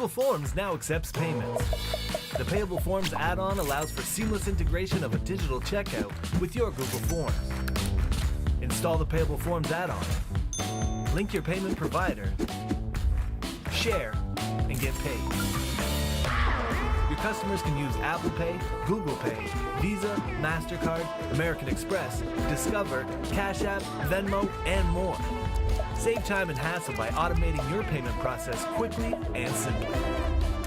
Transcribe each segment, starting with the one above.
Forms now accepts payments. The Payable Forms add-on allows for seamless integration of a digital checkout with your Google Forms. Install the Payable Forms add-on, link your payment provider, share, and get paid. Your customers can use Apple Pay, Google Pay, Visa, MasterCard, American Express, Discover, Cash App, Venmo, and more. Save time and hassle by automating your payment process quickly and simply.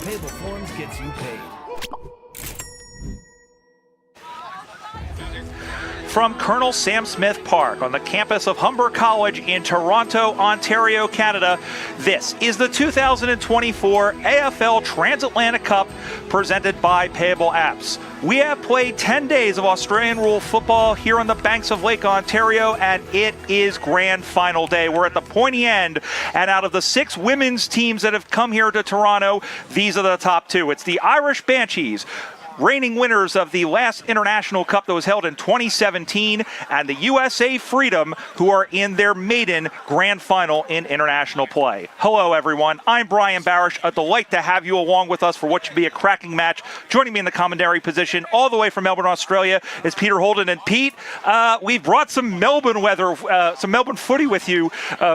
Payable Forms gets you paid. From Colonel Sam Smith Park on the campus of Humber College in Toronto, Ontario, Canada, this is the 2024 AFL Transatlantic Cup presented by Payable Apps. We have played 10 days of Australian rule football here on the banks of Lake Ontario, and it is grand final day. We're at the pointy end, and out of the 6 women's teams that have come here to Toronto, these are the top 2. It's the Irish Banshees, reigning winners of the last International Cup that was held in 2017, and the USA Freedom, who are in their maiden grand final in international play. Hello, everyone. I'm Brian Barish. A delight to have you along with us for what should be a cracking match. Joining me in the commentary position, all the way from Melbourne, Australia, is Peter Holden. And Pete, we've brought some Melbourne weather, some Melbourne footy with you,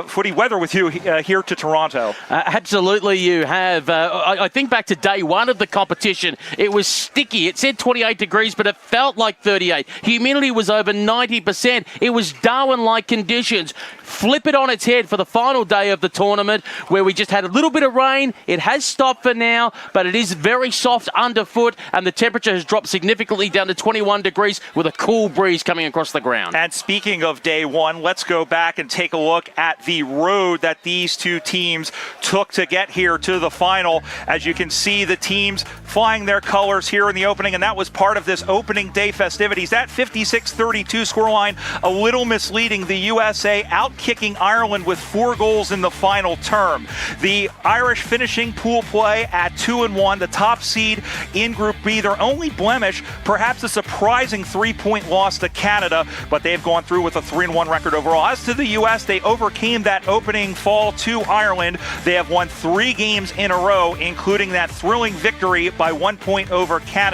footy weather with you here to Toronto. Absolutely, you have. I think back to day one of the competition. It was sticky. It said 28 degrees, but it felt like 38. Humidity was over 90%. It was Darwin-like conditions. Flip it on its head for the final day of the tournament, where we just had a little bit of rain. It has stopped for now, but it is very soft underfoot, and the temperature has dropped significantly down to 21 degrees with a cool breeze coming across the ground. And speaking of day one, let's go back and take a look at the road that these two teams took to get here to the final. As you can see, the teams flying their colors here in the opening, and that was part of this opening day festivities. That 56-32 scoreline, a little misleading. The USA out-kicking Ireland with 4 goals in the final term. The Irish finishing pool play at 2-1, the top seed in Group B. Their only blemish, perhaps a surprising 3-point loss to Canada, but they've gone through with a 3-1 record overall. As to the US, they overcame that opening fall to Ireland. They have won 3 games in a row, including that thrilling victory by 1 point over Canada.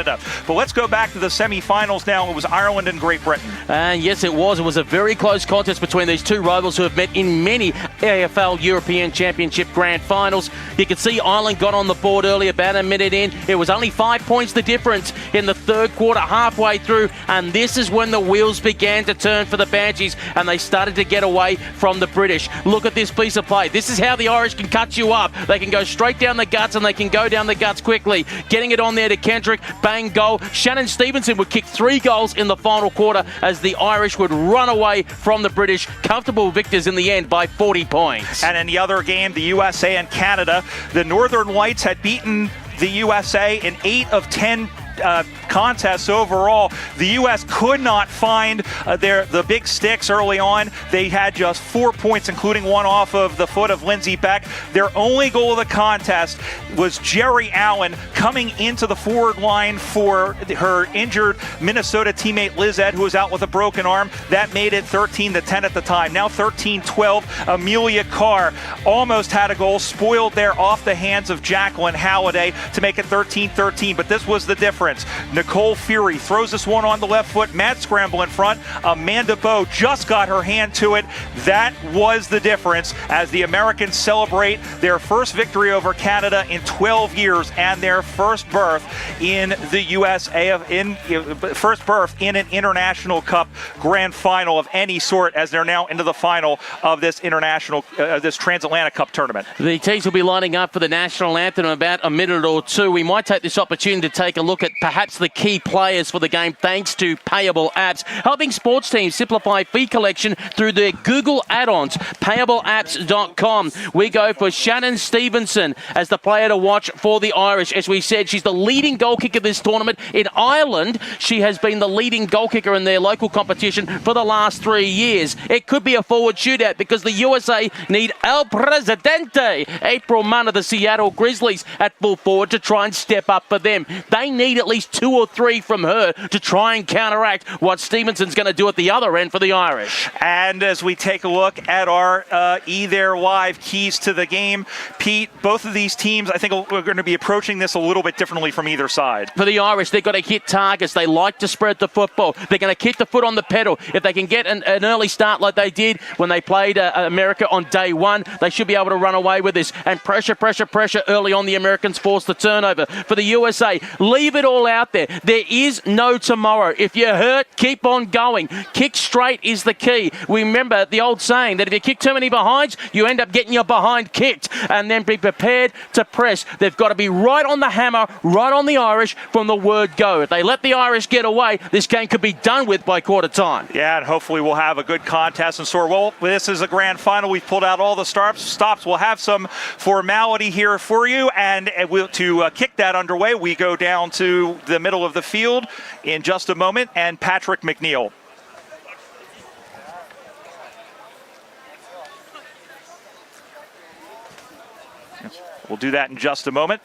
But let's go back to the semifinals now. It was Ireland and Great Britain. Yes, it was. It was a very close contest between these two rivals who have met in many AFL European Championship Grand Finals. You can see Ireland got on the board early, about a minute in. It was only 5 points the difference in the third quarter, halfway through, and this is when the wheels began to turn for the Banshees, and they started to get away from the British. Look at this piece of play. This is how the Irish can cut you up. They can go straight down the guts, and they can go down the guts quickly. Getting it on there to Kendrick, bang, goal. Shannon Stevenson would kick 3 goals in the final quarter as the Irish would run away from the British. Comfortable victors in the end by 40 points. And in the other game, the USA and Canada, the Northern Lights had beaten the USA in 8 of 10 contests overall. The U.S. could not find the big sticks early on. They had just 4 points, including one off of the foot of Lindsay Beck. Their only goal of the contest was Jerry Allen coming into the forward line for her injured Minnesota teammate Liz Ed, who was out with a broken arm. That made it 13-10 at the time. Now 13-12. Amelia Carr almost had a goal, spoiled there off the hands of Jacqueline Halliday to make it 13-13, but this was the difference. Nicole Fury throws this one on the left foot. Mad scramble in front. Amanda Bowe just got her hand to it. That was the difference as the Americans celebrate their first victory over Canada in 12 years and their first berth in the USA, first berth in an International Cup Grand Final of any sort, as they're now into the final of this this Transatlantic Cup tournament. The teams will be lining up for the national anthem in about a minute or two. We might take this opportunity to take a look at perhaps the key players for the game thanks to Payable Apps, helping sports teams simplify fee collection through their Google add-ons, payableapps.com. We go for Shannon Stevenson as the player to watch for the Irish. As we said, she's the leading goal kicker this tournament. In Ireland, she has been the leading goal kicker in their local competition for the last 3 years. It could be a forward shootout because the USA need El Presidente, April Munn of the Seattle Grizzlies, at full forward to try and step up for them. They need at least 2 or 3 from her to try and counteract what Stevenson's going to do at the other end for the Irish. And as we take a look at our There Live keys to the game, Pete, both of these teams, I think we're going to be approaching this a little bit differently from either side. For the Irish, they've got to hit targets. They like to spread the football. They're going to keep the foot on the pedal. If they can get an early start like they did when they played America on day 1, they should be able to run away with this. And pressure early on. The Americans force the turnover. For the USA, leave it all out there. There is no tomorrow. If you're hurt, keep on going. Kick straight is the key. We remember the old saying that if you kick too many behinds, you end up getting your behind kicked. And then be prepared to press. They've got to be right on the hammer, right on the Irish from the word go. If they let the Irish get away, this game could be done with by quarter time. Yeah, and hopefully we'll have a good contest in store. Well, this is a grand final. We've pulled out all the stops. We'll have some formality here for you. And to kick that underway, we go down to the middle of the field in just a moment. And Patrick McNeil. We'll do that in just a moment.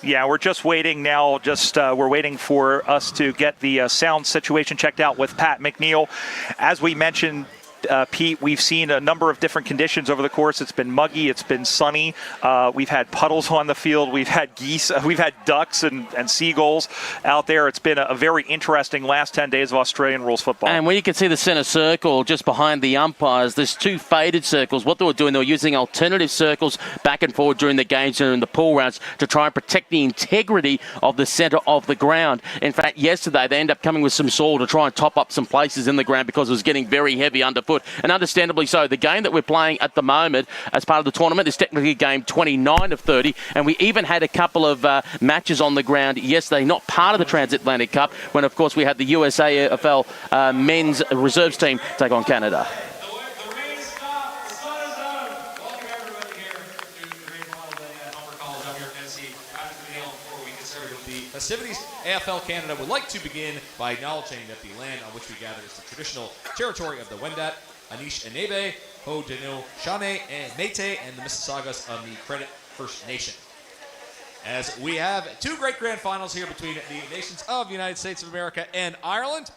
Yeah, we're just waiting now. We're waiting for us to get the sound situation checked out with Pat McNeil. As we mentioned, Pete, we've seen a number of different conditions over the course. It's been muggy, it's been sunny. We've had puddles on the field. We've had geese, we've had ducks and seagulls out there. It's been a very interesting last 10 days of Australian rules football. And when you can see the centre circle just behind the umpires, there's 2 faded circles. What they were doing, they were using alternative circles back and forward during the games and in the pool rounds to try and protect the integrity of the centre of the ground. In fact, yesterday they ended up coming with some soil to try and top up some places in the ground because it was getting very heavy underfoot. And understandably so. The game that we're playing at the moment as part of the tournament is technically game 29 of 30, and we even had a couple of matches on the ground yesterday, not part of the Transatlantic Cup, when of course we had the USAFL men's reserves team take on Canada. Festivities, AFL Canada would like to begin by acknowledging that the land on which we gather is the traditional territory of the Wendat, Anishinaabe, Haudenosaunee, and Métis, and the Mississaugas of the Credit First Nation. As we have 2 great grand finals here between the nations of the United States of America and Ireland.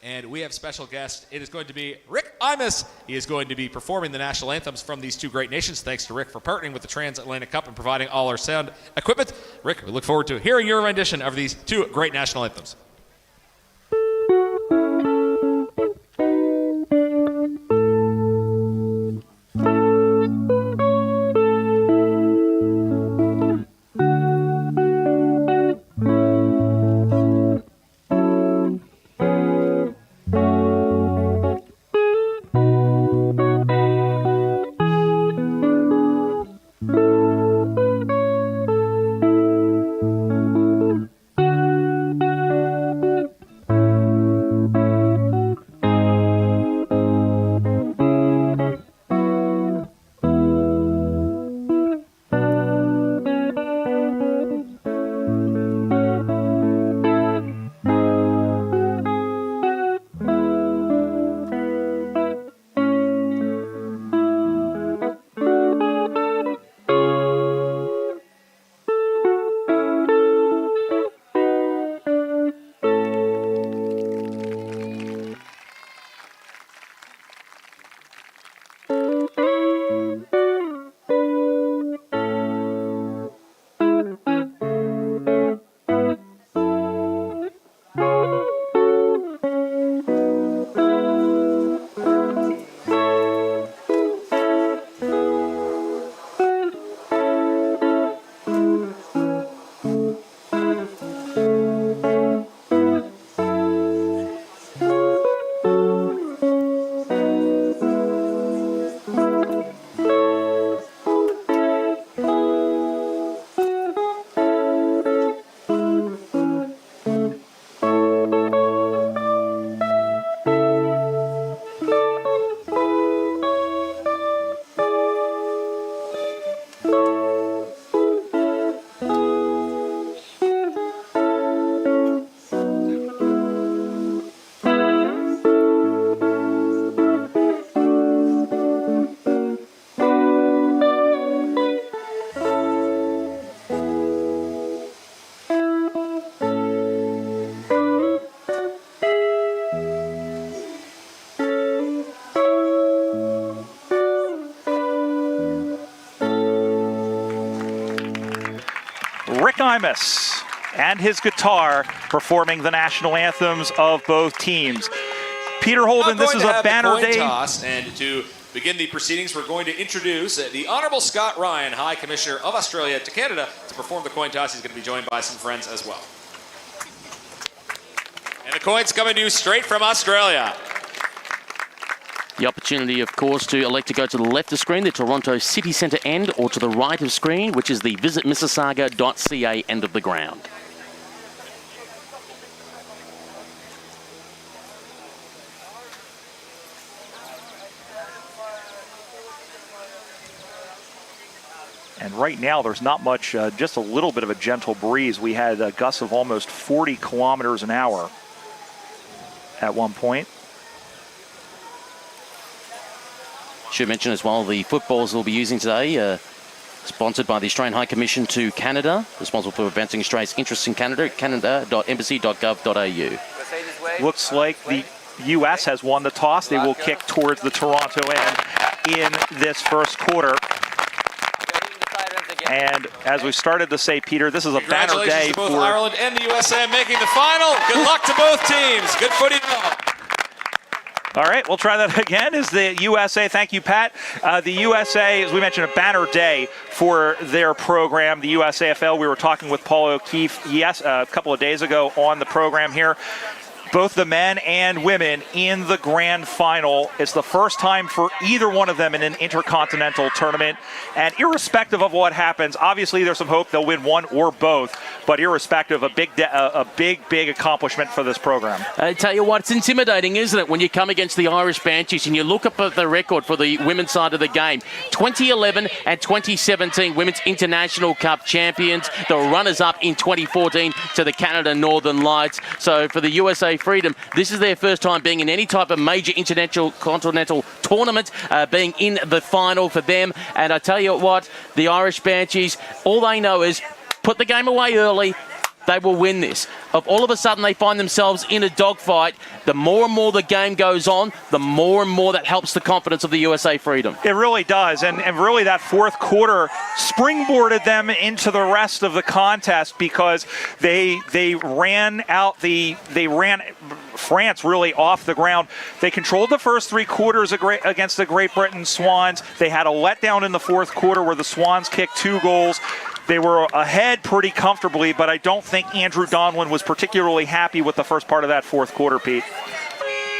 And we have a special guest. It is going to be Rick Imus. He is going to be performing the national anthems from these 2 great nations. Thanks to Rick for partnering with the Transatlantic Cup and providing all our sound equipment. Rick, we look forward to hearing your rendition of these 2 great national anthems. Rick Imus and his guitar performing the national anthems of both teams. Peter Holden, this is a banner day. Toss, and to begin the proceedings, we're going to introduce the Honourable Scott Ryan, High Commissioner of Australia to Canada, to perform the coin toss. He's going to be joined by some friends as well. And the coin's coming to you straight from Australia. The opportunity, of course, to elect to go to the left of screen, the Toronto City Centre end, or to the right of screen, which is the visitmississauga.ca end of the ground. And right now, there's not much, just a little bit of a gentle breeze. We had a gust of almost 40 kilometers an hour at one point. Should mention as well the footballs we'll be using today, sponsored by the Australian High Commission to Canada, responsible for advancing Australia's interests in Canada, canada.embassy.gov.au. Looks like the U.S. has won the toss. They will kick towards the Toronto end in this first quarter. And as we started to say, Peter, this is a banner day to both for Ireland and the USA making the final. Good luck to both teams. Good footy. All right, we'll try that again. Is the USA, thank you, Pat. The USA, as we mentioned, a banner day for their program, the USAFL. We were talking with Paul O'Keefe, a couple of days ago on the program here. Both the men and women in the grand final. It's the first time for either one of them in an intercontinental tournament. And irrespective of what happens, obviously there's some hope they'll win one or both. But irrespective, a big accomplishment for this program. I tell you what, it's intimidating, isn't it, when you come against the Irish Banshees and you look up at the record for the women's side of the game. 2011 and 2017 Women's International Cup champions, the runners-up in 2014 to the Canada Northern Lights. So for the USA Freedom, this is their first time being in any type of major continental tournament, being in the final for them. And I tell you what, the Irish Banshees, all they know is put the game away early, they will win this. If all of a sudden they find themselves in a dogfight, the more and more the game goes on, the more and more that helps the confidence of the USA Freedom. It really does, and really that fourth quarter springboarded them into the rest of the contest because they ran France really off the ground. They controlled the first three quarters against the Great Britain Swans. They had a letdown in the fourth quarter where the Swans kicked 2 goals. They were ahead pretty comfortably, but I don't think Andrew Donlan was particularly happy with the first part of that fourth quarter, Pete.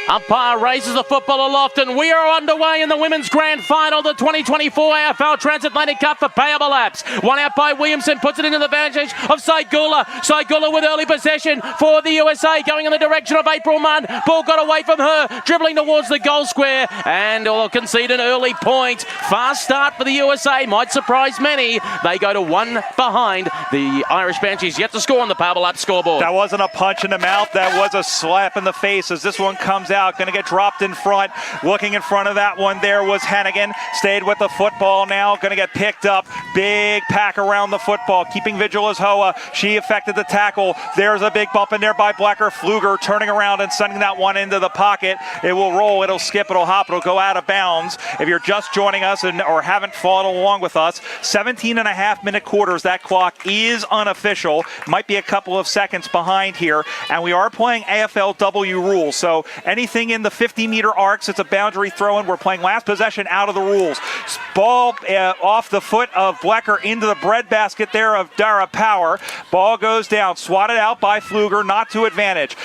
Umpire raises the football aloft, and we are underway in the women's grand final, the 2024 AFL Transatlantic Cup for Payable Apps. One out by Williamson, puts it into the advantage of Saigula. Saigula with early possession for the USA, going in the direction of April Munn. Ball got away from her, dribbling towards the goal square, and will concede an early point. Fast start for the USA, might surprise many. They go to 1 behind. The Irish Banshees yet to score on the Payable Apps scoreboard. That wasn't a punch in the mouth, that was a slap in the face as this one comes out, going to get dropped in front. Looking in front of that one there was Hennigan. Stayed with the football now, going to get picked up. Big pack around the football, keeping vigil as Hoa. She affected the tackle. There's a big bump in there by Blecker. Fluger turning around and sending that one into the pocket. It will roll, it'll skip, it'll hop, it'll go out of bounds. If you're just joining us or haven't followed along with us, 17.5-minute quarters. That clock is unofficial. Might be a couple of seconds behind here. And we are playing AFLW rules, so anything in the 50-meter arcs, it's a boundary throw-in. We're playing last possession out of the rules. Ball off the foot of Blecker into the breadbasket there of Dara Power. Ball goes down, swatted out by Fluger, not to advantage.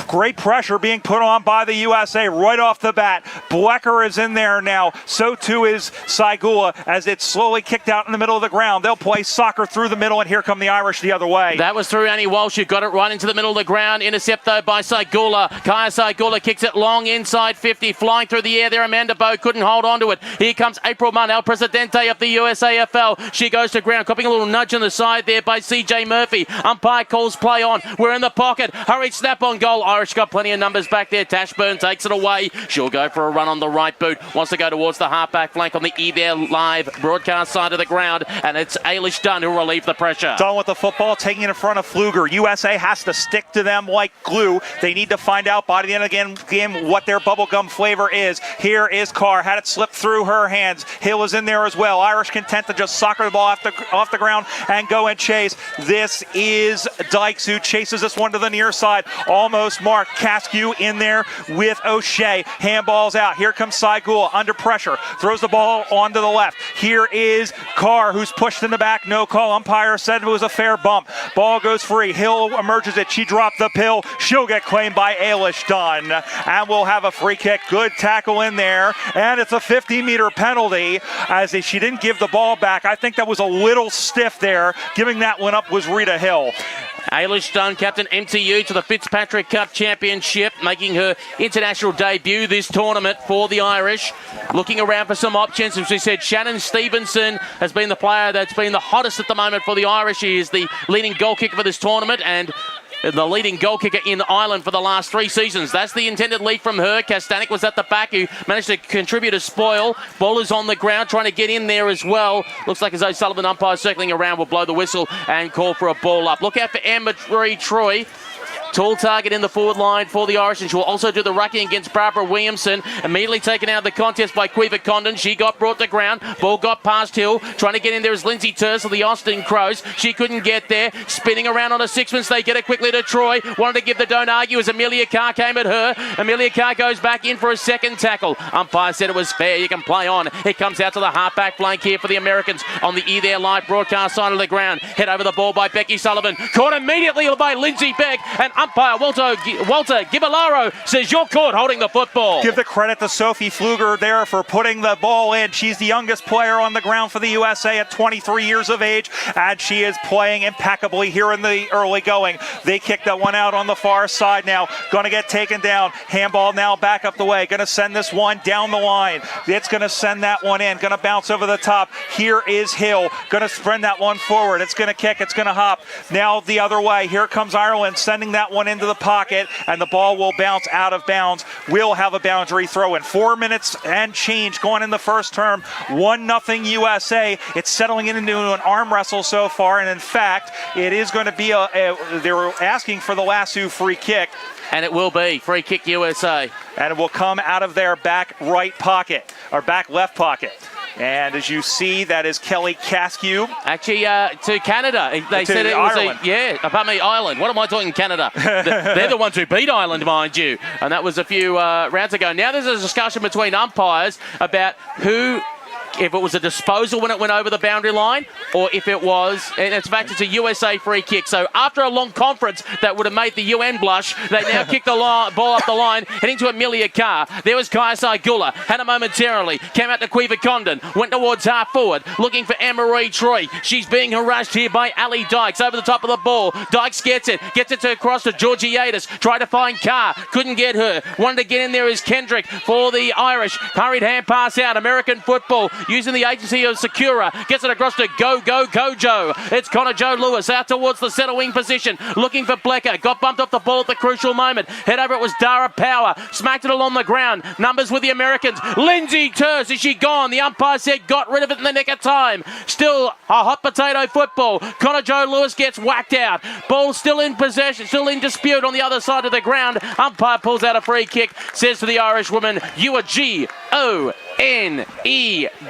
Great pressure being put on by the USA right off the bat. Blecker is in there now. So too is Saigula as it's slowly kicked out in the middle of the ground. They'll play soccer through the middle, and here come the Irish the other way. That was through Annie Walsh, who got it right into the middle of the ground. Intercept, though, by Saigula. Kaya Saigula kicks it long inside 50. Flying through the air there, Amanda Bowe couldn't hold on to it. Here comes April Munn, El Presidente of the USAFL. She goes to ground, copying a little nudge on the side there by CJ Murphy. Umpire calls play on. We're in the pocket. Hurried snap on goal. Irish got plenty of numbers back there. Tashburn takes it away. She'll go for a run on the right boot. Wants to go towards the halfback flank on the ETHERE Live broadcast side of the ground. And it's Ailish Dunn who will relieve the pressure. Dunn with the football, taking it in front of Pfluger. USA has to stick to them like glue. They need to find out by the end of the game what their bubblegum flavor is. Here is Carr. Had it slip through her hands. Hill is in there as well. Irish content to just soccer the ball off the ground and go and chase. This is Dykes who chases this one to the near side. Almost marked. Caskew in there with O'Shea. Handballs out. Here comes Saigul under pressure. Throws the ball onto the left. Here is Carr who's pushed in the back. No call. Umpire said it was a fair bump. Ball goes free. Hill emerges it. She dropped the pill. She'll get claimed by Ailish Dunn. And we'll have a free kick. Good tackle in there. And it's a 50-meter penalty as she didn't give the ball back. I think that was a little stiff there. Giving that one up was Rita Hill. Ailish Dunn, captain MTU to the Fitzpatrick Cup Championship, making her international debut this tournament for the Irish. Looking around for some options. As we said, Shannon Stevenson has been the player that's been the hottest at the moment for the Irish. She is the leading goal kicker for this tournament and the leading goal kicker in Ireland for the last 3 seasons. That's the intended lead from her. Kastanik was at the back who managed to contribute a spoil. Ball is on the ground trying to get in there as well. Looks like as though Sullivan umpire circling around will blow the whistle and call for a ball up. Look out for Anne-Marie Troy. Tall target in the forward line for the Irish, and she'll also do the rucking against Barbara Williamson. Immediately taken out of the contest by Quiva Condon. She got brought to ground. Ball got past Hill. Trying to get in there is Lindsay Terse of the Austin Crows. She couldn't get there. Spinning around on a sixpence. They get it quickly to Troy. Wanted to give the don't argue as Amelia Carr came at her. Amelia Carr goes back in for a second tackle. Umpire said it was fair. You can play on. It comes out to the halfback flank here for the Americans on the ETHERE Live broadcast side of the ground. Head over the ball by Becky Sullivan. Caught immediately by Lindsay Beck, and umpire Walter Gibellaro says you're caught holding the football. Give the credit to Sophie Pfluger there for putting the ball in. She's the youngest player on the ground for the USA at 23 years of age, and she is playing impeccably here in the early going. They kick that one out on the far side now. Going to get taken down. Handball now back up the way. Going to send this one down the line. It's going to send that one in. Going to bounce over the top. Here is Hill. Going to sprint that one forward. It's going to kick. It's going to hop. Now the other way. Here comes Ireland sending that one into the pocket, and the ball will bounce out of bounds. We'll have a boundary throw in. 4 minutes and change going in the first term. 1-0 USA. It's settling into an arm wrestle so far, and in fact, it is going to be they're asking for the lasso free kick. And it will be free kick USA. And it will come out of their back right pocket, or back left pocket. And as you see, that is Kelly Caskew. Actually, to Canada. They said it was Ireland. What am I talking Canada? They're the ones who beat Ireland, mind you. And that was a few rounds ago. Now there's a discussion between umpires about if it was a disposal when it went over the boundary line, or if it was, and in fact it's a USA free kick. So after a long conference that would have made the UN blush, they now kick the ball up the line, heading to Amelia Carr. There was Kaya Saigula, had it momentarily, came out to Quiva Condon, went towards half forward, looking for Anne-Marie Troy. She's being harassed here by Ali Dykes over the top of the ball. Dykes gets it to across to Georgiadis, tried to find Carr, couldn't get her. Wanted to get in there is Kendrick for the Irish. Hurried hand pass out, American football, using the agency of Sakura, gets it across to Gojo. It's Connor Joe Lewis out towards the centre wing position, looking for Blecker, got bumped off the ball at the crucial moment. Head over, it was Dara Power, smacked it along the ground. Numbers with the Americans. Lindsay Terse, is she gone? The umpire said got rid of it in the nick of time. Still a hot potato football. Connor Joe Lewis gets whacked out. Ball still in possession, still in dispute on the other side of the ground. Umpire pulls out a free kick, says to the Irish woman, you are G-O-N-E,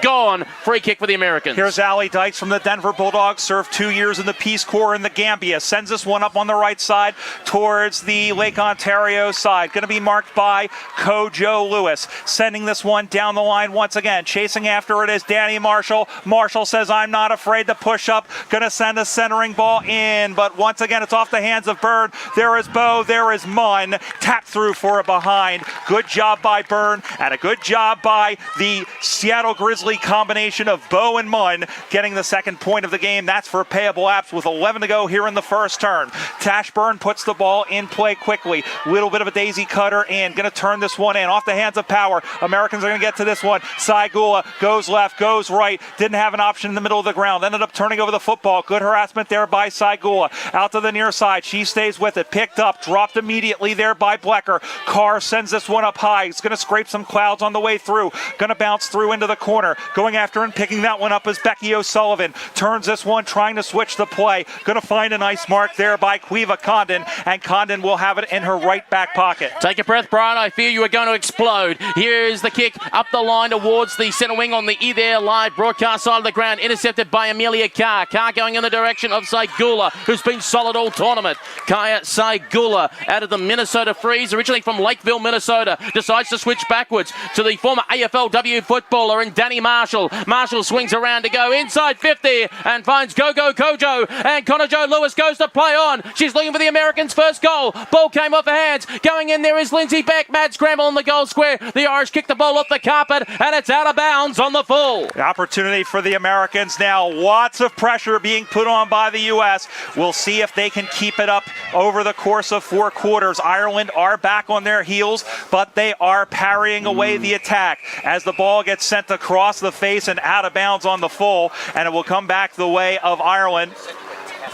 gone. Free kick for the Americans. Here's Ali Dykes from the Denver Bulldogs, served 2 years in the Peace Corps in the Gambia. Sends this one up on the right side towards the Lake Ontario side. Going to be marked by Kojo Lewis. Sending this one down the line once again. Chasing after it is Danny Marshall. Marshall says, I'm not afraid to push up. Going to send a centering ball in, but once again, it's off the hands of Byrne. There is Bo. There is Munn. Tap through for a behind. Good job by Byrne, and a good job by the Seattle Grizzly combination of Bo and Munn getting the second point of the game. That's for Payable Apps with 11 to go here in the first turn. Tashburn puts the ball in play quickly. Little bit of a daisy cutter and going to turn this one in off the hands of Power. Americans are going to get to this one. Saigula goes left, goes right. Didn't have an option in the middle of the ground. Ended up turning over the football. Good harassment there by Saigula. Out to the near side. She stays with it. Picked up. Dropped immediately there by Blecker. Carr sends this one up high. It's going to scrape some clouds on the way through. Going to bounce through into the corner. Going after and picking that one up is Becky O'Sullivan. Turns this one, trying to switch the play. Going to find a nice mark there by Quiva Condon, and Condon will have it in her right back pocket. Take a breath, Brian. I fear you are going to explode. Here is the kick up the line towards the centre wing on the There Live broadcast side of the ground. Intercepted by Amelia Carr. Carr going in the direction of Saigula, who's been solid all tournament. Kaya Saigula out of the Minnesota Freeze, originally from Lakeville, Minnesota, decides to switch backwards to the former AFLW footballer in Danny Marshall. Marshall swings around to go inside 50 and finds Go-Go Kojo, and Connor Jo Lewis goes to play on. She's looking for the Americans' first goal. Ball came off her hands. Going in there is Lindsay Beck. Mad scramble in the goal square. The Irish kick the ball off the carpet, and it's out of bounds on the full. The opportunity for the Americans now. Lots of pressure being put on by the U.S. We'll see if they can keep it up over the course of 4 quarters. Ireland are back on their heels, but they are parrying away the attack as the ball gets sent across the face and out of bounds on the full, and it will come back the way of Ireland.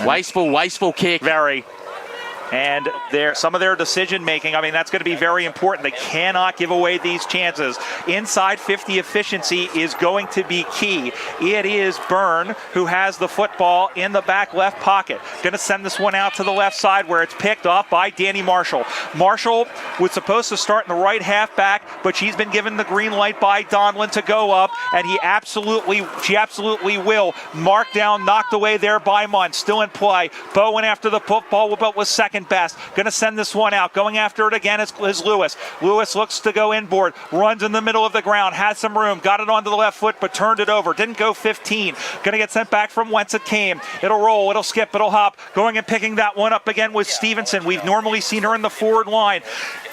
Wasteful kick. Very. And some of their decision making, I mean, that's going to be very important. They cannot give away these chances. Inside 50 efficiency is going to be key. It is Byrne who has the football in the back left pocket. Going to send this one out to the left side where it's picked off by Danny Marshall. Marshall was supposed to start in the right half back, but she's been given the green light by Donlin to go up, and she absolutely will. Marked down, knocked away there by Munn. Still in play. Bo went after the football, but was second best. Going to send this one out. Going after it again is Lewis. Lewis looks to go inboard. Runs in the middle of the ground. Has some room. Got it onto the left foot, but turned it over. Didn't go 15. Going to get sent back from whence it came. It'll roll. It'll skip. It'll hop. Going and picking that one up again with Stevenson. We've normally seen her in the forward line,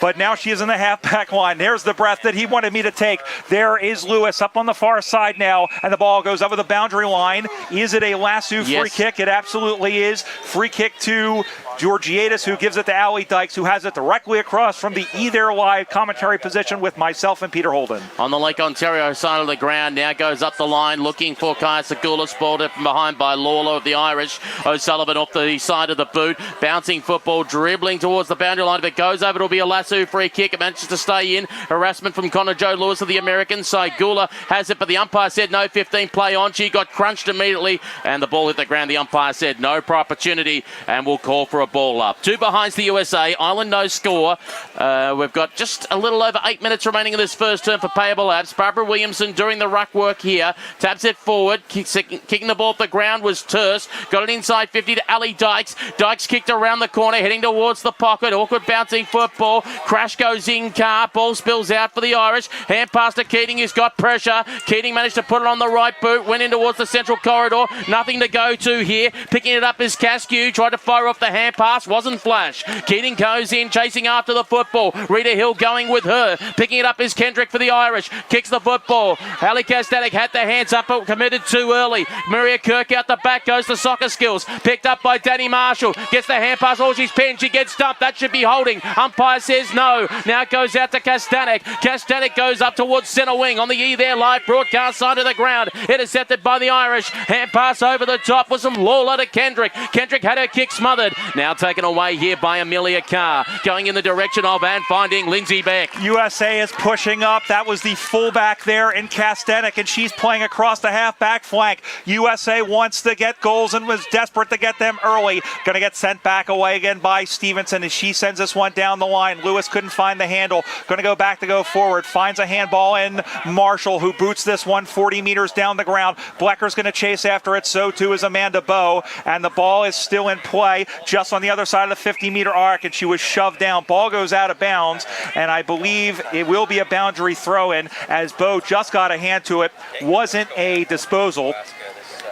but now she is in the halfback line. There's the breath that he wanted me to take. There is Lewis up on the far side now, and the ball goes over the boundary line. Is it a lasso free kick? It absolutely is. Free kick to Georgiadis, who gives it to Allie Dykes, who has it directly across from the There Live commentary position with myself and Peter Holden. On the Lake Ontario side of the ground, now goes up the line, looking for Kaya Saigula, spoiled from behind by Lawler of the Irish. O'Sullivan off the side of the boot, bouncing football, dribbling towards the boundary line. If it goes over, it'll be a lasso free kick. It manages to stay in. Harassment from Connor Jo Lewis of the Americans. Saigula has it, but the umpire said no, 15, play on. She got crunched immediately, and the ball hit the ground. The umpire said no opportunity, and we'll call for a ball up. 2 behind the USA. Ireland no score. We've got just a little over 8 minutes remaining in this first term for Payable Apps. Barbara Williamson doing the ruck work here. Taps it forward. Kicking the ball off the ground was Terse. Got it inside 50 to Ali Dykes. Dykes kicked around the corner, heading towards the pocket. Awkward bouncing football. Crash goes in Carr. Ball spills out for the Irish. Hand pass to Keating, who's got pressure. Keating managed to put it on the right boot. Went in towards the central corridor. Nothing to go to here. Picking it up is Caskew. Tried to fire off the hand pass. Wasn't flash. Keating goes in, chasing after the football. Rita Hill going with her. Picking it up is Kendrick for the Irish. Kicks the football. Ali Kastanek had the hands up, but committed too early. Maria Kirk out the back goes to Soccer Skills. Picked up by Danny Marshall. Gets the hand pass. Oh, she's pinned. She gets dumped. That should be holding. Umpire says no. Now it goes out to Kastanek. Kastanek goes up towards centre wing on the There Live broadcast side of the ground. Intercepted by the Irish. Hand pass over the top with some Lawler to Kendrick. Kendrick had her kick smothered. Now taken away here by Amelia Carr. Going in the direction of and finding Lindsay Beck. USA is pushing up. That was the fullback there in Kastanek, and she's playing across the halfback flank. USA wants to get goals and was desperate to get them early. Going to get sent back away again by Stevenson as she sends this one down the line. Lewis couldn't find the handle. Going to go back to go forward. Finds a handball in Marshall, who boots this one 40 meters down the ground. Blecker's going to chase after it. So too is Amanda Bowe. And the ball is still in play just on the other side of the 50-meter arc, and she was shoved down. Ball goes out of bounds, and I believe it will be a boundary throw-in as Bowe just got a hand to it. Wasn't a disposal.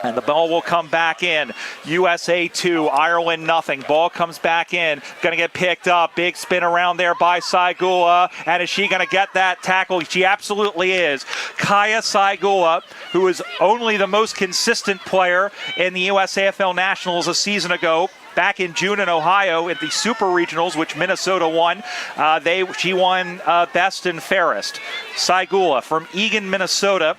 And the ball will come back in. USA 2, Ireland nothing. Ball comes back in. Going to get picked up. Big spin around there by Saigula. And is she going to get that tackle? She absolutely is. Kaya Saigula, who is only the most consistent player in the USAFL Nationals a season ago, back in June in Ohio at the Super Regionals, which Minnesota won. She won best and fairest. Saigula from Eagan, Minnesota,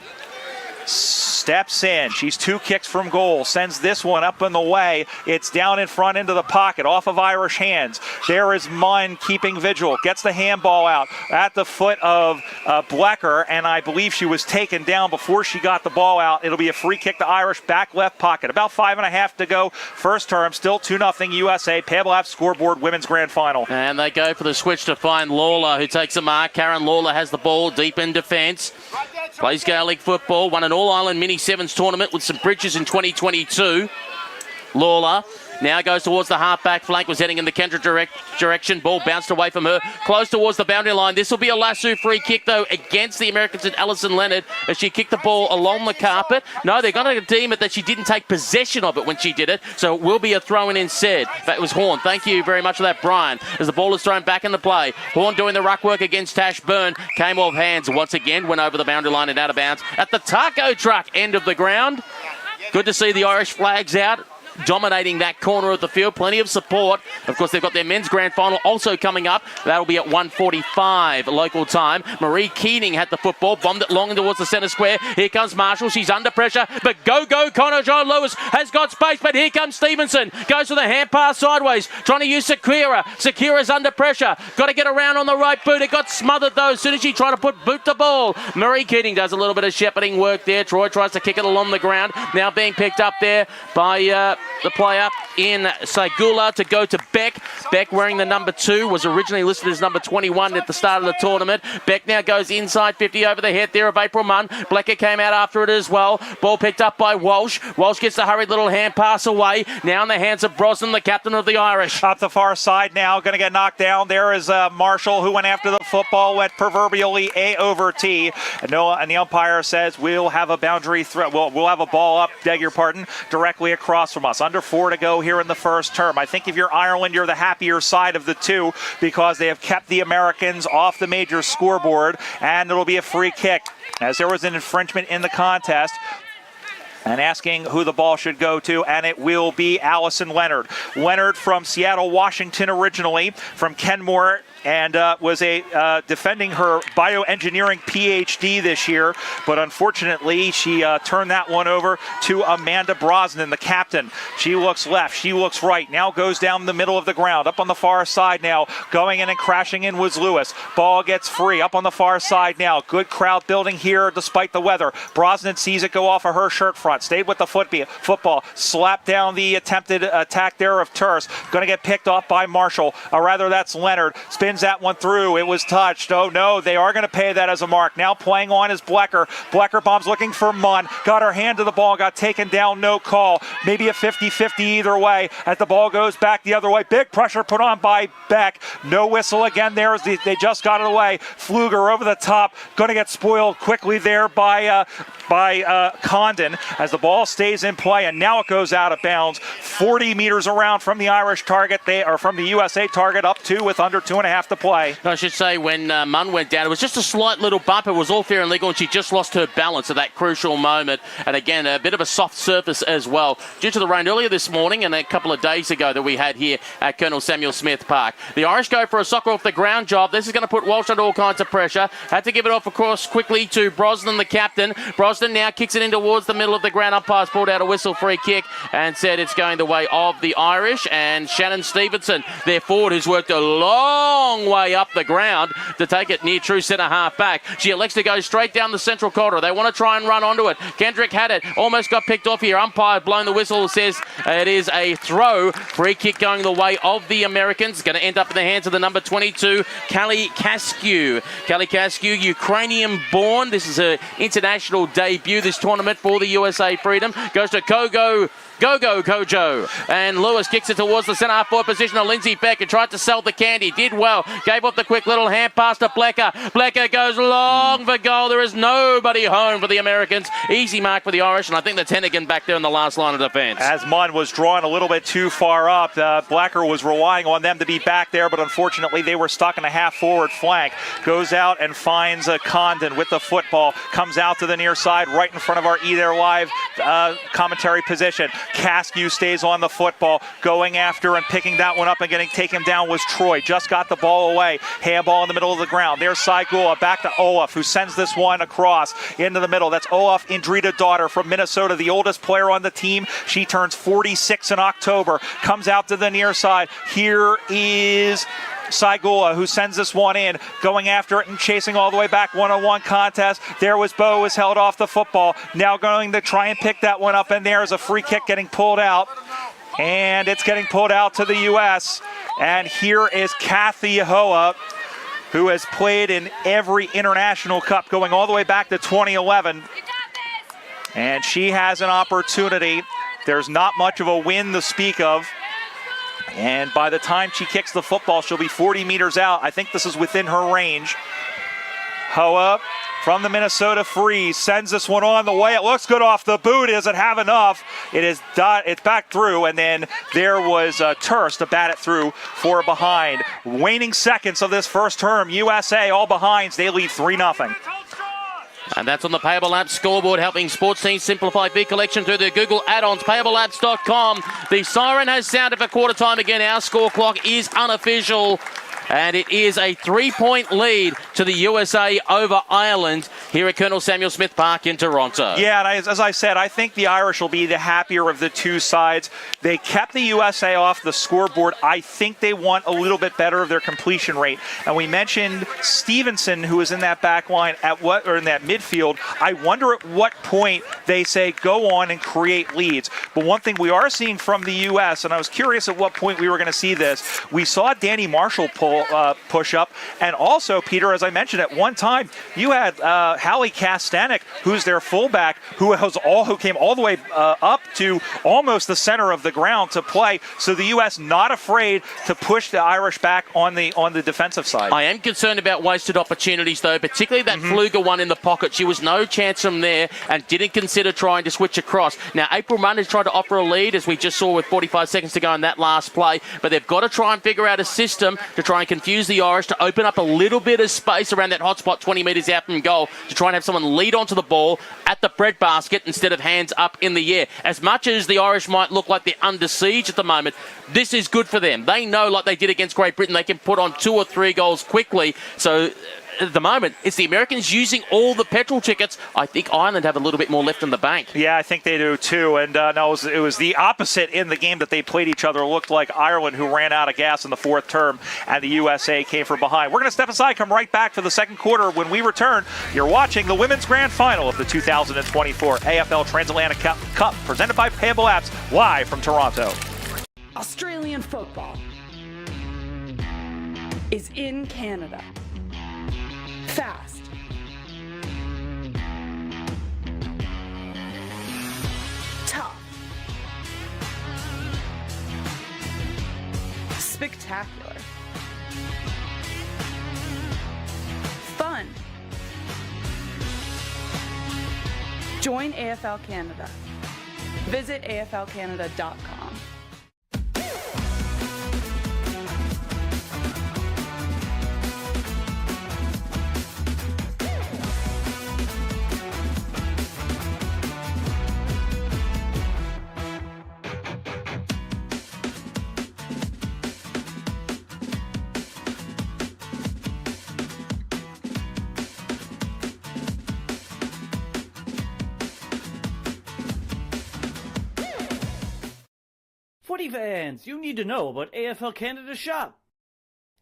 steps in. She's 2 kicks from goal. Sends this one up in the way. It's down in front into the pocket, off of Irish hands. There is Munn keeping vigil. Gets the handball out at the foot of Blecker, and I believe she was taken down before she got the ball out. It'll be a free kick to Irish, back left pocket. About 5.5 to go. First term, still 2-0 USA. Payable App scoreboard, women's grand final. And they go for the switch to find Lawler, who takes a mark. Karen Lawler has the ball deep in defence. Plays Gaelic football, won an All-Ireland Mini-Sevens tournament with St Bridges in 2022. Lawler now goes towards the half-back flank, was heading in the Kendra direction. Ball bounced away from her, close towards the boundary line. This will be a lasso free kick, though, against the Americans and Alison Leonard as she kicked the ball along the carpet. No, they're going to deem it that she didn't take possession of it when she did it, so it will be a throw-in instead. That was Horn. Thank you very much for that, Brian, as the ball is thrown back into play. Horn doing the ruck work against Tash Byrne. Came off hands once again, went over the boundary line and out of bounds at the taco truck end of the ground. Good to see the Irish flags out, dominating that corner of the field. Plenty of support. Of course, they've got their men's grand final also coming up. That'll be at 1:45 local time. Marie Keating had the football, bombed it long towards the centre square. Here comes Marshall. She's under pressure, but go Connor. John Lewis has got space, but here comes Stevenson. Goes for the hand pass sideways, trying to use Sakura. Sakura's under pressure. Got to get around on the right boot. It got smothered, though, as soon as she tried to boot the ball. Marie Keating does a little bit of shepherding work there. Troy tries to kick it along the ground. Now being picked up there by the player in Saigula to go to Beck. Beck wearing the number 2, was originally listed as number 21 at the start of the tournament. Beck now goes inside 50 over the head there of April Munn. Blecker came out after it as well. Ball picked up by Walsh. Walsh gets the hurried little hand pass away. Now in the hands of Brosnan, the captain of the Irish. Up the far side now, going to get knocked down. There is Marshall, who went after the football, went proverbially A over T. And the umpire says we'll have a boundary threat. We'll have a ball up, beg your pardon, directly across from us. Under 4 to go here in the first term. I think if you're Ireland, you're the happier side of the two because they have kept the Americans off the major scoreboard, and it'll be a free kick as there was an infringement in the contest. And asking who the ball should go to, and it will be Alison Leonard. Leonard from Seattle, Washington originally, from Kenmore, and was defending her bioengineering PhD this year, but unfortunately she turned that one over to Amanda Brosnan, the captain. She looks left, she looks right, now goes down the middle of the ground, up on the far side now, going in and crashing in was Lewis. Ball gets free, up on the far side now. Good crowd building here despite the weather. Brosnan sees it go off of her shirt front, stayed with the football, slapped down the attempted attack there of Terse. Going to get picked off by Marshall, or rather that's Leonard. Spins that one through. It was touched. Oh no, they are going to pay that as a mark. Now playing on is Blecker. Blecker bombs looking for Munn. Got her hand to the ball, got taken down, no call. Maybe a 50-50 either way as the ball goes back the other way. Big pressure put on by Beck. No whistle again there as they just got it away. Pfluger over the top. Going to get spoiled quickly there by Condon as the ball stays in play, and now it goes out of bounds 40 meters around from the Irish target. They are from the USA target, up 2 with under 2.5 to play. I should say when Munn went down, it was just a slight little bump. It was all fair and legal, and she just lost her balance at that crucial moment. And again, a bit of a soft surface as well due to the rain earlier this morning and a couple of days ago that we had here at Colonel Samuel Smith Park. The Irish go for a soccer off the ground job. This is going to put Walsh under all kinds of pressure. Had to give it off, of course, quickly to Brosnan, the captain. Brosnan now kicks it in towards the middle of the ground. Umpire's pulled out a whistle free kick and said it's going the way of the Irish. And Shannon Stevenson, their forward, who's worked a long way up the ground to take it near true centre half back. She elects to go straight down the central corridor. They want to try and run onto it. Kendrick had it, almost got picked off here. Umpire blown the whistle, says it is a throw. Free kick going the way of the Americans. Going to end up in the hands of the number 22, Kali Kaskew. Kali Kaskew, Ukrainian born. This is her international debut this tournament for the USA Freedom. Goes to Kogo Go, Kojo. And Lewis kicks it towards the centre half forward position of Lindsay Becker. Tried to sell the candy. Did well. Gave up the quick little hand pass to Blecker. Blecker goes long for goal. There is nobody home for the Americans. Easy mark for the Irish. And I think the Tennigan back there in the last line of defence. As Munn was drawn a little bit too far up, Blecker was relying on them to be back there, but unfortunately they were stuck in a half-forward flank. Goes out and finds Condon with the football. Comes out to the near side, right in front of our E! There Live commentary position. Caskew stays on the football, going after and picking that one up and getting taken down was Troy. Just got the ball away. Handball in the middle of the ground. There's Saigula back to Olaf, who sends this one across into the middle. That's Olaf Indrita Daughter from Minnesota, the oldest player on the team. She turns 46 in October. Comes out to the near side. Here is Saigula, who sends this one in, going after it and chasing all the way back. One-on-one contest. There was Bo, was held off the football. Now going to try and pick that one up, and there is a free kick getting pulled out. And it's getting pulled out to the U.S. And here is Kathy Hoa, who has played in every international cup going all the way back to 2011. And she has an opportunity. There's not much of a win to speak of. And by the time she kicks the football, she'll be 40 meters out. I think this is within her range. Hoa from the Minnesota Freeze sends this one on the way. It looks good off the boot. It doesn't have enough. It's back through, and then there was Turst to bat it through for behind. Waning seconds of this first term. USA all behinds. They lead 3-0. And that's on the Payable Apps scoreboard, helping sports teams simplify big collection through their Google add-ons, payableapps.com. The siren has sounded for quarter time again. Our score clock is unofficial. And it is a 3-point lead to the USA over Ireland here at Colonel Samuel Smith Park in Toronto. Yeah, and as I said, I think the Irish will be the happier of the two sides. They kept the USA off the scoreboard. I think they want a little bit better of their completion rate. And we mentioned Stevenson, who was in that back line in that midfield. I wonder at what point they say go on and create leads. But one thing we are seeing from the U.S., and I was curious at what point we were going to see this, we saw Danny Marshall push up, and also, Peter, as I mentioned, at one time you had Hallie Kastanek, who's their fullback, who came all the way up to almost the center of the ground to play. So the U.S. not afraid to push the Irish back on the defensive side. I am concerned about wasted opportunities, though, particularly that Pfluger one in the pocket. She was no chance from there and didn't consider trying to switch across. Now, April Munn has tried to offer a lead, as we just saw with 45 seconds to go in that last play, but they've got to try and figure out a system to try and confuse the Irish, to open up a little bit of space around that hot spot 20 metres out from goal, to try and have someone lead onto the ball at the breadbasket instead of hands up in the air. As much as the Irish might look like they're under siege at the moment, this is good for them. They know, like they did against Great Britain, they can put on 2 or 3 goals quickly. So at the moment, it's the Americans using all the petrol tickets. I think Ireland have a little bit more left in the bank. Yeah, I think they do too. And no, it was the opposite in the game that they played each other. It looked like Ireland, who ran out of gas in the fourth term, and the USA came from behind. We're going to step aside, come right back for the second quarter. When we return, you're watching the Women's Grand Final of the 2024 AFL Transatlantic Cup, presented by Payable Apps, live from Toronto. Australian football is in Canada. Fast. Tough. Spectacular. Fun. Join AFL Canada. Visit aflcanada.com. Footy fans, you need to know about AFL Canada Shop.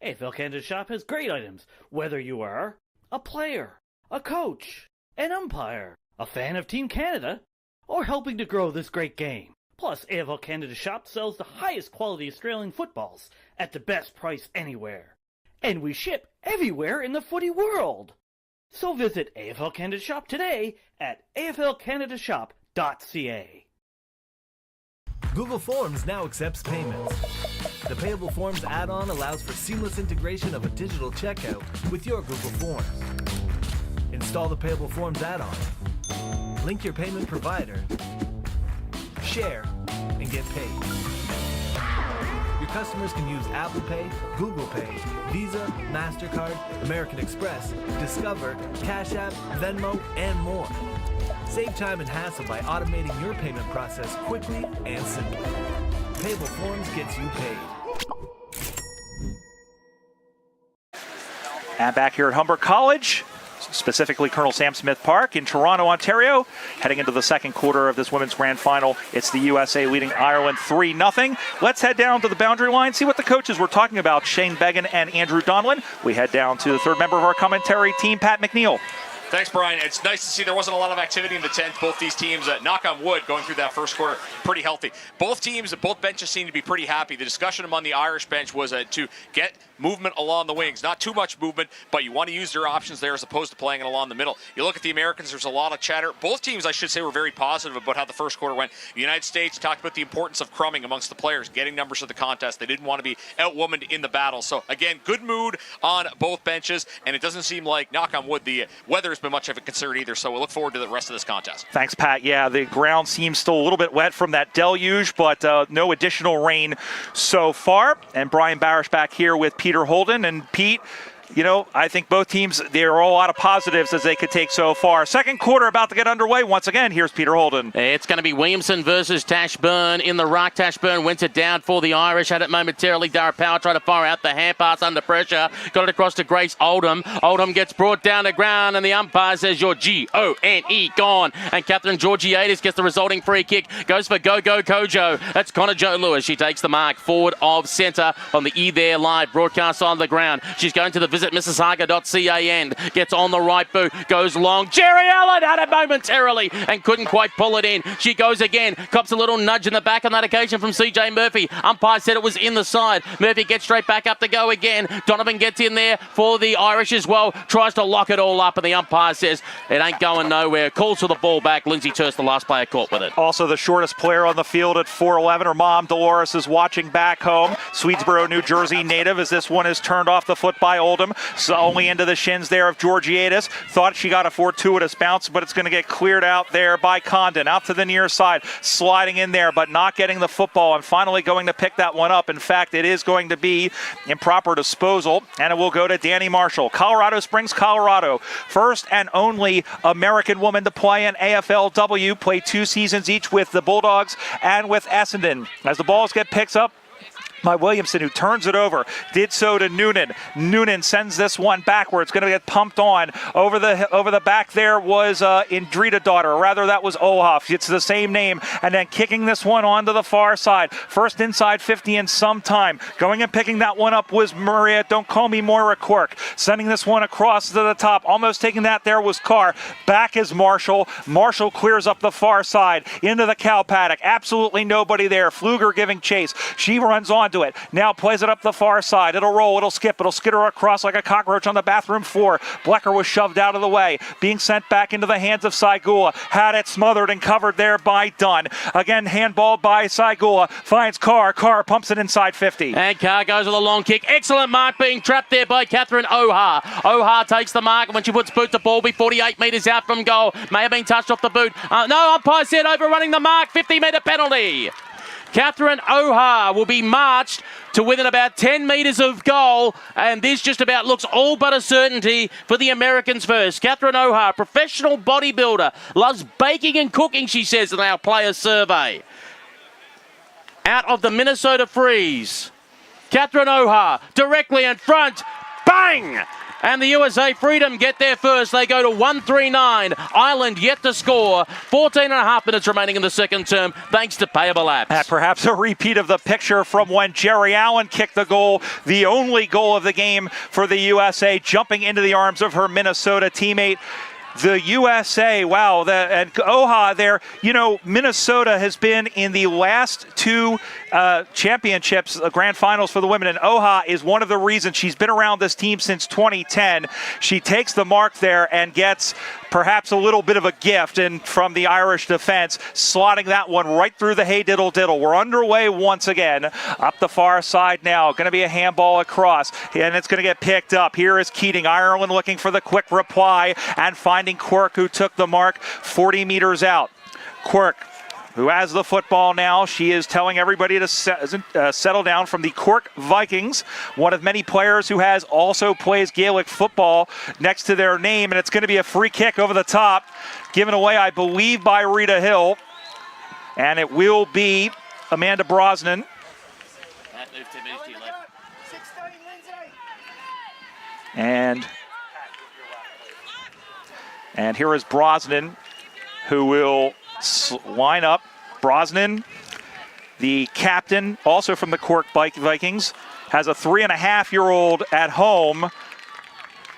AFL Canada Shop has great items, whether you are a player, a coach, an umpire, a fan of Team Canada, or helping to grow this great game. Plus, AFL Canada Shop sells the highest quality Australian footballs at the best price anywhere. And we ship everywhere in the footy world. So visit AFL Canada Shop today at aflcanadashop.ca. Google Forms now accepts payments. The Payable Forms add-on allows for seamless integration of a digital checkout with your Google Forms. Install the Payable Forms add-on. Link your payment provider. Share and get paid. Your customers can use Apple Pay, Google Pay, Visa, MasterCard, American Express, Discover, Cash App, Venmo, and more. Save time and hassle by automating your payment process quickly and simply. Payable Forms gets you paid. And back here at Humber College, specifically Colonel Sam Smith Park in Toronto, Ontario, heading into the second quarter of this women's grand final. It's the USA leading Ireland 3-0. Let's head down to the boundary line, see what the coaches were talking about, Shane Began and Andrew Donlan. We head down to the third member of our commentary team, Pat McNeil. Thanks, Brian. It's nice to see there wasn't a lot of activity in the 10th. Both these teams, knock on wood, going through that first quarter, pretty healthy. Both teams, both benches seem to be pretty happy. The discussion among the Irish bench was to get movement along the wings. Not too much movement, but you want to use their options there as opposed to playing it along the middle. You look at the Americans, there's a lot of chatter. Both teams, I should say, were very positive about how the first quarter went. The United States talked about the importance of crumbing amongst the players, getting numbers of the contest. They didn't want to be outwomaned in the battle. So, again, good mood on both benches, and it doesn't seem like, knock on wood, the weather has been much of a concern either. So we'll look forward to the rest of this contest. Thanks, Pat. Yeah, the ground seems still a little bit wet from that deluge, but no additional rain so far. And Brian Barish back here with Peter Holden. And Pete, you know, I think both teams, there are a lot of positives as they could take so far. Second quarter about to get underway. Once again, here's Peter Holden. It's going to be Williamson versus Tashburn in the ruck. Tashburn wins it down for the Irish. Had it momentarily. Dara Power tried to fire out the hand pass under pressure. Got it across to Grace Oldham. Oldham gets brought down to ground, and the umpire says you're G-O-N-E, gone. And Catherine Georgiadis gets the resulting free kick. Goes for Go-Go Kojo. That's Connor Jo Lewis. She takes the mark forward of centre on the E There Live broadcast on the ground. She's going to the visit Mississauga.ca end. Gets on the right boot. Goes long. Jerry Allen had it momentarily and couldn't quite pull it in. She goes again. Cops a little nudge in the back on that occasion from CJ Murphy. Umpire said it was in the side. Murphy gets straight back up to go again. Donovan gets in there for the Irish as well. Tries to lock it all up, and the umpire says it ain't going nowhere. Calls for the ball back. Lindsay Turst, the last player, caught with it. Also the shortest player on the field at 4'11". Her mom, Dolores, is watching back home. Swedesboro, New Jersey native, as this one is turned off the foot by Oldham. So only into the shins there of Georgiadis. Thought she got a fortuitous bounce, but it's going to get cleared out there by Condon. Out to the near side, sliding in there, but not getting the football, and finally going to pick that one up. In fact, it is going to be improper disposal, and it will go to Danny Marshall. Colorado Springs, Colorado. First and only American woman to play in AFLW. Played 2 seasons each with the Bulldogs and with Essendon. As the balls get picked up by Williamson, who turns it over, did so to Noonan. Noonan sends this one backwards, going to get pumped on. Over the back there was Indrita daughter, or rather that was Olhoff. It's the same name, and then kicking this one onto the far side. First inside 50 in some time. Going and picking that one up was Maria, don't call me Moira Quirk. Sending this one across to the top, almost taking that there was Carr. Back is Marshall. Marshall clears up the far side into the cow paddock. Absolutely nobody there. Pfluger giving chase. She runs onto it. Now plays it up the far side. It'll roll. It'll skip. It'll skitter across like a cockroach on the bathroom floor. Blecker was shoved out of the way. Being sent back into the hands of Saigula. Had it smothered and covered there by Dunn. Again, handballed by Saigula. Finds Carr. Carr pumps it inside 50. And Carr goes with a long kick. Excellent mark, being trapped there by Catherine O'Hare. O'Hare takes the mark, and when she puts boot to ball, be 48 metres out from goal. May have been touched off the boot. No, umpire said overrunning the mark. 50-metre penalty. Catherine O'Hare will be marched to within about 10 metres of goal, and this just about looks all but a certainty for the Americans first. Catherine O'Hare, professional bodybuilder, loves baking and cooking, she says in our player survey. Out of the Minnesota Freeze, Catherine O'Hare directly in front, bang! And the USA Freedom get there first. They go to 139. Ireland yet to score. 14.5 minutes remaining in the second term, thanks to Payable apps. Perhaps a repeat of the picture from when Jerry Allen kicked the goal, the only goal of the game for the USA, jumping into the arms of her Minnesota teammate. The USA, wow, and Oha there, you know, Minnesota has been in the last 2 championships, grand finals for the women, and Oha is one of the reasons. She's been around this team since 2010. She takes the mark there and gets perhaps a little bit of a gift from the Irish defense, slotting that one right through the hey diddle diddle. We're underway once again. Up the far side now. Going to be a handball across, and it's going to get picked up. Here is Keating. Ireland looking for the quick reply and finding Quirk, who took the mark 40 meters out. Quirk, who has the football now. She is telling everybody to settle down, from the Cork Vikings, one of many players who also plays Gaelic football next to their name, and it's going to be a free kick over the top, given away, I believe, by Rita Hill, and it will be Amanda Brosnan. And here is Brosnan, who will line up. Brosnan, the captain, also from the Cork Vikings, has a 3.5-year-old at home,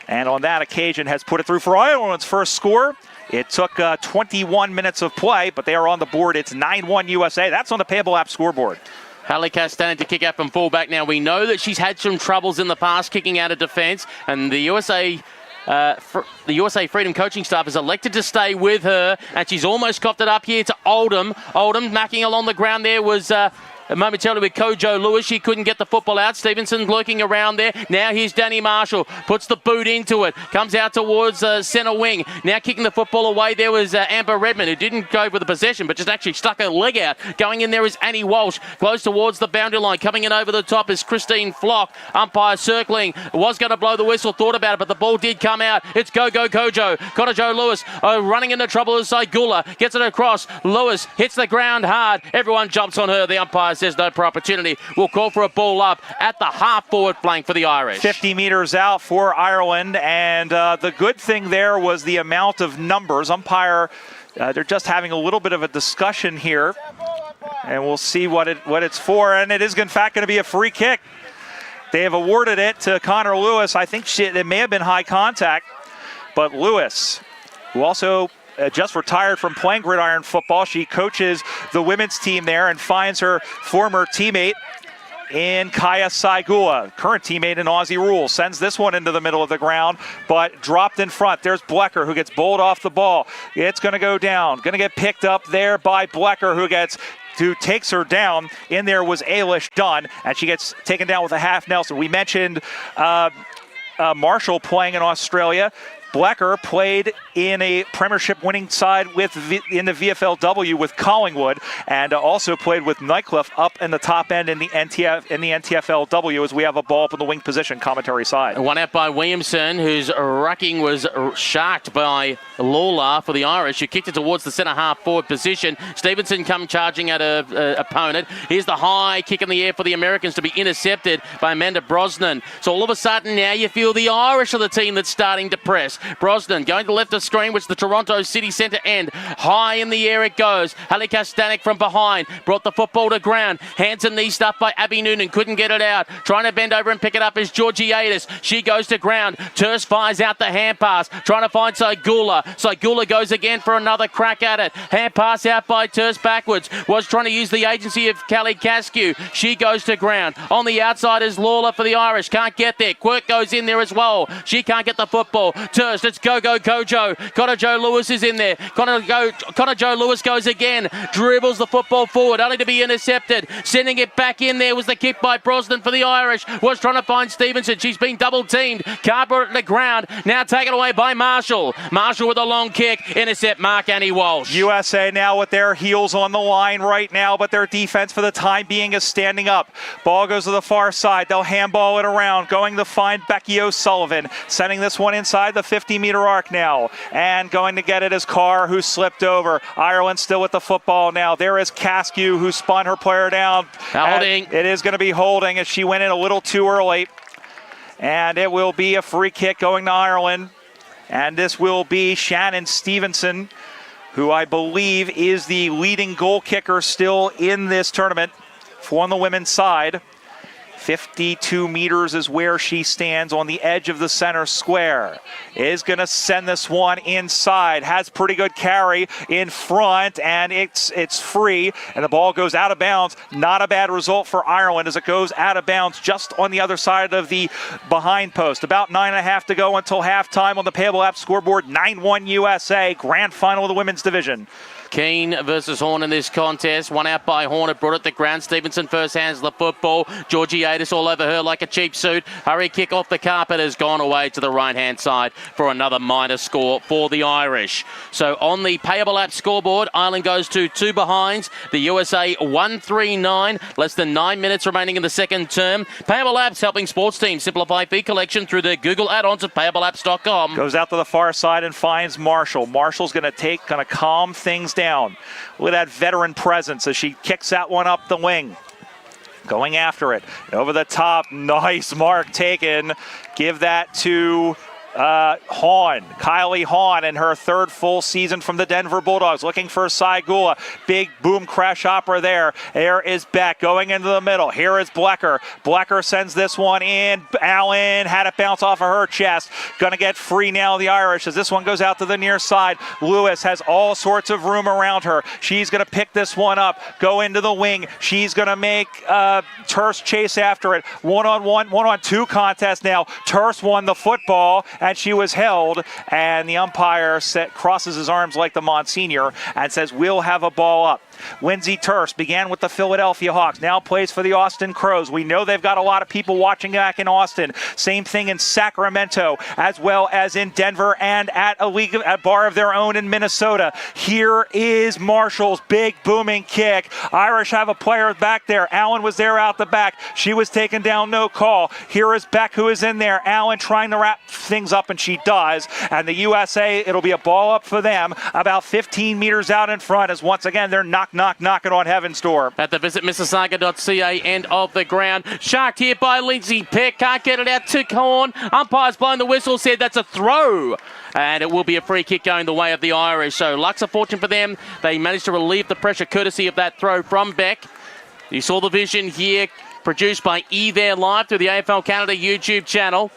and on that occasion has put it through for Ireland's first score. It took 21 minutes of play, but they are on the board. It's 9-1 USA. That's on the Payable app scoreboard. Hallie Castanet to kick out from fullback. Now, we know that she's had some troubles in the past kicking out of defence, and the USA Freedom coaching staff has elected to stay with her, and she's almost coughed it up here to Oldham. Oldham knocking along the ground there was momentarily with Kojo Lewis. She couldn't get the football out. Stevenson lurking around there. Now here's Danny Marshall. Puts the boot into it. Comes out towards centre wing. Now kicking the football away. There was Amber Redmond, who didn't go for the possession, but just actually stuck her leg out. Going in there is Annie Walsh. Close towards the boundary line. Coming in over the top is Christine Flock. Umpire circling. Was going to blow the whistle. Thought about it, but the ball did come out. It's Kojo. Kojo Lewis running into trouble as Saigula. Gets it across. Lewis hits the ground hard. Everyone jumps on her. The umpire says no opportunity. We'll call for a ball up at the half-forward flank for the Irish. 50 meters out for Ireland, and the good thing there was the amount of numbers. Umpire, they're just having a little bit of a discussion here, and we'll see what it's for, and it is in fact going to be a free kick. They have awarded it to Connor Lewis. I think it may have been high contact, but Lewis, who also just retired from playing gridiron football. She coaches the women's team there and finds her former teammate in Kaya Saigula, current teammate in Aussie Rules. Sends this one into the middle of the ground, but dropped in front. There's Blecker, who gets bowled off the ball. It's going to go down. Going to get picked up there by Blecker, who takes her down. In there was Ailish Dunn, and she gets taken down with a half Nelson. We mentioned Marshall playing in Australia. Blecker played in a premiership winning side in the VFLW with Collingwood, and also played with Nightcliff up in the top end in the NTFLW, as we have a ball up in the wing position commentary side. One out by Williamson, whose rucking was sharked by Lawler for the Irish, who kicked it towards the centre half forward position. Stevenson come charging at an opponent. Here's the high kick in the air for the Americans to be intercepted by Amanda Brosnan. So all of a sudden now you feel the Irish are the team that's starting to press. Brosnan going to left of screen, which the Toronto City Centre end. High in the air it goes. Hallie Castanek from behind. Brought the football to ground. Hands and knee stuff by Abby Noonan. Couldn't get it out. Trying to bend over and pick it up is Georgiadis. She goes to ground. Terse fires out the hand pass. Trying to find Saigula. Saigula goes again for another crack at it. Hand pass out by Terse backwards. Was trying to use the agency of Callie Caskew. She goes to ground. On the outside is Lawler for the Irish. Can't get there. Quirk goes in there as well. She can't get the football. Terse, it's Kojo. Connor Joe Lewis is in there. Connor Joe Lewis goes again. Dribbles the football forward, only to be intercepted. Sending it back in there was the kick by Brosnan for the Irish. Was trying to find Stevenson. She's been double teamed. Can't brought it to the ground. Now taken away by Marshall. Marshall with a long kick. Intercept Mark Annie Walsh. USA now with their heels on the line right now, but their defense for the time being is standing up. Ball goes to the far side. They'll handball it around. Going to find Becky O'Sullivan. Sending this one inside the 50-meter arc now. And going to get it is Carr, who slipped over. Ireland still with the football now. There is Caskew, who spun her player down. Holding. It is going to be holding as she went in a little too early. And it will be a free kick going to Ireland. And this will be Shannon Stevenson, who I believe is the leading goal kicker still in this tournament for on the women's side. 52 meters is where she stands on the edge of the center square. Is going to send this one inside. Has pretty good carry in front, and it's free, and the ball goes out of bounds. Not a bad result for Ireland as it goes out of bounds just on the other side of the behind post. About 9.5 to go until halftime on the Payable app scoreboard. 9-1 USA, grand final of the women's division. Keane versus Horn in this contest. One out by Horn. It brought it to ground. Stevenson first hands the football. Georgiadis all over her like a cheap suit. Hurry kick off the carpet has gone away to the right-hand side for another minor score for the Irish. So on the Payable app scoreboard, Ireland goes to 2 behinds. The USA 1-3-9. Less than 9 minutes remaining in the second term. Payable apps helping sports teams simplify fee collection through their Google add-ons at payableapps.com. Goes out to the far side and finds Marshall. Marshall's going to calm things down. Look at that veteran presence as she kicks that one up the wing. Going after it. Over the top. Nice mark taken. Give that to Hahn. Kylie Hahn in her third full season from the Denver Bulldogs. Looking for Saigula. Big boom crash opera there. There is Beck going into the middle. Here is Blecker. Blecker sends this one in. Allen had it bounce off of her chest. Going to get free now, the Irish, as this one goes out to the near side. Lewis has all sorts of room around her. She's going to pick this one up. Go into the wing. She's going to make Terse chase after it. 1-on-1, 1-on-2 contest now. Terse won the football, and she was held, and the umpire crosses his arms like the Monsignor and says, we'll have a ball up. Lindsay Terse began with the Philadelphia Hawks, now plays for the Austin Crows. We know they've got a lot of people watching back in Austin. Same thing in Sacramento, as well as in Denver and at a bar of their own in Minnesota. Here is Marshall's big booming kick. Irish have a player back there. Allen was there out the back. She was taken down, no call. Here is Beck, who is in there. Allen trying to wrap things up, and she does. And the USA, it'll be a ball up for them about 15 meters out in front, as once again they're knocking on heaven's door. At the visit Mississauga.ca end of the ground. Sharked here by Lindsay Peck. Can't get it out to Horn. Umpire's blowing the whistle, said that's a throw. And it will be a free kick going the way of the Irish. So luck's of fortune for them. They managed to relieve the pressure courtesy of that throw from Beck. You saw the vision here produced by E there live through the AFL Canada YouTube channel.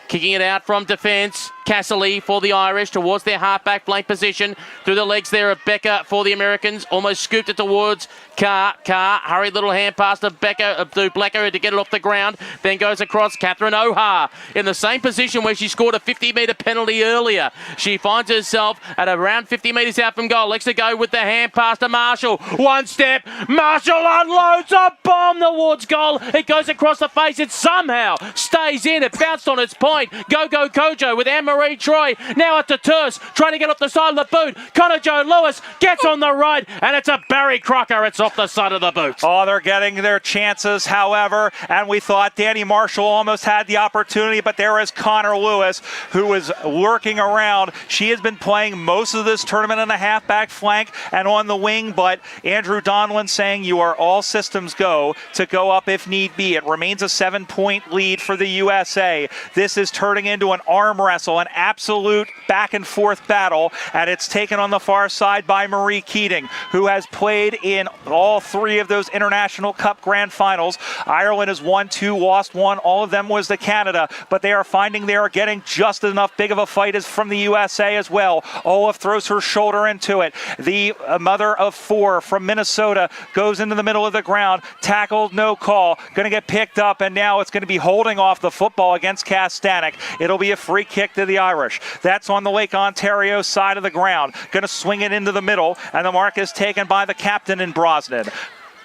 Kicking it out from defence. Cassidy for the Irish towards their halfback flank position. Through the legs there of Becker for the Americans. Almost scooped it towards Carr. Hurried little hand pass to Becker, to Blecker to get it off the ground. Then goes across Catherine O'Hare in the same position where she scored a 50-metre penalty earlier. She finds herself at around 50 metres out from goal. Likes to go with the hand pass to Marshall. One step. Marshall unloads a bomb towards goal. It goes across the face. It somehow stays in. It bounced on its point. Go Kojo with Anne-Marie Troy. Now at the Terse, trying to get off the side of the boot. Connor Joe Lewis gets on the right, and it's a Barry Crocker. It's off the side of the boot. Oh, they're getting their chances, however, and we thought Danny Marshall almost had the opportunity, but there is Connor Lewis, who was lurking around. She has been playing most of this tournament on the halfback flank and on the wing, but Andrew Donlan saying you are all systems go to go up if need be. It remains a 7-point lead for the USA. This is turning into an arm wrestle, an absolute back and forth battle, and it's taken on the far side by Marie Keating, who has played in all 3 of those International Cup Grand Finals. Ireland has won 2, lost 1. All of them was the Canada, but they are finding they are getting just enough big of a fight as from the USA as well. Olaf throws her shoulder into it. The mother of 4 from Minnesota goes into the middle of the ground, tackled, no call, going to get picked up, and now it's going to be holding off the football against Kastanek. It'll be a free kick to the Irish. That's on the Lake Ontario side of the ground. Going to swing it into the middle, and the mark is taken by the captain in Brosnan.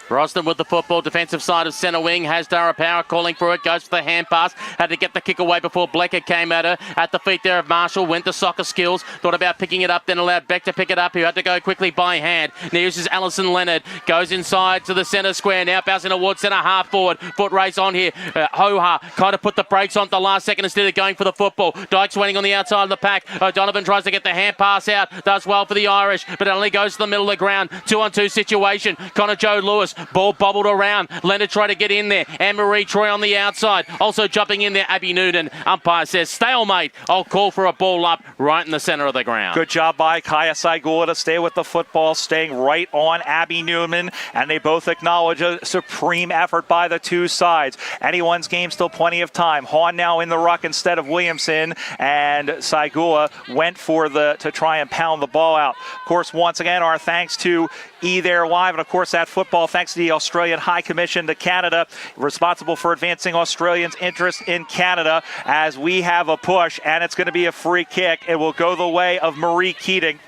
Brosnan with the football, defensive side of centre wing, has Dara Power calling for it, goes for the hand pass, had to get the kick away before Blecker came at her. At the feet there of Marshall, went to soccer skills, thought about picking it up, then allowed Beck to pick it up, who had to go quickly by hand. Now uses Alison Leonard, goes inside to the centre square, now bouncing towards centre half forward, foot race on here. Hoha kind of put the brakes on at the last second instead of going for the football. Dykes waiting on the outside of the pack. O'Donovan tries to get the hand pass out, does well for the Irish, but it only goes to the middle of the ground. 2-on-2 situation. Connor Joe Lewis Lewis. Ball bobbled around. Leonard tried to get in there. Anne-Marie Troy on the outside. Also jumping in there, Abby Noonan. Umpire says stalemate. I'll call for a ball up right in the centre of the ground. Good job by Kaya Saigula to stay with the football, staying right on Abby Newman, and they both acknowledge a supreme effort by the two sides. Anyone's game, still plenty of time. Hawn now in the ruck instead of Williamson, and Saigula went for to try and pound the ball out. Of course, once again, our thanks to There Live, and of course that football thanks to the Australian High Commission to Canada, responsible for advancing Australians' interest in Canada, as we have a push, and it's going to be a free kick. It will go the way of Marie Keating,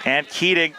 and Keating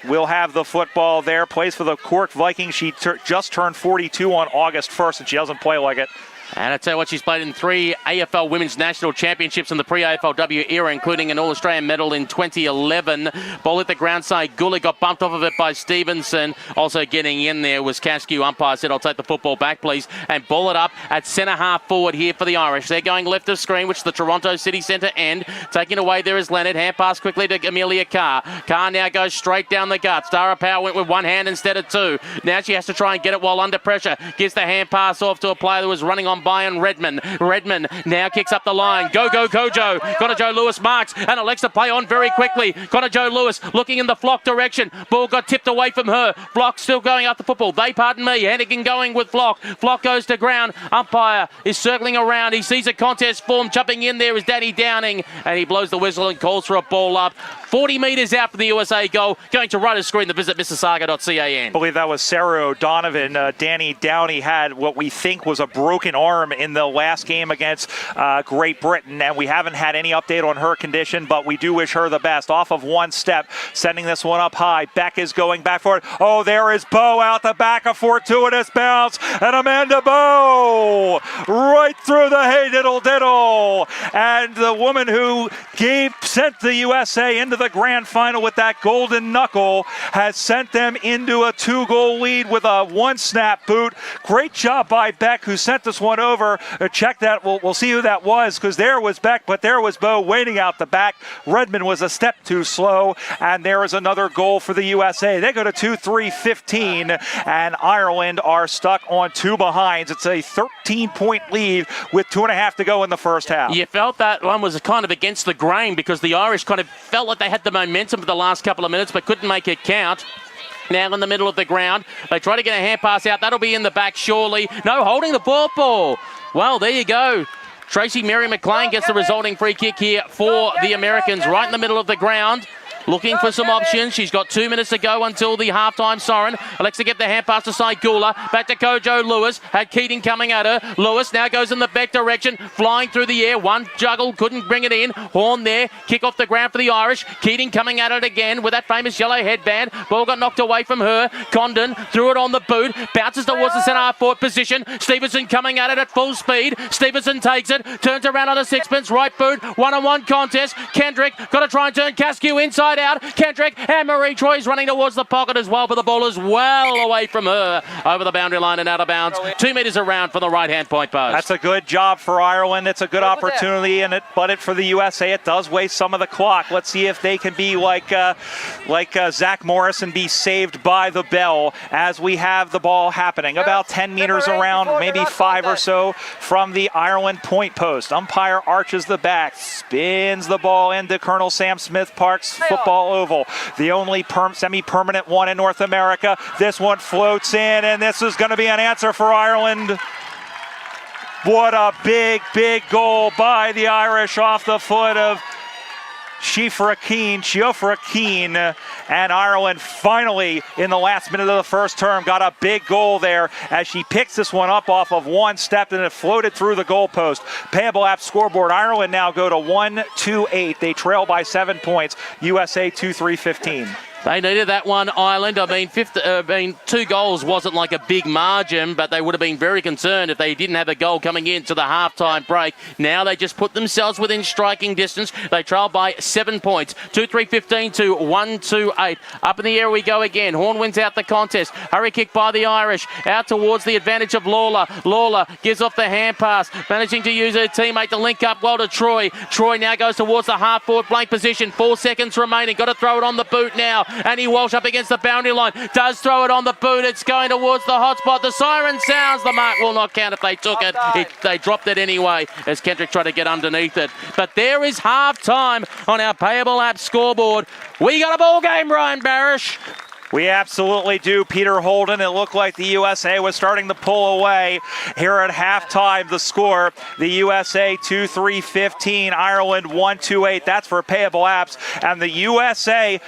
will have the football there, plays for the Cork Vikings. She just turned 42 on August 1st, and she doesn't play like it. And I tell you what, she's played in 3 AFL Women's National Championships in the pre-AFLW era, including an All-Australian medal in 2011. Ball at the ground side. Gully got bumped off of it by Stevenson. Also getting in there was Caskew. Umpire said, I'll take the football back, please. And ball it up at centre half forward here for the Irish. They're going left of screen, which is the Toronto City Centre end. Taking away there is Leonard. Hand pass quickly to Amelia Carr. Carr now goes straight down the gut. Stara Power went with one hand instead of two. Now she has to try and get it while under pressure. Gives the hand pass off to a player that was running on Byron Redmond. Redmond now kicks up the line. Go, Kojo. Connor Joe Lewis marks and elects to play on very quickly. Connor Joe Lewis looking in the Flock direction. Ball got tipped away from her. Flock still going up the football. Hennigan going with Flock. Flock goes to ground. Umpire is circling around. He sees a contest form. Jumping in there is Danny Downing, and he blows the whistle and calls for a ball up. 40 metres out from the USA goal. Going to right of screen to visit Mississauga.can. I believe that was Sarah O'Donovan. Danny Downey had what we think was a broken arm in the last game against Great Britain, and we haven't had any update on her condition, but we do wish her the best. Off of one step, sending this one up high. Beck is going back for it. Oh, there is Bowe out the back, a fortuitous bounce, and Amanda Bowe right through the hey diddle diddle. And the woman who sent the USA into the grand final with that golden knuckle has sent them into a 2-goal lead with a one-snap boot. Great job by Beck, who sent this one over. Check that. We'll see who that was, because there was Beck, but there was Bowe waiting out the back. Redmond was a step too slow, and there is another goal for the USA. They go to 2-3-15, and Ireland are stuck on 2 behinds. It's a 13-point lead with 2.5 to go in the first half. You felt that one was kind of against the grain, because the Irish kind of felt like they had the momentum for the last couple of minutes, but couldn't make it count. Now in the middle of the ground. They try to get a hand pass out. That'll be in the back, surely. No, holding the ball. Well, there you go. Tracy Mary McLean gets the resulting free kick here for the Americans right in the middle of the ground. Looking for some options. She's got 2 minutes to go until the halftime siren. Alexa get the hand pass to Saigula. Back to Kojo Lewis. Had Keating coming at her. Lewis now goes in the Beck direction. Flying through the air. One juggle. Couldn't bring it in. Horn there. Kick off the ground for the Irish. Keating coming at it again with that famous yellow headband. Ball got knocked away from her. Condon threw it on the boot. Bounces towards the centre half forward position. Stevenson coming at it at full speed. Stevenson takes it. Turns around on a sixpence. Right boot. One-on-one contest. Kendrick got to try and turn Caskew inside out. Kendrick and Marie Troy is running towards the pocket as well, but the ball is well away from her over the boundary line and out of bounds. 2 metres around for the right-hand point post. That's a good job for Ireland. It's a good opportunity, but for the USA, it does waste some of the clock. Let's see if they can be like Zach Morris and be saved by the bell as we have the ball happening. About 10 meters around, maybe 5 or so from the Ireland point post. Umpire arches the back, spins the ball into Colonel Sam Smith Park's football oval, the only semi-permanent one in North America. This one floats in, and this is going to be an answer for Ireland. What a big goal by the Irish off the foot of Siofra Keane, and Ireland finally in the last minute of the first term got a big goal there as she picks this one up off of one step and it floated through the goalpost. Payable app scoreboard. Ireland now go to 1-2-8. They trail by 7 points. USA 2-3-15. They needed that one, Ireland. I mean, 2 goals wasn't like a big margin, but they would have been very concerned if they didn't have a goal coming into the halftime break. Now they just put themselves within striking distance. They trail by 7 points. 2-3-15 to 1-2-8. Up in the air we go again. Horn wins out the contest. Hurry kick by the Irish. Out towards the advantage of Lawler. Lawler gives off the hand pass, managing to use her teammate to link up well to Troy. Troy now goes towards the half-forward blank position. 4 seconds remaining. Got to throw it on the boot now. and he walks up against the boundary line. Does throw it on the boot. It's going towards the hot spot. The siren sounds. The mark will not count if they took it. They dropped it anyway as Kendrick tried to get underneath it. But there is half-time on our Payable app scoreboard. We got a ball game, Ryan Barish. We absolutely do, Peter Holden. It looked like the USA was starting to pull away here at halftime. The score, the USA 2-3-15, Ireland 1-2-8. That's for Payable apps. And the USA,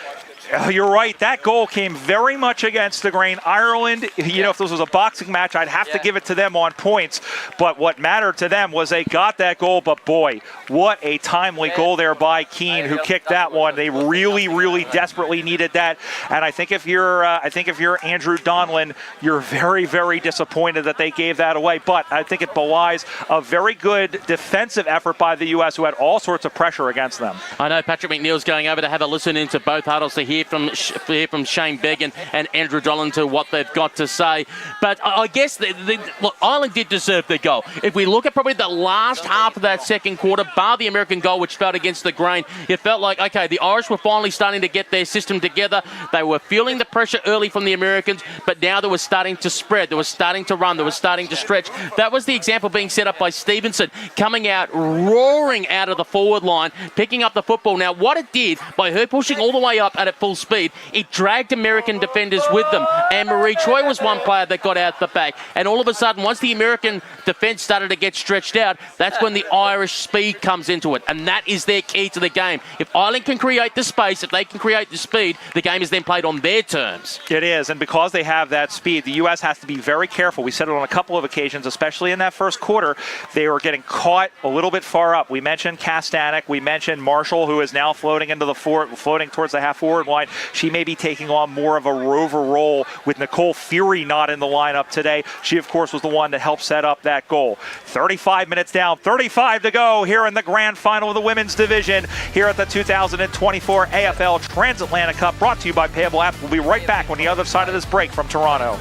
you're right, that goal came very much against the grain. Ireland, you know, if this was a boxing match, I'd have to give it to them on points. But what mattered to them was they got that goal. But boy, what a timely goal there by Keane, who kicked that one. They really, really desperately needed that. And I think if you're Andrew Donlan, you're very, very disappointed that they gave that away. But I think it belies a very good defensive effort by the U.S., who had all sorts of pressure against them. I know Patrick McNeil's going over to have a listen into both huddles to hear from Shane Beggan and Andrew Donlan to what they've got to say. But I guess look, Ireland did deserve the goal. If we look at probably the last half of that second quarter, bar the American goal, which felt against the grain, it felt like, okay, the Irish were finally starting to get their system together. They were feeling the pressure early from the Americans, but now they were starting to spread. They were starting to run. They were starting to stretch. That was the example being set up by Stevenson, coming out, roaring out of the forward line, picking up the football. Now, what it did, by her pushing all the way up at full speed, it dragged American defenders with them. And Marie Troy was one player that got out the back. And all of a sudden, once the American defense started to get stretched out, that's when the Irish speed comes into it. And that is their key to the game. If Ireland can create the space, if they can create the speed, the game is then played on their terms. It is, and because they have that speed, the U.S. has to be very careful. We said it on a couple of occasions, especially in that first quarter. They were getting caught a little bit far up. We mentioned Kastanek. We mentioned Marshall, who is now floating into the floating towards the half-forward line. She may be taking on more of a rover role with Nicole Fury not in the lineup today. She, of course, was the one that helped set up that goal. 35 minutes down, 35 to go here in the grand final of the women's division here at the 2024 AFL Transatlantic Cup, brought to you by Payable Apps. We'll be right back on the other side of this break from Toronto.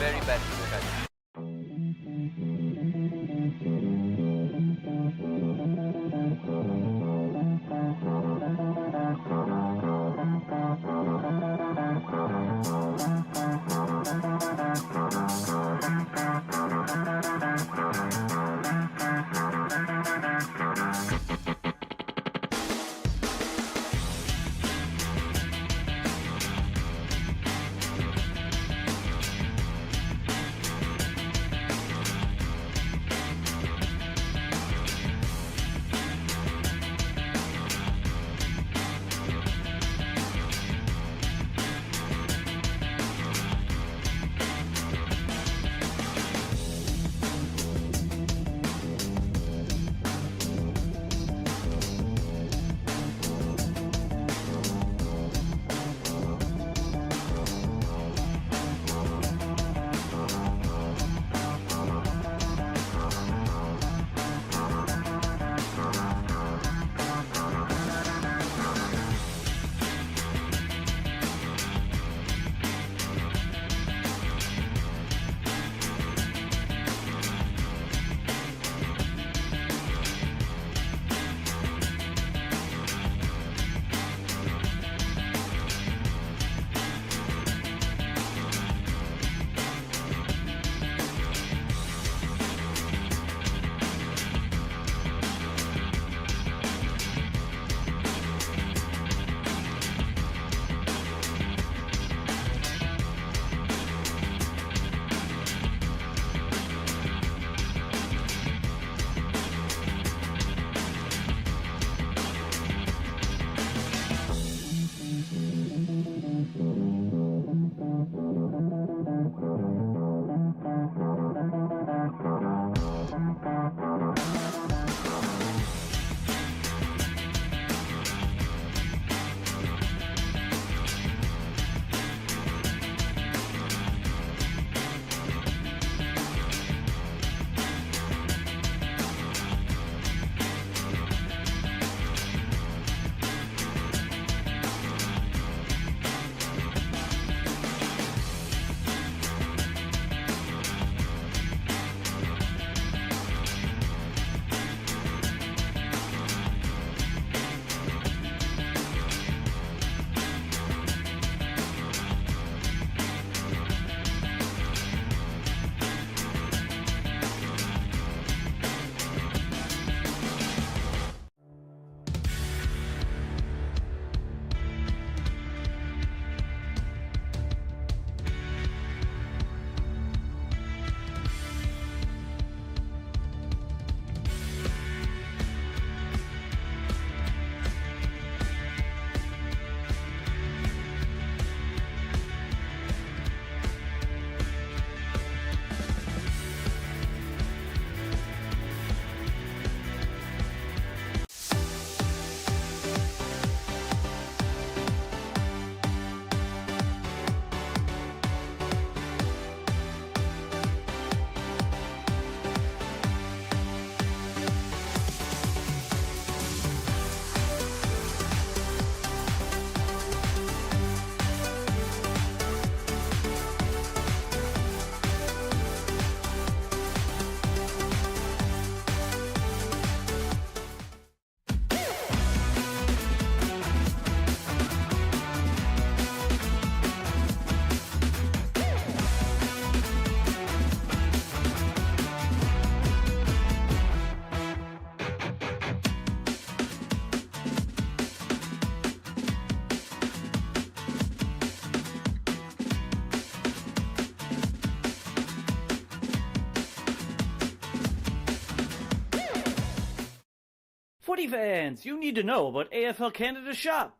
Footy fans, you need to know about AFL Canada Shop.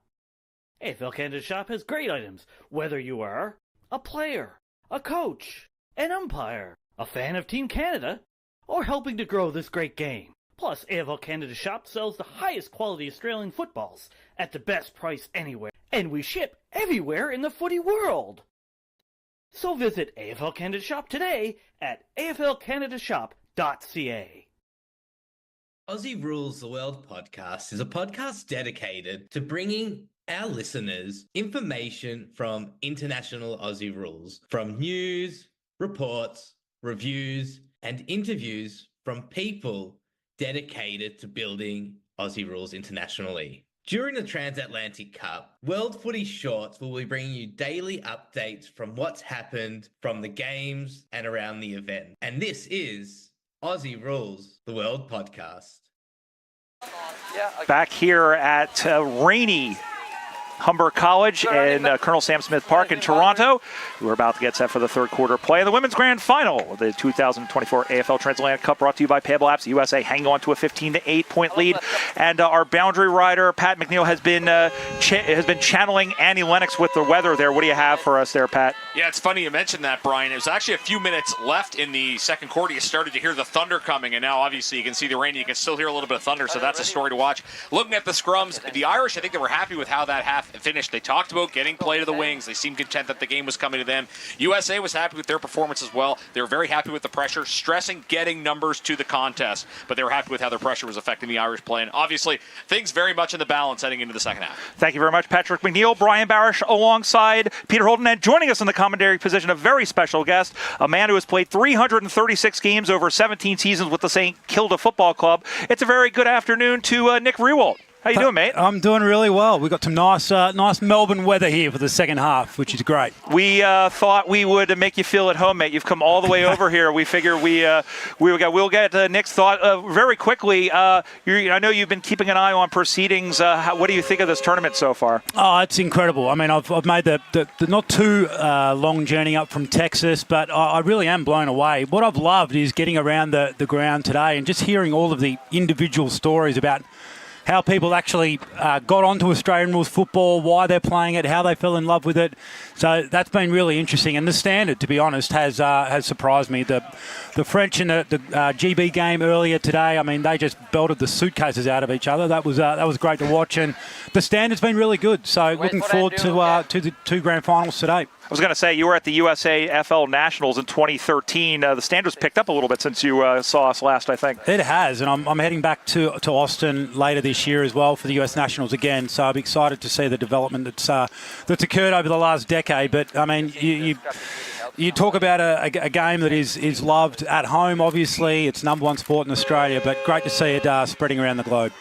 AFL Canada Shop has great items, whether you are a player, a coach, an umpire, a fan of Team Canada, or helping to grow this great game. Plus, AFL Canada Shop sells the highest quality Australian footballs at the best price anywhere, and we ship everywhere in the footy world. So visit AFL Canada Shop today at aflcanadashop.ca. Aussie Rules the World podcast is a podcast dedicated to bringing our listeners information from international Aussie rules, from news, reports, reviews, and interviews from people dedicated to building Aussie rules internationally. During the Transatlantic Cup, World Footy Shorts will be bringing you daily updates from what's happened from the games and around the event. And this is Aussie Rules the World podcast. Back here at rainy Humber College and Colonel Sam Smith Park in Toronto. We're about to get set for the third quarter play of the Women's Grand Final, the 2024 AFL Transatlantic Cup, brought to you by Payable Apps. USA hanging on to a 15-8 point lead, and our boundary rider Pat McNeil has been channeling Annie Lennox with the weather there. What do you have for us there, Pat? Yeah, it's funny you mentioned that, Brian. It was actually a few minutes left in the second quarter. You started to hear the thunder coming, and now obviously you can see the rain. You can still hear a little bit of thunder, so that's a story to watch. Looking at the scrums, the Irish, I think they were happy with how that half finished. They talked about getting play to the wings. They seemed content that the game was coming to them. USA was happy with their performance as well. They were very happy with the pressure, stressing getting numbers to the contest, but they were happy with how their pressure was affecting the Irish play. And obviously, things very much in the balance heading into the second half. Thank you very much, Patrick McNeil. Brian Barish alongside Peter Holden, and joining us in the commentary position, a very special guest, a man who has played 336 games over 17 seasons with the St. Kilda Football Club. It's a very good afternoon to Nick Rewalt. How you doing, mate? I'm doing really well. We've got some nice Melbourne weather here for the second half, which is great. We thought we would make you feel at home, mate. You've come all the way over here. We figure we'll get Nick's thought very quickly. I know you've been keeping an eye on proceedings. What do you think of this tournament so far? Oh, it's incredible. I mean, I've made the not too long journey up from Texas, but I really am blown away. What I've loved is getting around the ground today and just hearing all of the individual stories about how people actually got onto Australian rules football, why they're playing it, how they fell in love with it. So that's been really interesting. And the standard, to be honest, has surprised me. The French in the GB game earlier today, I mean, they just belted the suitcases out of each other. That was great to watch. And the standard's been really good. So looking forward to the two grand finals today. I was going to say, you were at the USAFL Nationals in 2013. The standards picked up a little bit since you saw us last, I think. It has, and I'm heading back to Austin later this year as well for the US Nationals again. So I'm excited to see the development that's occurred over the last decade. But, I mean, you talk about a game that is loved at home, obviously. It's number one sport in Australia, but great to see it spreading around the globe.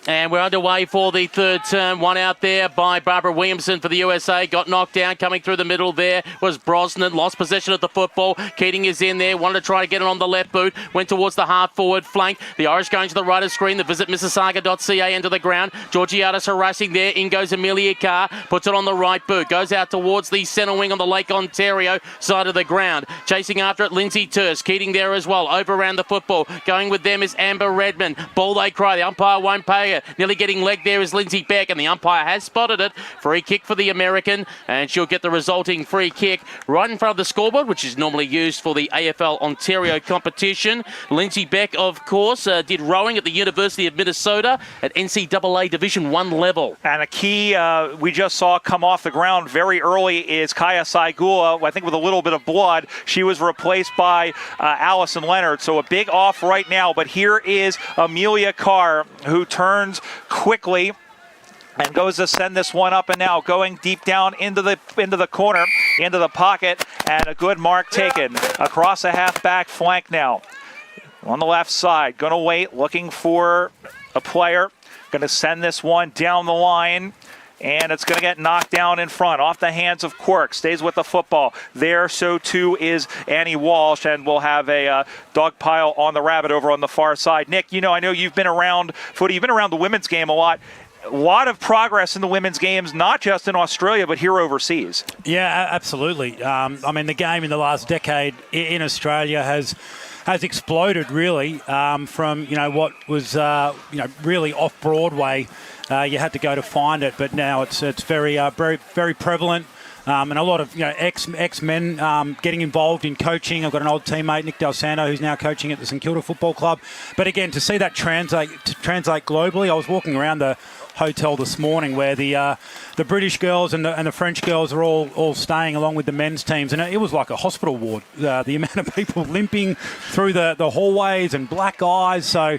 And we're underway for the third term. One out there by Barbara Williamson for the USA. Got knocked down. Coming through the middle there was Brosnan. Lost possession of the football. Keating is in there. Wanted to try to get it on the left boot. Went towards the half-forward flank. The Irish going to the right of screen. The visit Mississauga.ca into the ground. Georgiades harassing there. In goes Amelia Carr. Puts it on the right boot. Goes out towards the centre wing on the Lake Ontario side of the ground. Chasing after it, Lindsay Turse. Keating there as well. Over around the football. Going with them is Amber Redmond. Ball they cry. The umpire won't pay it. Nearly getting leg there is Lindsay Beck, and the umpire has spotted it. Free kick for the American, and she'll get the resulting free kick right in front of the scoreboard, which is normally used for the AFL Ontario competition. Lindsay Beck, of course, did rowing at the University of Minnesota at NCAA Division 1 level. And a key we just saw come off the ground very early is Kaya Saigula, I think with a little bit of blood. She was replaced by Allison Leonard, so a big off right now. But here is Amelia Carr, who turns quickly and goes to send this one up and now, going deep down into the corner, into the pocket, and a good mark taken across the half-back flank now. On the left side, going to wait, looking for a player, going to send this one down the line, and it's going to get knocked down in front, off the hands of Quirk. Stays with the football. There, so too is Annie Walsh, and we'll have a dog pile on the rabbit over on the far side. Nick, I know you've been around footy. You've been around the women's game a lot. A lot of progress in the women's games, not just in Australia, but here overseas. Yeah, absolutely. I mean, the game in the last decade in Australia has has exploded really from what was really off Broadway. You had to go to find it, but now it's very very prevalent. And a lot of ex-men getting involved in coaching. I've got an old teammate, Nick Del Santo, who's now coaching at the St Kilda Football Club. But again, to see that translate globally, I was walking around the hotel this morning where the British girls and the French girls are all staying along with the men's teams, and it was like a hospital ward. The amount of people limping through the hallways and black eyes. So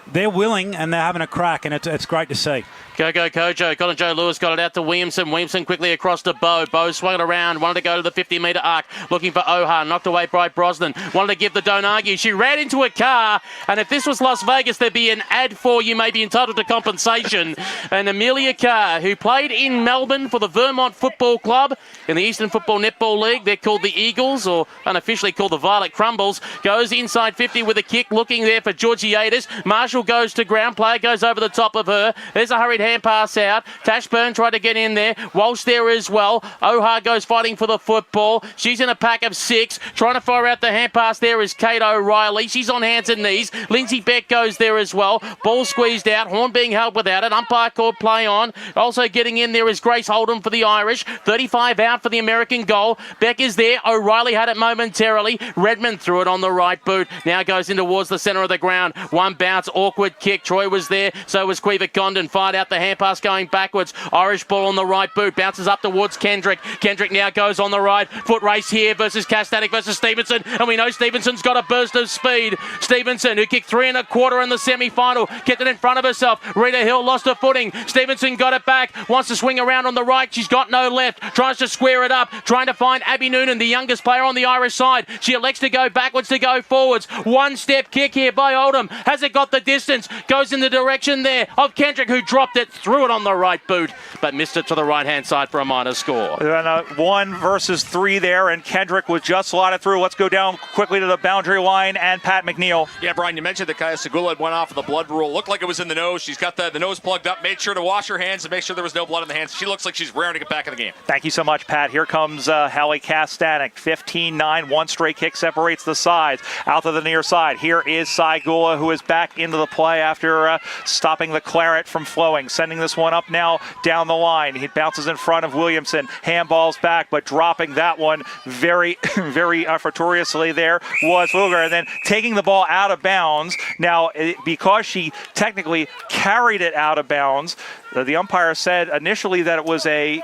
they're willing and they're having a crack, and it's great to see. Go, Kojo. Colin Joe Lewis got it out to Williamson. Williamson quickly across to Bowe. Bowe swung it around. Wanted to go to the 50-metre arc. Looking for Oha. Knocked away by Brosnan. Wanted to give the don't argue. She ran into a car. And if this was Las Vegas, there'd be an ad for you may be entitled to compensation. And Amelia Carr, who played in Melbourne for the Vermont Football Club in the Eastern Football Netball League. They're called the Eagles, or unofficially called the Violet Crumbles. Goes inside 50 with a kick. Looking there for Georgiadis. Marshall goes to ground. Player goes over the top of her. There's a hurried hand pass out. Tashburn tried to get in there. Walsh there as well. Oha goes fighting for the football. She's in a pack of 6. Trying to fire out the hand pass there is Kate O'Reilly. She's on hands and knees. Lindsay Beck goes there as well. Ball squeezed out. Horn being held without it. Umpire called play on. Also getting in there is Grace Holden for the Irish. 35 out for the American goal. Beck is there. O'Reilly had it momentarily. Redmond threw it on the right boot. Now goes in towards the centre of the ground. One bounce. Awkward kick. Troy was there. So was Quiva Condon. Fired out the hand pass going backwards. Irish ball on the right boot. Bounces up towards Kendrick. Kendrick now goes on the right. Foot race here versus Kastanek versus Stevenson. And we know Stevenson's got a burst of speed. Stevenson, who kicked 3 1/4 in the semi-final, kept it in front of herself. Rita Hill lost her footing. Stevenson got it back. Wants to swing around on the right. She's got no left. Tries to square it up. Trying to find Abby Noonan, the youngest player on the Irish side. She elects to go backwards to go forwards. One-step kick here by Oldham. Has it got the distance? Goes in the direction there of Kendrick, who dropped it. Threw it on the right boot, but missed it to the right-hand side for a minor score. And 1 versus 3 there, and Kendrick was just slotted through. Let's go down quickly to the boundary line, and Pat McNeil. Yeah, Brian, you mentioned that Kaya Segula went off of the blood rule. Looked like it was in the nose. She's got the nose plugged up, made sure to wash her hands and make sure there was no blood in the hands. She looks like she's raring to get back in the game. Thank you so much, Pat. Here comes Hallie Kastanek. 15-9, one straight kick separates the sides. Out to the near side. Here is Saigula, who is back into the play after stopping the claret from flowing. Sending this one up now down the line. He bounces in front of Williamson. Handballs back, but dropping that one very, very fortuitously there was Luger. And then taking the ball out of bounds. Now, because she technically carried it out of bounds, the umpire said initially that it was a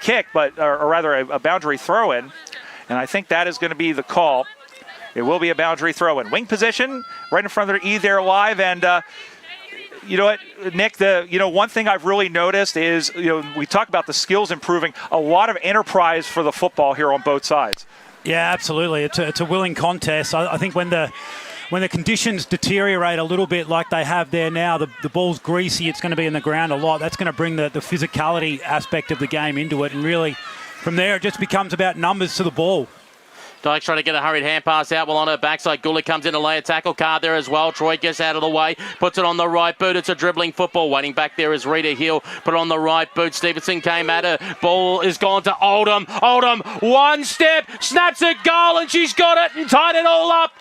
kick, but or rather a boundary throw-in. And I think that is going to be the call. It will be a boundary throw-in. Wing position, right in front of their E there live, and you know what, Nick, one thing I've really noticed is, we talk about the skills improving, a lot of enterprise for the football here on both sides. Yeah, absolutely. It's a willing contest. I think when the conditions deteriorate a little bit like they have there now, the ball's greasy, it's going to be in the ground a lot. That's going to bring the physicality aspect of the game into it. And really, from there, it just becomes about numbers to the ball. Dykes trying to get a hurried hand pass out while on her backside. Gulli comes in to lay a tackle card there as well. Troy gets out of the way, puts it on the right boot. It's a dribbling football. Waiting back there is Rita Hill. Put it on the right boot. Stevenson came at her. Ball is gone to Oldham. Oldham, one step, snaps a goal, and she's got it and tied it all up.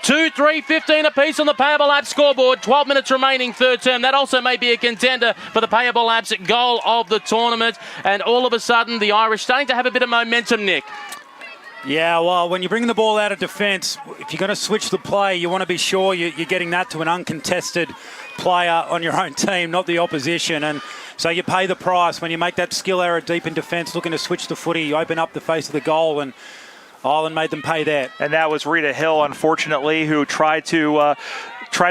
2, 3, 15 apiece on the Payable Apps scoreboard. 12 minutes remaining, third term. That also may be a contender for the Payable Apps goal of the tournament. And all of a sudden, the Irish starting to have a bit of momentum, Nick. Yeah, well, when you bring the ball out of defence, if you're going to switch the play, you want to be sure you're getting that to an uncontested player on your own team, not the opposition. And so you pay the price when you make that skill error deep in defence, looking to switch the footy, you open up the face of the goal, and Ireland made them pay that. And that was Rita Hill, unfortunately, who tried to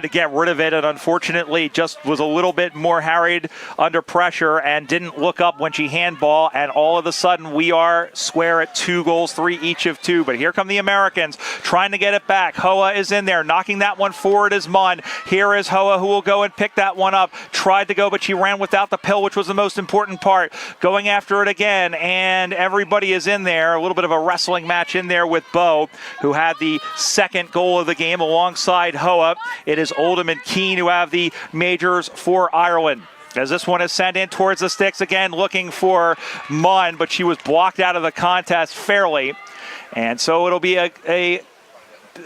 get rid of it, and unfortunately just was a little bit more harried under pressure and didn't look up when she handball, and all of a sudden we are square at 2 goals, 3 each of 2. But here come the Americans trying to get it back. Hoa is in there, knocking that one forward as Munn. Here is Hoa, who will go and pick that one up. Tried to go, but she ran without the pill, which was the most important part. Going after it again, and everybody is in there. A little bit of a wrestling match in there with Bowe, who had the second goal of the game alongside Hoa. It is Oldham and Keane who have the majors for Ireland. As this one is sent in towards the sticks again, looking for Munn, but she was blocked out of the contest fairly. And so it'll be a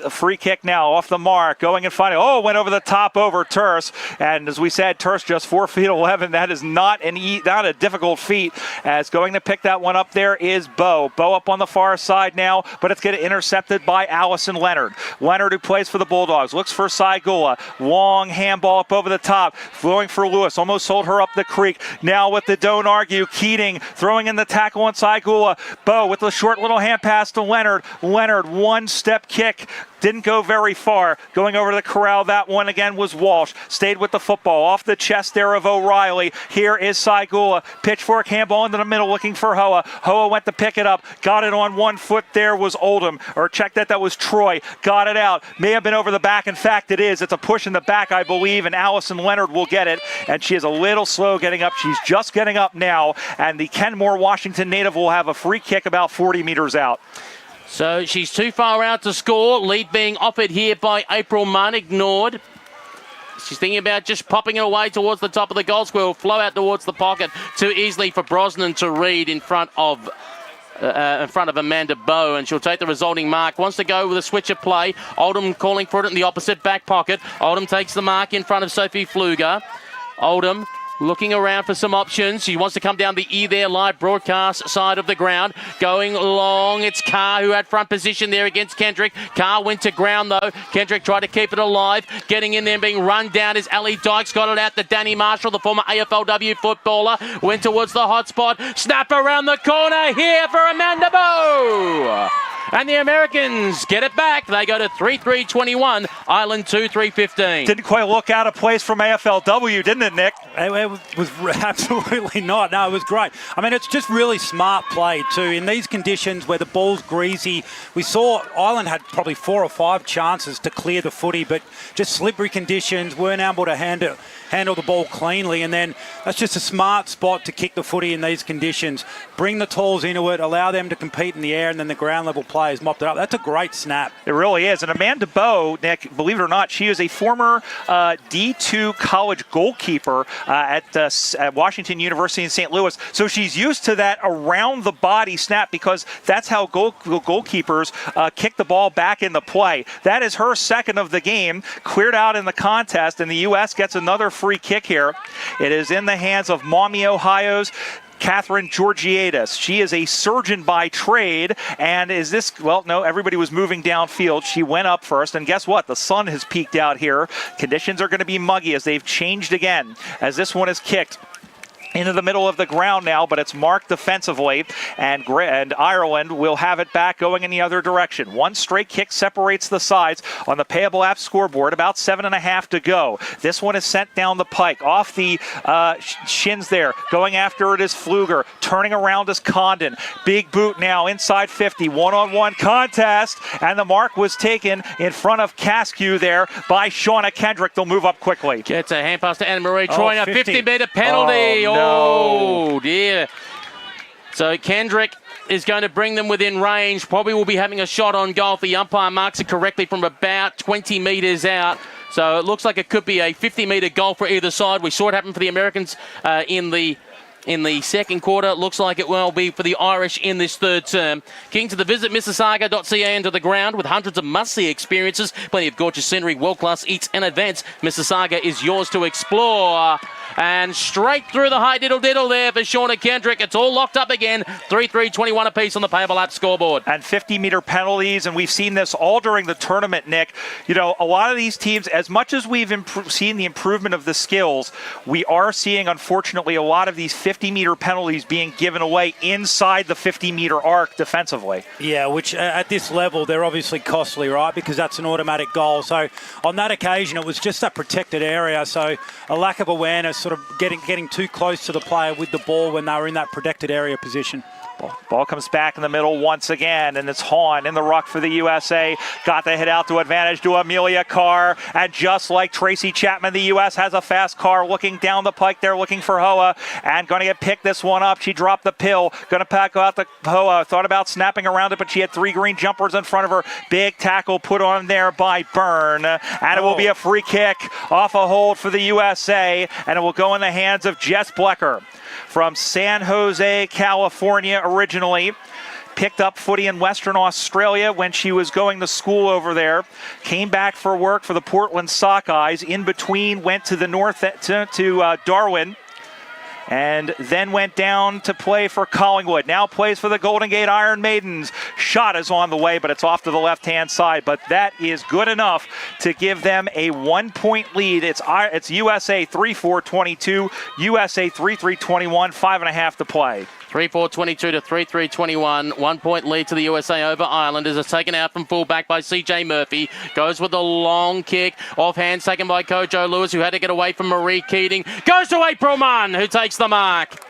A free kick now off the mark, going and finding. Oh, went over the top over Terce. And as we said, Terce just 4 feet 11. That is not not a difficult feat. As going to pick that one up there is Bo. Bo up on the far side now, but it's getting intercepted by Allison Leonard. Leonard, who plays for the Bulldogs, looks for Saigula. Long handball up over the top, flowing for Lewis. Almost sold her up the creek. Now with the don't argue, Keating throwing in the tackle on Saigula. Bo with the short little hand pass to Leonard. Leonard, one-step kick. Didn't go very far. Going over to the corral, that one again was Walsh. Stayed with the football. Off the chest there of O'Reilly. Here is Saigula. Pitchfork handball into the middle looking for Hoa. Hoa went to pick it up. Got it on 1 foot there was Oldham. Or check that was Troy. Got it out. May have been over the back. In fact, it is. It's a push in the back, I believe, and Allison Leonard will get it. And she is a little slow getting up. She's just getting up now. And the Kenmore, Washington native will have a free kick about 40 meters out. So she's too far out to score. Lead being offered here by April Munn, ignored. She's thinking about just popping it away towards the top of the goal square. Will flow out towards the pocket too easily for Brosnan to read in front of Amanda Bowe, and she'll take the resulting mark. Wants to go with a switch of play. Oldham calling for it in the opposite back pocket. Oldham takes the mark in front of Sophie Pfluger. Oldham looking around for some options. She wants to come down the E there live broadcast side of the ground. Going long, it's Carr who had front position there against Kendrick. Carr went to ground though. Kendrick tried to keep it alive. Getting in there and being run down is Ali Dykes. Got it out to Danny Marshall, the former AFLW footballer. Went towards the hot spot. Snap around the corner here for Amanda Bowe. And the Americans get it back. They go to 3-3-21, Ireland 2-3-15. Didn't quite look out of place from AFLW, didn't it, Nick? It was absolutely not. No, it was great. I mean, it's just really smart play too. In these conditions where the ball's greasy, we saw Ireland had probably 4 or 5 chances to clear the footy, but just slippery conditions, weren't able to handle the ball cleanly. And then that's just a smart spot to kick the footy in these conditions. Bring the Tauls into it, allow them to compete in the air, and then the ground level players mopped it up. That's a great snap. It really is. And Amanda Bowe, Nick, believe it or not, she is a former D2 college goalkeeper at Washington University in St. Louis. So she's used to that around the body snap because that's how goalkeepers kick the ball back into play. That is her second of the game, cleared out in the contest, and the U.S. gets another free kick here. It is in the hands of Maumee, Ohio's Catherine Georgiadis. She is a surgeon by trade, and is this, well, no, everybody was moving downfield. She went up first, and guess what? The sun has peaked out here. Conditions are going to be muggy as they've changed again, as this one is kicked into the middle of the ground now, but it's marked defensively, and Ireland will have it back going in the other direction. One straight kick separates the sides on the Payable app scoreboard, about 7.5 to go. This one is sent down the pike, off the shins there. Going after it is Pfluger, turning around is Condon. Big boot now, inside 50, one-on-one contest, and the mark was taken in front of Cascu there by Shauna Kendrick. They'll move up quickly. Gets a hand pass to Anne-Marie Troy, a 50-metre penalty. Oh, dear. So Kendrick is going to bring them within range. Probably will be having a shot on goal. The umpire marks it correctly from about 20 metres out. So it looks like it could be a 50-metre goal for either side. We saw it happen for the Americans in the second quarter. Looks like it will be for the Irish in this third term. Keen to the visit Mississauga.ca into the ground with hundreds of must-see experiences, plenty of gorgeous scenery, world-class eats and events. Mississauga is yours to explore. And straight through the high diddle-diddle there for Shauna Kendrick. It's all locked up again. 3-3-21 apiece on the Payable app scoreboard. And 50-meter penalties, and we've seen this all during the tournament, Nick. You know, a lot of these teams, as much as we've seen the improvement of the skills, we are seeing, unfortunately, a lot of these 50-meter penalties being given away inside the 50-meter arc defensively. Yeah, which at this level, they're obviously costly, right? Because that's an automatic goal. So on that occasion, it was just that protected area. So a lack of awareness, sort of getting too close to the player with the ball when they were in that protected area position. Ball comes back in the middle once again, and it's Hahn in the ruck for the USA. Got the hit out to advantage to Amelia Carr, and just like Tracy Chapman, the U.S. has a fast car looking down the pike there, looking for Hoa, and going to get picked this one up. She dropped the pill, going to pack out the Hoa. Thought about snapping around it, but she had 3 green jumpers in front of her. Big tackle put on there by Byrne, and it will be a free kick off a hold for the USA, and it will go in the hands of Jess Blecker. from San Jose, California originally. Picked up footy in Western Australia when she was going to school over there. Came back for work for the Portland Sockeyes. In between, went to the north to Darwin. And then went down to play for Collingwood. Now plays for the Golden Gate Iron Maidens. Shot is on the way, but it's off to the left-hand side. But that is good enough to give them a 1-point lead. It's USA 3-4-22, USA 3-3-21, 5.5 to play. 3-4-22 to 3-3-21. 1 point lead to the USA over Islanders. It's taken out from fullback by CJ Murphy. Goes with a long kick. Offhand taken by Kojo Lewis, who had to get away from Marie Keating. Goes to April Munn, who takes the mark.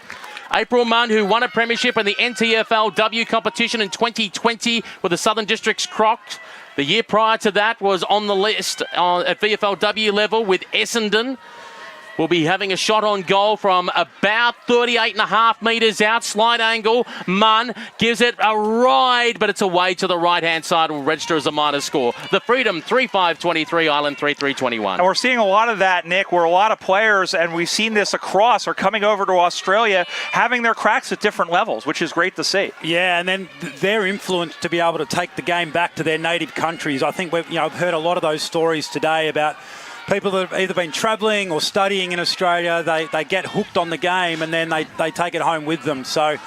April Munn, who won a premiership in the NTFLW competition in 2020 with the Southern Districts Crocs. The year prior to that was on the list at VFLW level with Essendon. Will be having a shot on goal from about 38.5 metres out. Slight angle. Munn gives it a ride, but it's away to the right-hand side. Will register as a minor score. The Freedom 3-5-23, Island 3-3-21. And we're seeing a lot of that, Nick, where a lot of players, and we've seen this across, are coming over to Australia, having their cracks at different levels, which is great to see. Yeah, and then their influence to be able to take the game back to their native countries. I think we've heard a lot of those stories today about people that have either been travelling or studying in Australia. They get hooked on the game and then they take it home with them. So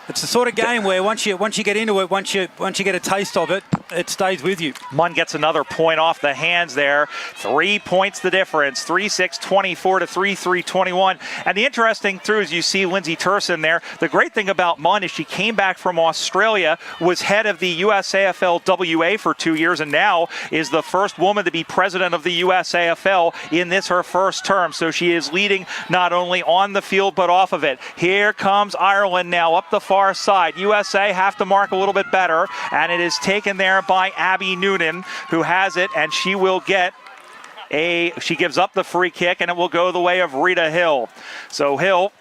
it's the sort of game where once you get into it, once you get a taste of it, it stays with you. Munn gets another point off the hands there. 3 points the difference. 3-6-24 to 3-3-21. And the interesting thing is you see Lindsay Turson there. The great thing about Munn is she came back from Australia, was head of the USAFL-WA for 2 years, and now is the first woman to be president of the USAFL in this her first term. So she is leading not only on the field but off of it. Here comes Ireland now up the far side. USA have to mark a little bit better, and it is taken there by Abby Noonan, who has it, and she will get she gives up the free kick, and it will go the way of Rita Hill. So Hill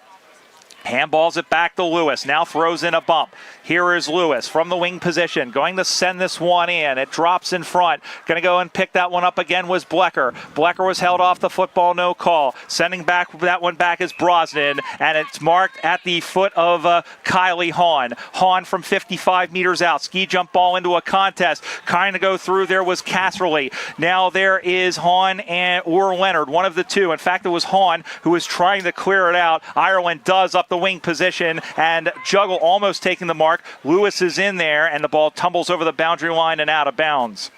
handballs it back to Lewis. Now throws in a bump. Here is Lewis from the wing position. Going to send this one in. It drops in front. Going to go and pick that one up again was Blecker. Blecker was held off the football, no call. Sending back that one back is Brosnan. And it's marked at the foot of Kylie Hahn. Hahn from 55 meters out. Ski jump ball into a contest. Trying to go through there was Casserly. Now there is Hahn or Leonard, one of the two. In fact, it was Hahn who was trying to clear it out. Ireland does up the wing position and juggle, almost taking the mark. Lewis is in there, and the ball tumbles over the boundary line and out of bounds.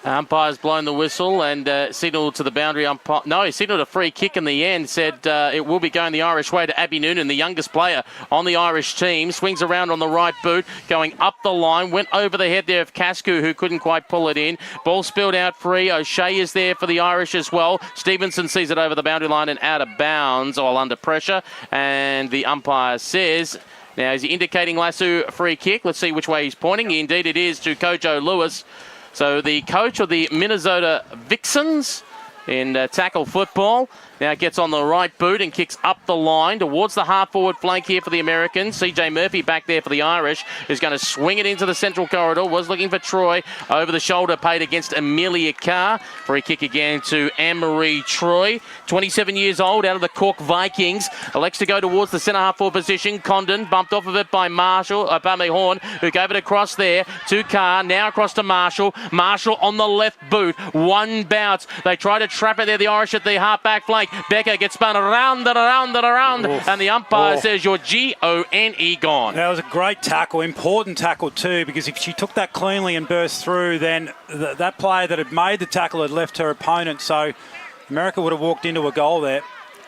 Umpire's blown the whistle and signalled to the boundary umpire. No, he signalled a free kick in the end, said it will be going the Irish way to Abby Noonan, the youngest player on the Irish team. Swings around on the right boot, going up the line, went over the head there of Cascu, who couldn't quite pull it in. Ball spilled out free. O'Shea is there for the Irish as well. Stevenson sees it over the boundary line and out of bounds, all under pressure. And the umpire says, now is he indicating Lasso free kick? Let's see which way he's pointing. Indeed it is to Kojo Lewis. So the coach of the Minnesota Vixens in tackle football now gets on the right boot and kicks up the line towards the half-forward flank here for the Americans. CJ Murphy back there for the Irish, who's going to swing it into the central corridor. Was looking for Troy. Over the shoulder, paid against Amelia Carr. Free kick again to Anne-Marie Troy. 27 years old, out of the Cork Vikings. Elects to go towards the centre half-forward position. Condon bumped off of it by Horn, who gave it across there to Carr. Now across to Marshall. Marshall on the left boot. One bounce. They try to trap it there, the Irish at the half-back flank. Becker gets spun around and around and around, and the umpire says you're G-O-N-E gone. That was a great tackle, important tackle too, because if she took that cleanly and burst through, then that player that had made the tackle had left her opponent, so America would have walked into a goal there.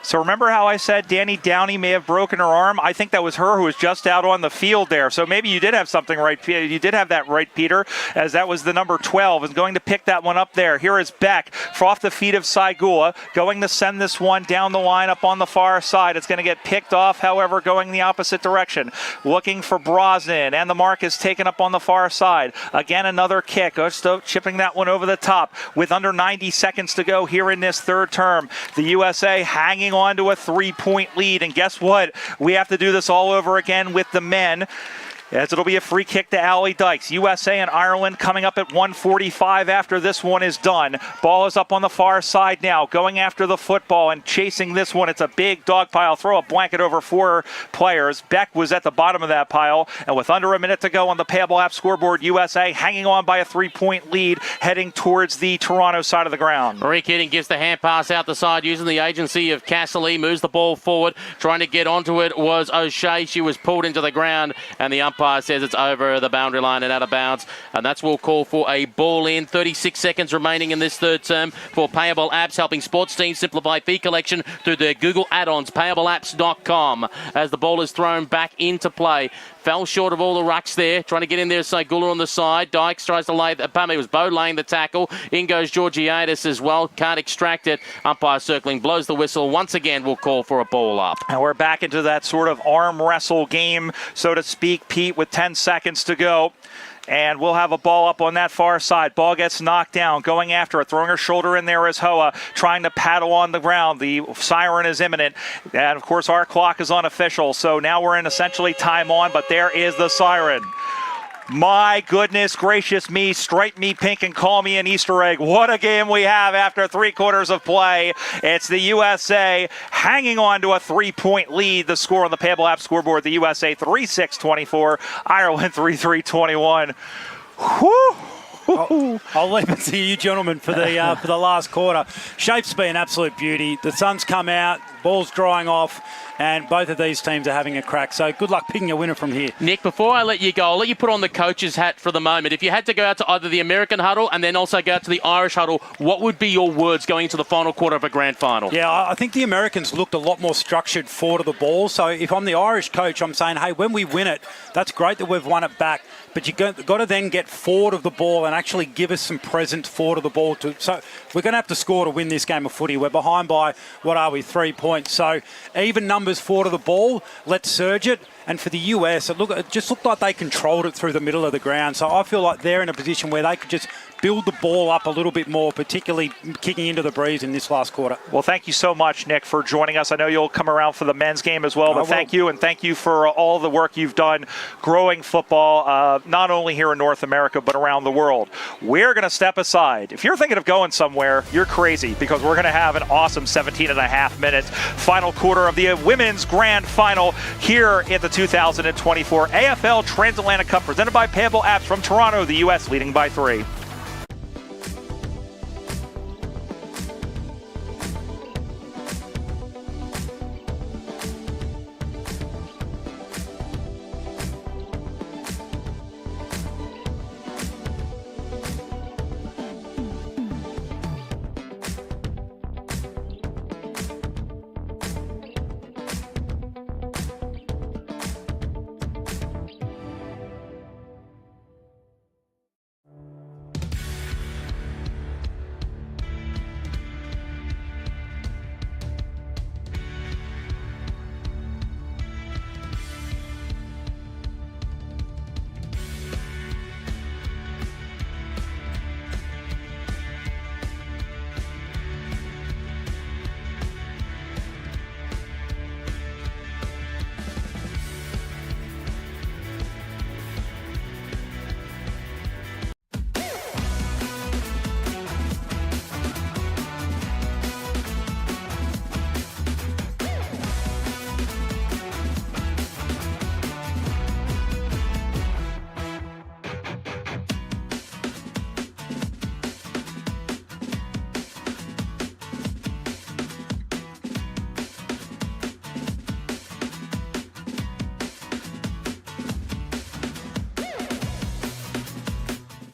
So remember how I said Danny Downey may have broken her arm? I think that was her who was just out on the field there. So maybe you did have something right. You did have that right, Peter, as that was the number 12 and going to pick that one up there. Here is Beck off the feet of Saigula, going to send this one down the line up on the far side. It's going to get picked off, however, going the opposite direction. Looking for Brosnan, and the mark is taken up on the far side. Again, another kick. Chipping that one over the top with under 90 seconds to go here in this third term. The USA hanging on to a 3-point lead, and guess what? We have to do this all over again with the men. As it'll be a free kick to Allie Dykes. USA and Ireland coming up at 1:45 after this one is done. Ball is up on the far side now, going after the football and chasing this one. It's a big dog pile. Throw a blanket over 4 players. Beck was at the bottom of that pile, and with under a minute to go on the Payable app scoreboard, USA hanging on by a 3-point lead, heading towards the Toronto side of the ground. Marie Keating gives the hand pass out the side using the agency of Cassidy, moves the ball forward. Trying to get onto it was O'Shea. She was pulled into the ground, and the umpire says it's over the boundary line and out of bounds, and that's will call for a ball in. 36 seconds remaining in this third term for Payable Apps, helping sports teams simplify fee collection through their Google add-ons, payableapps.com, as the ball is thrown back into play. Fell short of all the rucks there, trying to get in there. Sagula on the side. Dykes tries to lay, it was Bo laying the tackle. In goes Georgiadis as well, can't extract it. Umpire circling, blows the whistle. Once again, will call for a ball up. And we're back into that sort of arm wrestle game, so to speak, Pete, with 10 seconds to go. And we'll have a ball up on that far side. Ball gets knocked down. Going after it. Throwing her shoulder in there is Hoa. Trying to paddle on the ground. The siren is imminent. And, of course, our clock is unofficial. So now we're in essentially time on. But there is the siren. My goodness gracious me, stripe me pink and call me an Easter egg. What a game we have after 3 quarters of play. It's the USA hanging on to a 3-point lead. The score on the Payable app scoreboard, the USA 3-6-24, Ireland 3-3-21. Whew. I'll leave it to you gentlemen for the last quarter. Shape's been an absolute beauty. The sun's come out, ball's drying off, and both of these teams are having a crack. So good luck picking a winner from here. Nick, before I let you go, I'll let you put on the coach's hat for the moment. If you had to go out to either the American huddle and then also go out to the Irish huddle, what would be your words going into the final quarter of a grand final? Yeah, I think the Americans looked a lot more structured forward of the ball. So if I'm the Irish coach, I'm saying, hey, when we win it, that's great that we've won it back, but you've got to then get forward of the ball and actually give us some presence forward of the ball. So we're going to have to score to win this game of footy. We're behind by, 3 points. So even numbers forward of the ball, let's surge it. And for the US, it just looked like they controlled it through the middle of the ground. So I feel like they're in a position where they could just build the ball up a little bit more, particularly kicking into the breeze in this last quarter. Well, thank you so much, Nick, for joining us. I know you'll come around for the men's game as well, but thank you, and thank you for all the work you've done growing football, not only here in North America, but around the world. We're going to step aside. If you're thinking of going somewhere, you're crazy, because we're going to have an awesome 17 and a half minutes final quarter of the women's grand final here at the 2024 AFL Transatlantic Cup, presented by Payable Apps from Toronto, the U.S. leading by 3.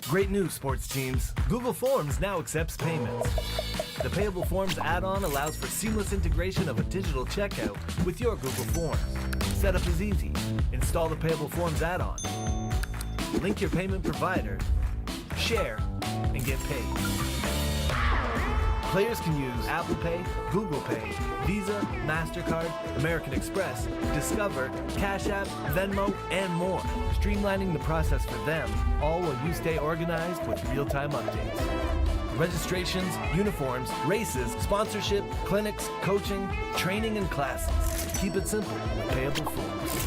Great news, sports teams. Google Forms now accepts payments. The Payable Forms add-on allows for seamless integration of a digital checkout with your Google Forms. Setup is easy. Install the Payable Forms add-on. Link your payment provider. Share and get paid. Players can use Apple Pay, Google Pay, Visa, MasterCard, American Express, Discover, Cash App, Venmo, and more, streamlining the process for them, all while you stay organized with real-time updates. Registrations, uniforms, races, sponsorship, clinics, coaching, training, and classes. Keep it simple with Payable Forms.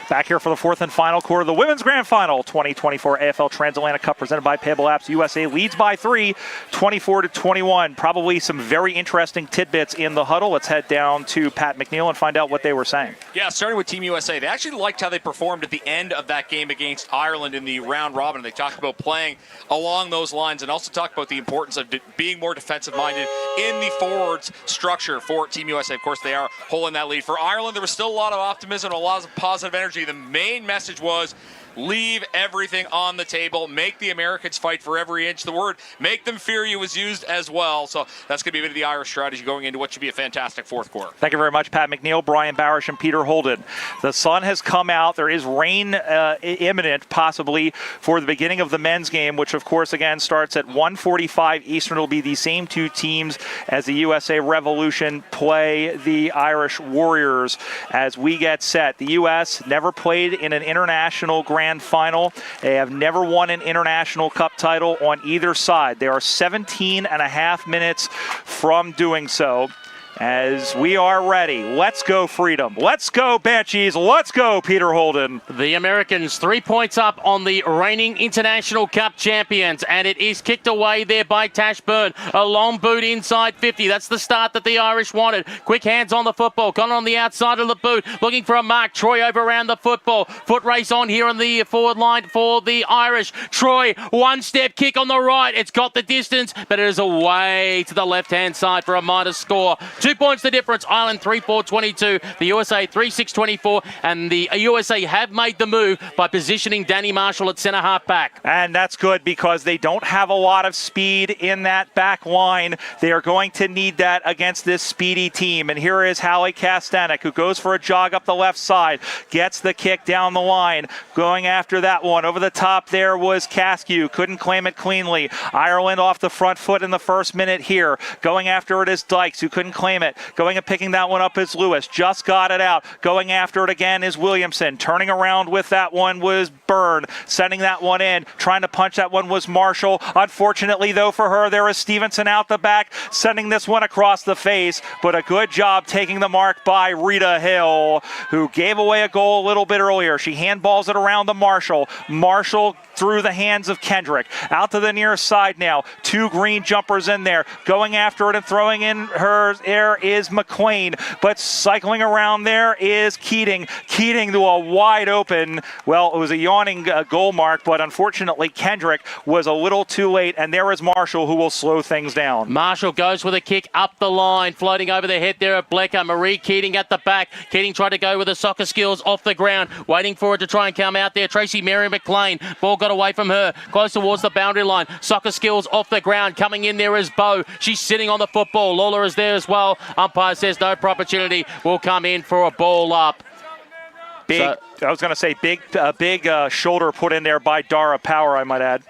Back here for the fourth and final quarter of the Women's Grand Final 2024 AFL Transatlantic Cup presented by Payable Apps. USA leads by 3, 24-21. Probably some very interesting tidbits in the huddle. Let's head down to Pat McNeil and find out what they were saying. Yeah, starting with Team USA. They actually liked how they performed at the end of that game against Ireland in the round robin. They talked about playing along those lines and also talked about the importance of being more defensive-minded in the forwards structure for Team USA. Of course, they are holding that lead. For Ireland, there was still a lot of optimism and a lot of positive energy. The main message was leave everything on the table. Make the Americans fight for every inch. The word make them fear you was used as well. So that's going to be a bit of the Irish strategy going into what should be a fantastic fourth quarter. Thank you very much, Pat McNeil, Brian Barish, and Peter Holden. The sun has come out. There is rain imminent, possibly, for the beginning of the men's game, which, of course, again, starts at 1:45 Eastern. It'll be the same two teams as the USA Revolution play the Irish Warriors as we get set. The U.S. never played in an international Grand Final. They have never won an international cup title on either side. They are 17 and a half minutes from doing so. As we are ready, let's go Freedom. Let's go Banshees. Let's go Peter Holden. The Americans 3 points up on the reigning International Cup champions, and it is kicked away there by Tash Byrne. A long boot inside 50. That's the start that the Irish wanted. Quick hands on the football. Gone on the outside of the boot. Looking for a mark. Troy over around the football. Foot race on here on the forward line for the Irish. Troy, one-step kick on the right. It's got the distance, but it is away to the left-hand side for a minor score. 2 points the difference. Ireland 3-4-22. The USA 3-6-24. And the USA have made the move by positioning Danny Marshall at centre half back. And that's good because they don't have a lot of speed in that back line. They are going to need that against this speedy team. And here is Hallie Kastanek, who goes for a jog up the left side. Gets the kick down the line. Going after that one. Over the top there was Caskew. Couldn't claim it cleanly. Ireland off the front foot in the first minute here. Going after it is Dykes, who couldn't claim it. Going and picking that one up is Lewis. Just got it out. Going after it again is Williamson. Turning around with that one was Byrne. Sending that one in. Trying to punch that one was Marshall. Unfortunately, though, for her, there is Stevenson out the back. Sending this one across the face. But a good job taking the mark by Rita Hill, who gave away a goal a little bit earlier. She handballs it around to Marshall. Marshall through the hands of Kendrick. Out to the near side now. Two green jumpers in there. Going after it and throwing in her air is McLean, but cycling around there is Keating. Keating to a wide open, well, it was a yawning goal mark, but unfortunately Kendrick was a little too late, and there is Marshall, who will slow things down. Marshall goes with a kick up the line, floating over the head there of Blecker. Marie Keating at the back. Keating tried to go with the soccer skills off the ground, waiting for it to try and come out there. Tracy Mary McLean, ball got away from her, close towards the boundary line. Soccer skills off the ground, coming in there is Bo. She's sitting on the football. Lawler is there as well. Umpire says no opportunity. Will come in for a ball up. I was going to say big shoulder put in there by Dara Power, I might add.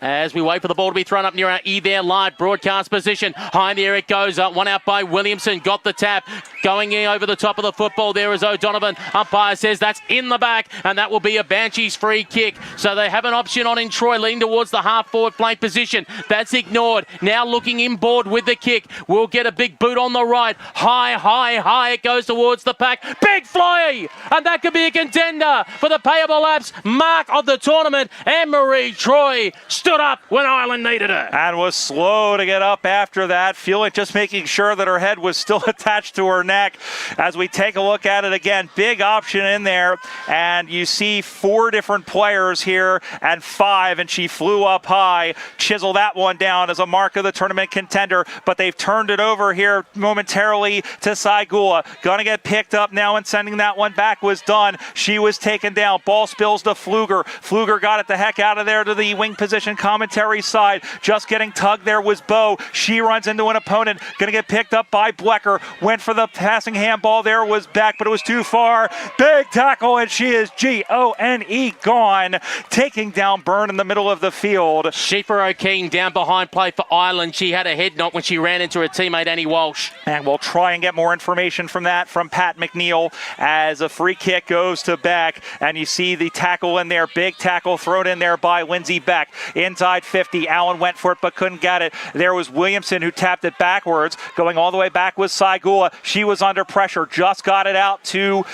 As we wait for the ball to be thrown up near our E there, live broadcast position. High in the air it goes. One out by Williamson. Got the tap. Going in over the top of the football there is O'Donovan. Umpire says that's in the back, and that will be a Banshees free kick. So they have an option on in Troy, leading towards the half-forward flank position. That's ignored. Now looking inboard with the kick. We'll get a big boot on the right. High. It goes towards the pack. Big fly! And that could be a contender for the Payable Apps mark of the tournament. Anne-Marie Troy stood up when Ireland needed her. And was slow to get up after that, just making sure that her head was still attached to her neck. As we take a look at it again, big option in there, and you see 4 different players here and 5, and she flew up high. Chisel that one down as a mark of the tournament contender, but they've turned it over here momentarily to Saigula. Gonna get picked up now, and sending that one back was done. She was taken down. Ball spills to Pfluger. Pfluger got it the heck out of there to the wing position commentary side. Just getting tugged there was Bo. She runs into an opponent. Going to get picked up by Blecker. Went for the passing handball there, was back, but it was too far. Big tackle, and she is Gone. Gone. Taking down Byrne in the middle of the field. Schieffer O'Keen down behind play for Ireland. She had a head knock when she ran into her teammate Annie Walsh. And we'll try and get more information from that from Pat McNeil as a free kick goes to Beck. And you see the tackle in there. Big tackle thrown in there by Lindsay Beck. inside 50. Allen went for it but couldn't get it. There was Williamson who tapped it backwards. Going all the way back was Saigula. She was under pressure. Just got it out to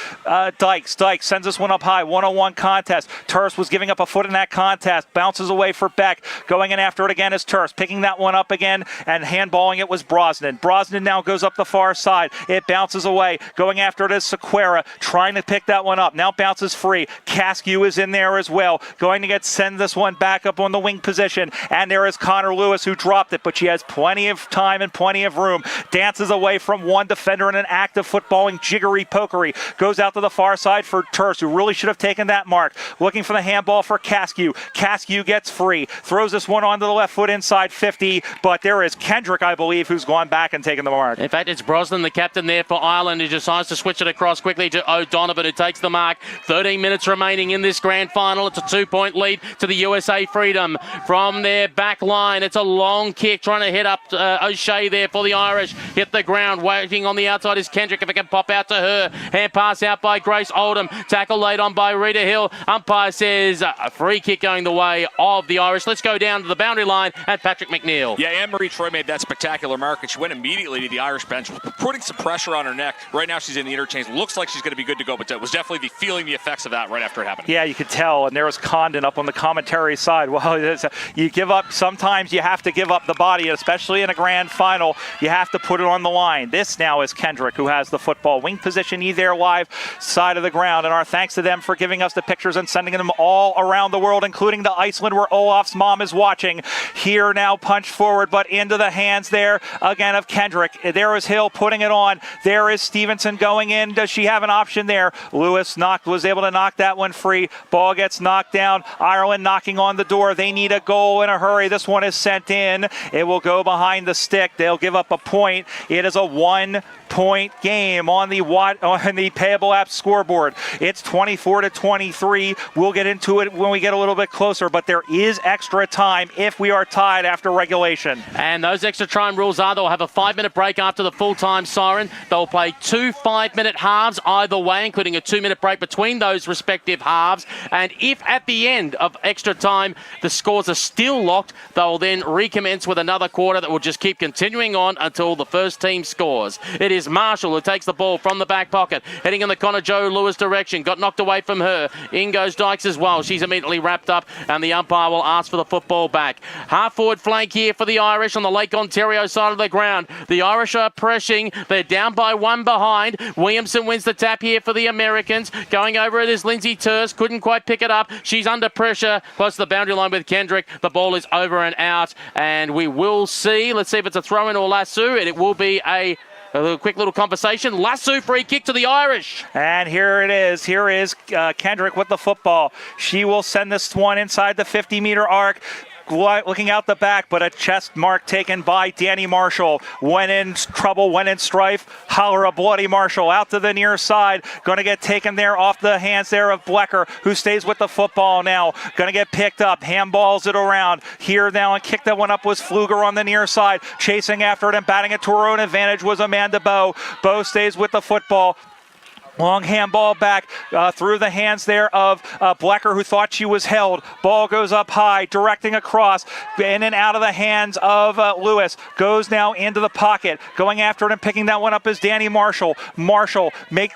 Dykes. Dykes sends this one up high. 1-on-1 contest. Terse was giving up a foot in that contest. Bounces away for Beck. Going in after it again is Terse. Picking that one up again and handballing it was Brosnan. Brosnan now goes up the far side. It bounces away. Going after it is Sequeira. Trying to pick that one up. Now bounces free. Caskew is in there as well. Going to send this one back up on the wing position. And there is Connor Lewis who dropped it, but she has plenty of time and plenty of room. Dances away from one defender in an act of footballing jiggery pokery. Goes out to the far side for Terse, who really should have taken that mark. Looking for the handball for Caskew. Caskew gets free. Throws this one onto the left foot inside 50, but there is Kendrick, I believe, who's gone back and taken the mark. In fact, it's Brosnan, the captain there for Ireland, who decides to switch it across quickly to O'Donovan, who takes the mark. 13 minutes remaining in this grand final. It's a 2-point lead to the USA Freedom. From their back line, it's a long kick trying to hit up O'Shea there for the Irish. Hit the ground. Waiting on the outside is Kendrick, if it can pop out to her. Hand pass out by Grace Oldham. Tackle laid on by Rita Hill. Umpire says a free kick going the way of the Irish. Let's go down to the boundary line and Patrick McNeil. Yeah, Anne-Marie Troy made that spectacular mark, and she went immediately to the Irish bench, putting some pressure on her neck. Right now she's in the interchange. Looks like she's going to be good to go, but it was definitely feeling the effects of that right after it happened. Yeah, you could tell, and there was Condon up on the commentary side. Well, you give up, sometimes you have to give up the body, especially in a grand final. You have to put it on the line. This now is Kendrick, who has the football. Wing position, there live, side of the ground, and our thanks to them for giving us the pictures and sending them all around the world, including to Iceland, where Olaf's mom is watching. Here now, punch forward, but into the hands there again of Kendrick. There is Hill putting it on. There is Stevenson going in. Does she have an option there? Lewis was able to knock that one free. Ball gets knocked down. Ireland knocking on the door. They need a goal in a hurry. This one is sent in. It will go behind the stick. They'll give up a point. It is a 1-point game on the Payable app scoreboard. It's 24-23. We'll get into it when we get a little bit closer, but there is extra time if we are tied after regulation. And those extra time rules are they'll have a 5-minute break after the full-time siren. They'll play 2 5-minute halves either way, including a 2-minute break between those respective halves. And if at the end of extra time the scores are still locked, they'll then recommence with another quarter that will just keep continuing on until the first team scores. It is Marshall who takes the ball from the back pocket, heading in the Connor Joe Lewis direction. Got knocked away from her. In goes Dykes as well. She's immediately wrapped up, and the umpire will ask for the football back. Half-forward flank here for the Irish on the Lake Ontario side of the ground. The Irish are pressing. They're down by 1 behind. Williamson wins the tap here for the Americans. Going over it is Lindsay Terse. Couldn't quite pick it up. She's under pressure close to the boundary line with Kendrick. The ball is over and out, and we will see. Let's see if it's a throw-in or lasso, and it will be a quick little conversation. Lasso free kick to the Irish. And here it is. Here is Kendrick with the football. She will send this one inside the 50-meter arc. Looking out the back, but a chest mark taken by Danny Marshall. Went in trouble, went in strife. Holler a bloody Marshall out to the near side. Going to get taken there off the hands there of Blecker, who stays with the football now. Going to get picked up. Handballs it around. Here now and kick that one up was Fluger on the near side. Chasing after it and batting it to her own advantage was Amanda Bowe. Bowe stays with the football. Long handball back through the hands there of Blecker, who thought she was held. Ball goes up high, directing across, in and out of the hands of Lewis. Goes now into the pocket. Going after it and picking that one up is Danny Marshall. Marshall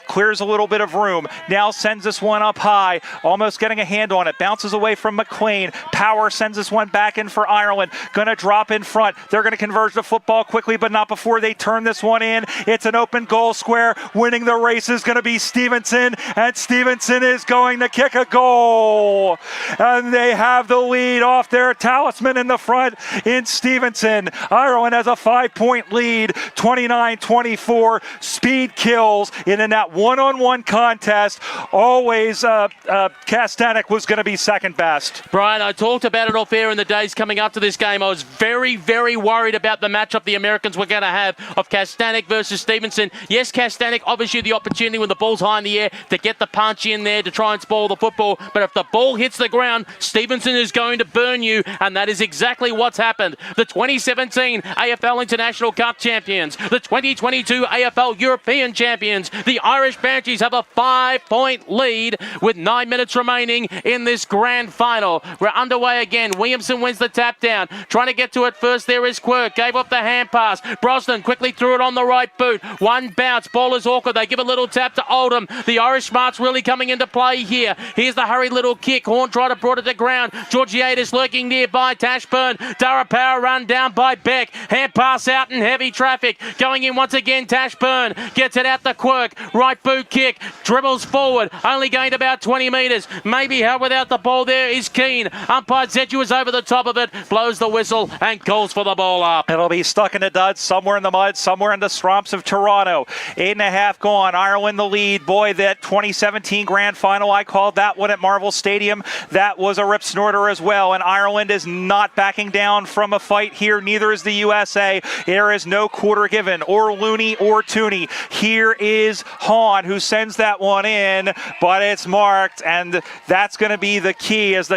clears a little bit of room. Now sends this one up high, almost getting a hand on it. Bounces away from McLean. Power sends this one back in for Ireland. Going to drop in front. They're going to converge the football quickly, but not before they turn this one in. It's an open goal square. Winning the race is going to be Stevenson, and Stevenson is going to kick a goal. And they have the lead off their talisman in the front in Stevenson. Ireland has a 5-point lead, 29-24. Speed kills in that one-on-one contest. Always Kastanek was going to be second best. Brian, I talked about it off air in the days coming up to this game. I was very, very worried about the matchup the Americans were going to have of Kastanek versus Stevenson. Yes, Kastanek obviously the opportunity when the the ball's high in the air to get the punch in there to try and spoil the football. But if the ball hits the ground, Stevenson is going to burn you, and that is exactly what's happened. The 2017 AFL International Cup champions, the 2022 AFL European champions, the Irish Banshees have a 5-point lead with 9 minutes remaining in this grand final. We're underway again. Williamson wins the tap down. Trying to get to it first there is Quirk. Gave up the hand pass. Brosnan quickly threw it on the right boot. One bounce. Ball is awkward. They give a little tap to Oldham. The Irish smarts really coming into play here. Here's the hurried little kick. Horn tried to brought it to ground. Georgiades lurking nearby. Tashburn. Dara Power run down by Beck. Hand pass out in heavy traffic. Going in once again. Tashburn gets it out to Quirk. Right boot kick. Dribbles forward. Only gained about 20 metres. Maybe held without the ball there is Keane. Umpire Zetju is over the top of it. Blows the whistle and calls for the ball up. It'll be stuck in the duds, somewhere in the mud, somewhere in the swamps of Toronto. 8.5 gone. Ireland the lead. Boy, that 2017 grand final, I called that one at Marvel Stadium. That was a rip snorter as well. And Ireland is not backing down from a fight here. Neither is the USA. There is no quarter given, or Looney or Tooney. Here is Hahn, who sends that one in, but it's marked, and that's going to be the key as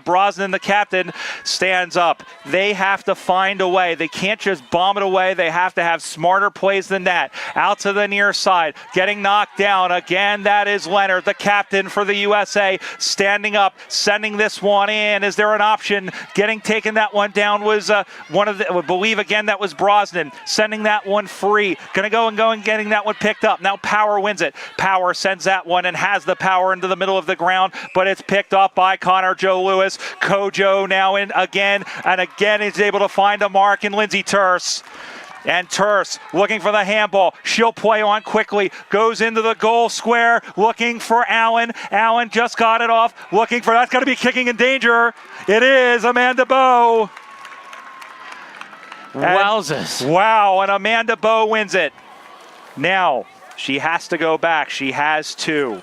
Brosnan, the captain, stands up. They have to find a way. They can't just bomb it away. They have to have smarter plays than that. Out to the near side, getting knocked down. Again, that is Leonard, the captain for the USA, standing up, sending this one in. Is there an option? Taking that one down was one of the, I believe again, that was Brosnan, sending that one free. Gonna go and getting that one picked up. Now Power wins it. Power sends that one and has the power into the middle of the ground, but it's picked up by Connor Joe Lewis. Kojo now in again, and again he's able to find a mark in Lindsay Terse. And Terse looking for the handball. She'll play on quickly. Goes into the goal square. Looking for Allen. Allen just got it off. Looking for, that's going to be kicking in danger. It is Amanda Bowe. Wowzers. Wow, and Amanda Bowe wins it. Now, she has to go back. She has to.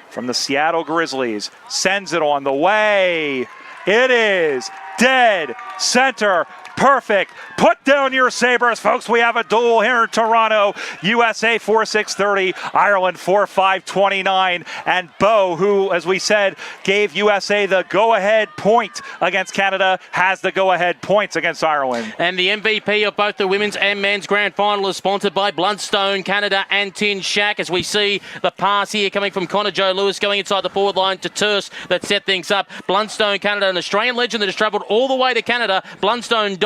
From the Seattle Grizzlies. Sends it on the way. It is dead center. Perfect. Put down your Sabres, folks. We have a duel here in Toronto. USA 4-6-30, Ireland 4-5-29. And Bowe, who, as we said, gave USA the go-ahead point against Canada, has the go-ahead points against Ireland. And the MVP of both the women's and men's grand final is sponsored by Bluntstone Canada and Tin Shack. As we see the pass here coming from Connor Joe Lewis going inside the forward line to Terse that set things up. Bluntstone Canada, an Australian legend that has travelled all the way to Canada. Bluntstone.ca.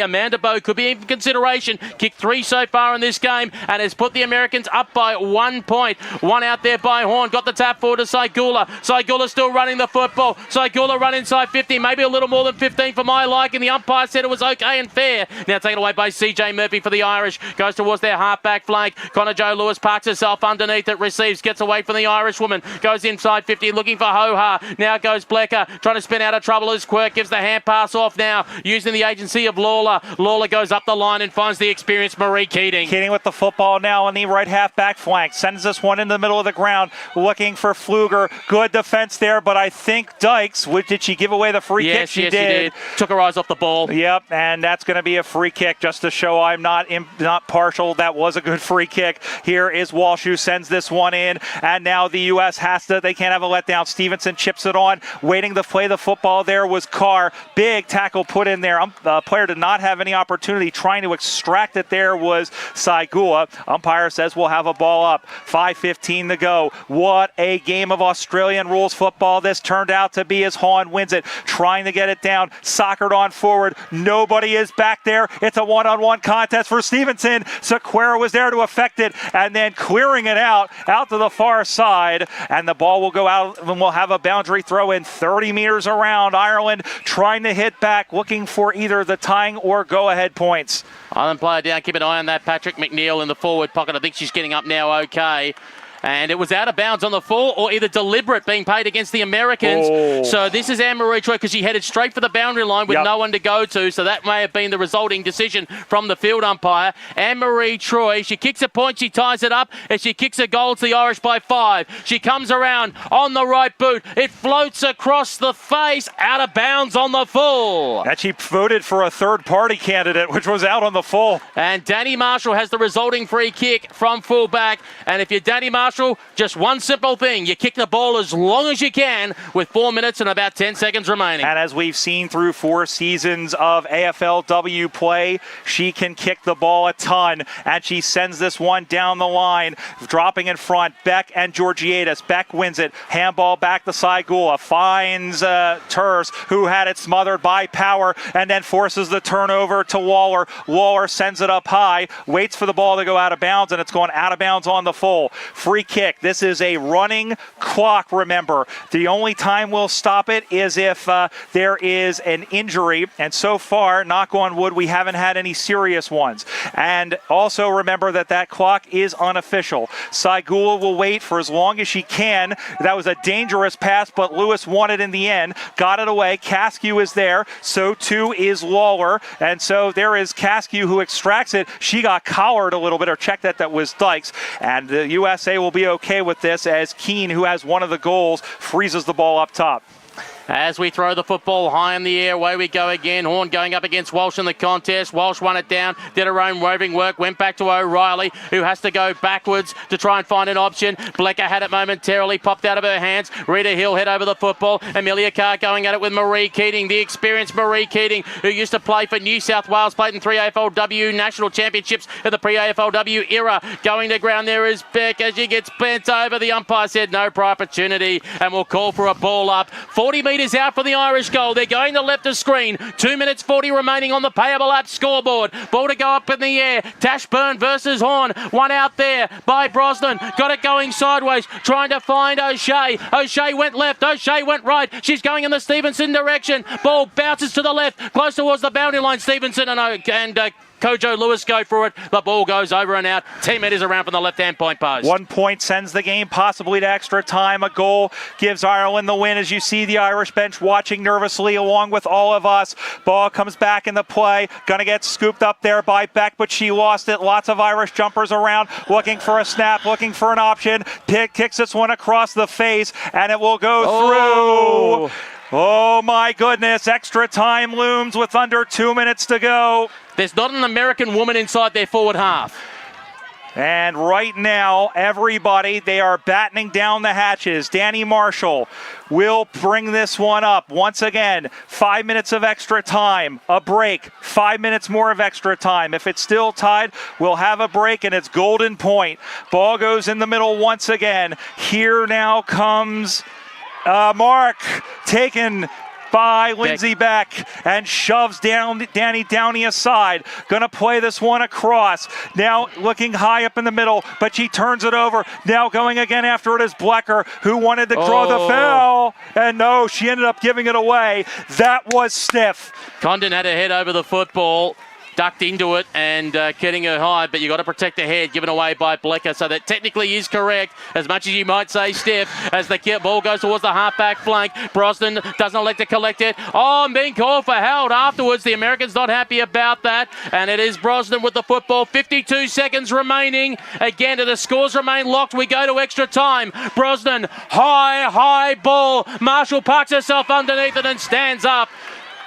Amanda Bowe could be in consideration. Kicked 3 so far in this game and has put the Americans up by 1 point. One out there by Horn. Got the tap forward to Saigula. Saigula still running the football. Saigula run inside 50, maybe a little more than 15 for my liking. The umpire said it was okay and fair. Now taken away by CJ Murphy for the Irish. Goes towards their half-back flank. Connor Joe Lewis parks herself underneath it. Receives, gets away from the Irish woman. Goes inside 50, looking for Ho-Ha. Now goes Blecker, trying to spin out of trouble as Quirk gives the hand pass off now, using the agency of Lawler. Lawler goes up the line and finds the experienced Marie Keating. Keating with the football now on the right half-back flank. Sends this one in the middle of the ground. Looking for Pfluger. Good defense there, but I think Dykes, did she give away the free kick? Yes, she did. Took her eyes off the ball. Yep, and that's going to be a free kick just to show I'm not partial. That was a good free kick. Here is Walsh who sends this one in, and now the U.S. they can't have a letdown. Stevenson chips it on. Waiting to play the football there was Carr. Big tackle put in there. The player did not have any opportunity. Trying to extract it there was Saigula. Umpire says we'll have a ball up. 5:15 to go. What a game of Australian rules football this turned out to be as Hahn wins it. Trying to get it down. Soccered on forward. Nobody is back there. It's a one-on-one contest for Stevenson. Sequeira was there to affect it and then clearing it out to the far side. And the ball will go out and we'll have a boundary throw in 30 meters around. Ireland trying to hit back, looking for either the tying or go-ahead points. Ireland player down. Keep an eye on that. Patrick McNeil in the forward pocket. I think she's getting up now okay. And it was out of bounds on the full, or either deliberate being paid against the Americans. Oh. So this is Anne-Marie Troy, because she headed straight for the boundary line with no one to go to. So that may have been the resulting decision from the field umpire. Anne-Marie Troy, she kicks a point, she ties it up, and she kicks a goal to the Irish by 5. She comes around on the right boot. It floats across the face, out of bounds on the full. And she voted for a third-party candidate, which was out on the full. And Danny Marshall has the resulting free kick from fullback. And if you're Danny Marshall, just one simple thing. You kick the ball as long as you can with 4 minutes and about 10 seconds remaining. And as we've seen through 4 seasons of AFLW play, she can kick the ball a ton. And she sends this one down the line, dropping in front. Beck and Georgiadis. Beck wins it. Handball back to Saigula. Finds Terse, who had it smothered by Power, and then forces the turnover to Waller. Waller sends it up high, waits for the ball to go out of bounds, and it's going out of bounds on the full. Free kick. This is a running clock, remember. The only time we'll stop it is if there is an injury, and so far, knock on wood, we haven't had any serious ones. And also remember that clock is unofficial. Saigula will wait for as long as she can. That was a dangerous pass, but Lewis won it in the end. Got it away. Caskew is there. So too is Lawler. And so there is Caskew who extracts it. She got collared a little bit, or checked that was Dykes. And the USA will be okay with this, as Keane, who has one of the goals, freezes the ball up top. As we throw the football high in the air, away we go again. Horn going up against Walsh in the contest. Walsh won it down, did her own roving work, went back to O'Reilly, who has to go backwards to try and find an option. Blecker had it momentarily, popped out of her hands. Rita Hill head over the football. Amelia Carr going at it with Marie Keating, the experienced Marie Keating, who used to play for New South Wales, played in 3 AFLW national championships in the pre-AFLW era. Going to ground there is Beck as she gets bent over. The umpire said no prior opportunity and will call for a ball up. 40 metres out for the Irish goal. They're going to left of screen. 2 minutes 40 remaining on the Payable app scoreboard. Ball to go up in the air. Tashburn versus Horn. One out there by Brosnan. Got it going sideways. Trying to find O'Shea. O'Shea went left. O'Shea went right. She's going in the Stevenson direction. Ball bounces to the left. Close towards the boundary line. Stevenson and Kojo Lewis go for it. The ball goes over and out. 10 metres around from the left-hand point post. 1 point sends the game possibly to extra time. A goal gives Ireland the win, as you see the Irish bench watching nervously along with all of us. Ball comes back into play. Going to get scooped up there by Beck, but she lost it. Lots of Irish jumpers around looking for a snap, looking for an option. Pick kicks this one across the face, and it will go through. Oh my goodness, extra time looms with under 2 minutes to go. There's not an American woman inside their forward half. And right now, everybody, they are battening down the hatches. Danny Marshall will bring this one up. Once again, 5 minutes of extra time, a break, 5 minutes more of extra time. If it's still tied, we'll have a break, and it's golden point. Ball goes in the middle once again. Here now comes Mark, taken by Lindsay Beck, and shoves Danny Downey aside. Gonna play this one across. Now looking high up in the middle, but she turns it over. Now going again after it is Blecker, who wanted to draw the foul. And no, she ended up giving it away. That was stiff. Condon had her head over the football, ducked into it and getting her high, but you got to protect the head, given away by Blecker, so that technically is correct, as much as you might say stiff, as the ball goes towards the half-back flank. Brosnan doesn't elect to collect it. Oh, and being called for held afterwards. The Americans not happy about that, and it is Brosnan with the football. 52 seconds remaining. Again, the scores remain locked. We go to extra time. Brosnan, high ball. Marshall parks herself underneath it and stands up.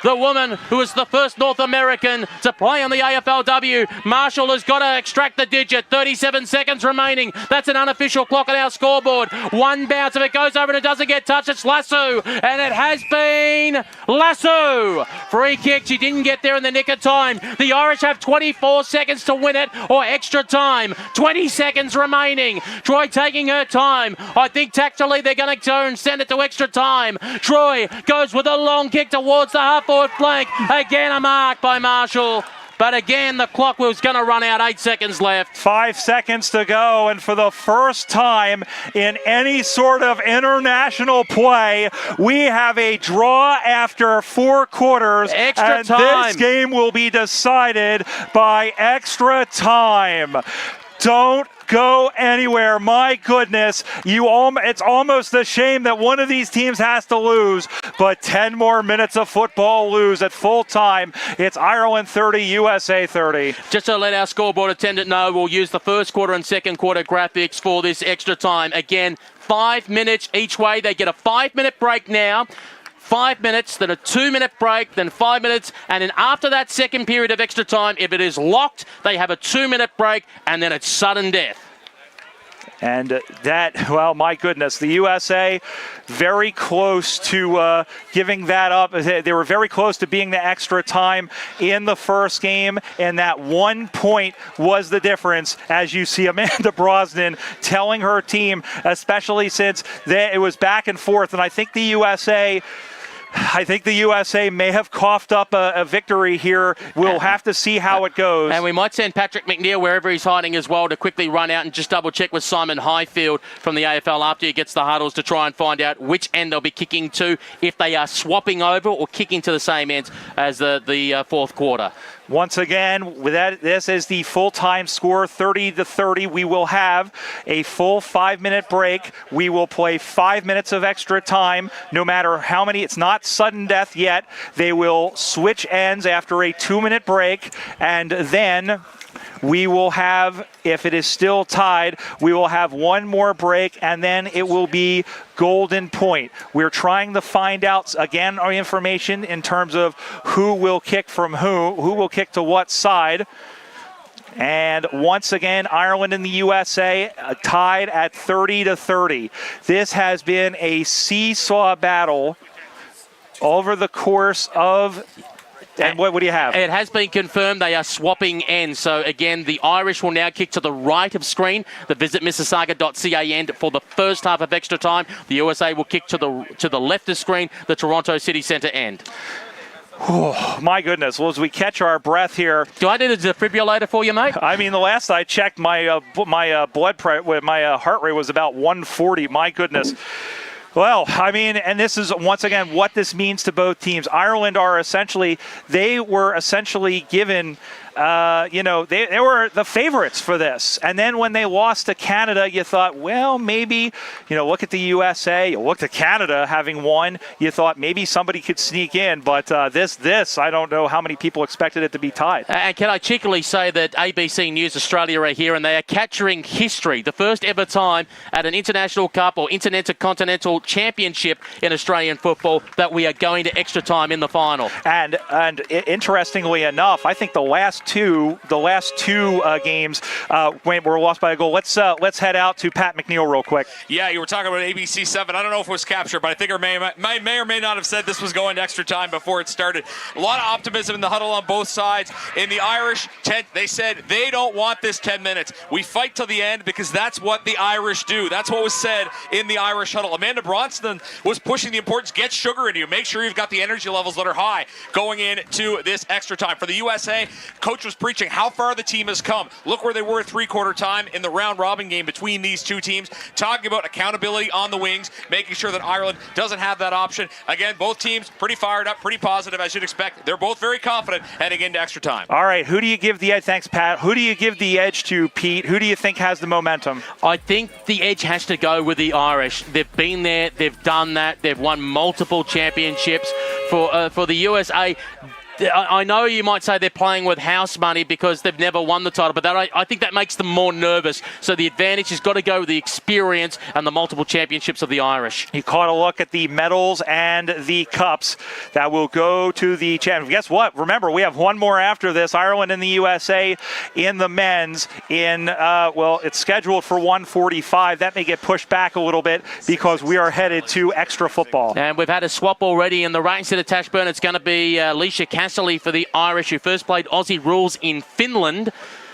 The woman who is the first North American to play on the AFLW. Marshall has got to extract the digit. 37 seconds remaining. That's an unofficial clock on our scoreboard. One bounce. If it goes over and it doesn't get touched, it's Lasso. And it has been Lasso. Free kick. She didn't get there in the nick of time. The Irish have 24 seconds to win it, or extra time. 20 seconds remaining. Troy taking her time. I think tactically they're going to go and send it to extra time. Troy goes with a long kick towards the half-forward flank. Again, a mark by Marshall. But again, the clock was going to run out. 8 seconds left. 5 seconds to go, and for the first time in any sort of international play, we have a draw after 4 quarters. Extra time. This game will be decided by extra time. Don't go anywhere. My goodness. It's almost a shame that one of these teams has to lose, but 10 more minutes of football lose at full time. It's Ireland 30, USA 30. Just to let our scoreboard attendant know, we'll use the first quarter and second quarter graphics for this extra time. Again, 5 minutes each way. They get a 5-minute break now. 5 minutes, then a 2-minute break, then 5 minutes, and then after that second period of extra time, if it is locked, they have a 2-minute break, and then it's sudden death. And well, my goodness, the USA very close to giving that up. They were very close to being the extra time in the first game, and that 1 point was the difference, as you see Amanda Brosnan telling her team, especially since it was back and forth, and I think the USA may have coughed up a victory here. We'll have to see how it goes. And we might send Patrick McNeil, wherever he's hiding as well, to quickly run out and just double-check with Simon Highfield from the AFL after he gets the huddles to try and find out which end they'll be kicking to, if they are swapping over or kicking to the same ends as the fourth quarter. Once again, this is the full-time score, 30-30. We will have a full 5-minute break. We will play 5 minutes of extra time, no matter how many. It's not sudden death yet. They will switch ends after a 2-minute break, and then we will have, if it is still tied, we will have one more break, and then it will be golden point. We're trying to find out, again, our information in terms of who will kick from who will kick to what side. And once again, Ireland and the USA tied at 30-30. This has been a seesaw battle over the course of... And what do you have? It has been confirmed they are swapping ends. So, again, the Irish will now kick to the right of screen, the visitmississauga.ca end for the first half of extra time. The USA will kick to the left of screen, the Toronto City Centre end. Oh, my goodness. Well, as we catch our breath here. Do I need a defibrillator for you, mate? I mean, the last I checked, my blood pressure, my heart rate was about 140. My goodness. Well, I mean, and this is, once again, what this means to both teams. Ireland were essentially given, they were the favorites for this. And then when they lost to Canada, you thought, well, maybe, look at the USA, you looked at Canada having won, you thought maybe somebody could sneak in. But this, I don't know how many people expected it to be tied. And can I cheekily say that ABC News Australia are here and they are capturing history. The first ever time at an International Cup or Intercontinental Championship in Australian football that we are going to extra time in the final. And interestingly enough, I think the last two games were lost by a goal. Let's head out to Pat McNeil real quick. Yeah, you were talking about ABC 7. I don't know if it was captured, but I think may or may not have said this was going to extra time before it started. A lot of optimism in the huddle on both sides. In the Irish tent, they said they don't want this 10 minutes. We fight till the end because that's what the Irish do. That's what was said in the Irish huddle. Amanda Bronston was pushing the importance, get sugar into you. Make sure you've got the energy levels that are high going into this extra time. For the USA, coach was preaching how far the team has come. Look where they were at three-quarter time in the round-robin game between these two teams. Talking about accountability on the wings, making sure that Ireland doesn't have that option. Again, both teams pretty fired up, pretty positive, as you'd expect. They're both very confident heading into extra time. All right, who do you give the edge? Thanks, Pat. Who do you give the edge to, Pete? Who do you think has the momentum? I think the edge has to go with the Irish. They've been there. They've done that. They've won multiple championships. For the USA, I know you might say they're playing with house money because they've never won the title, but I think that makes them more nervous. So the advantage has got to go with the experience and the multiple championships of the Irish. You caught a look at the medals and the cups that will go to the champions. Guess what? Remember, we have one more after this. Ireland and the USA in the men's it's scheduled for 1:45. That may get pushed back a little bit because we are headed to extra football. And we've had a swap already in the right instead of Tashburn. It's going to be Leisha for the Irish, who first played Aussie rules in Finland.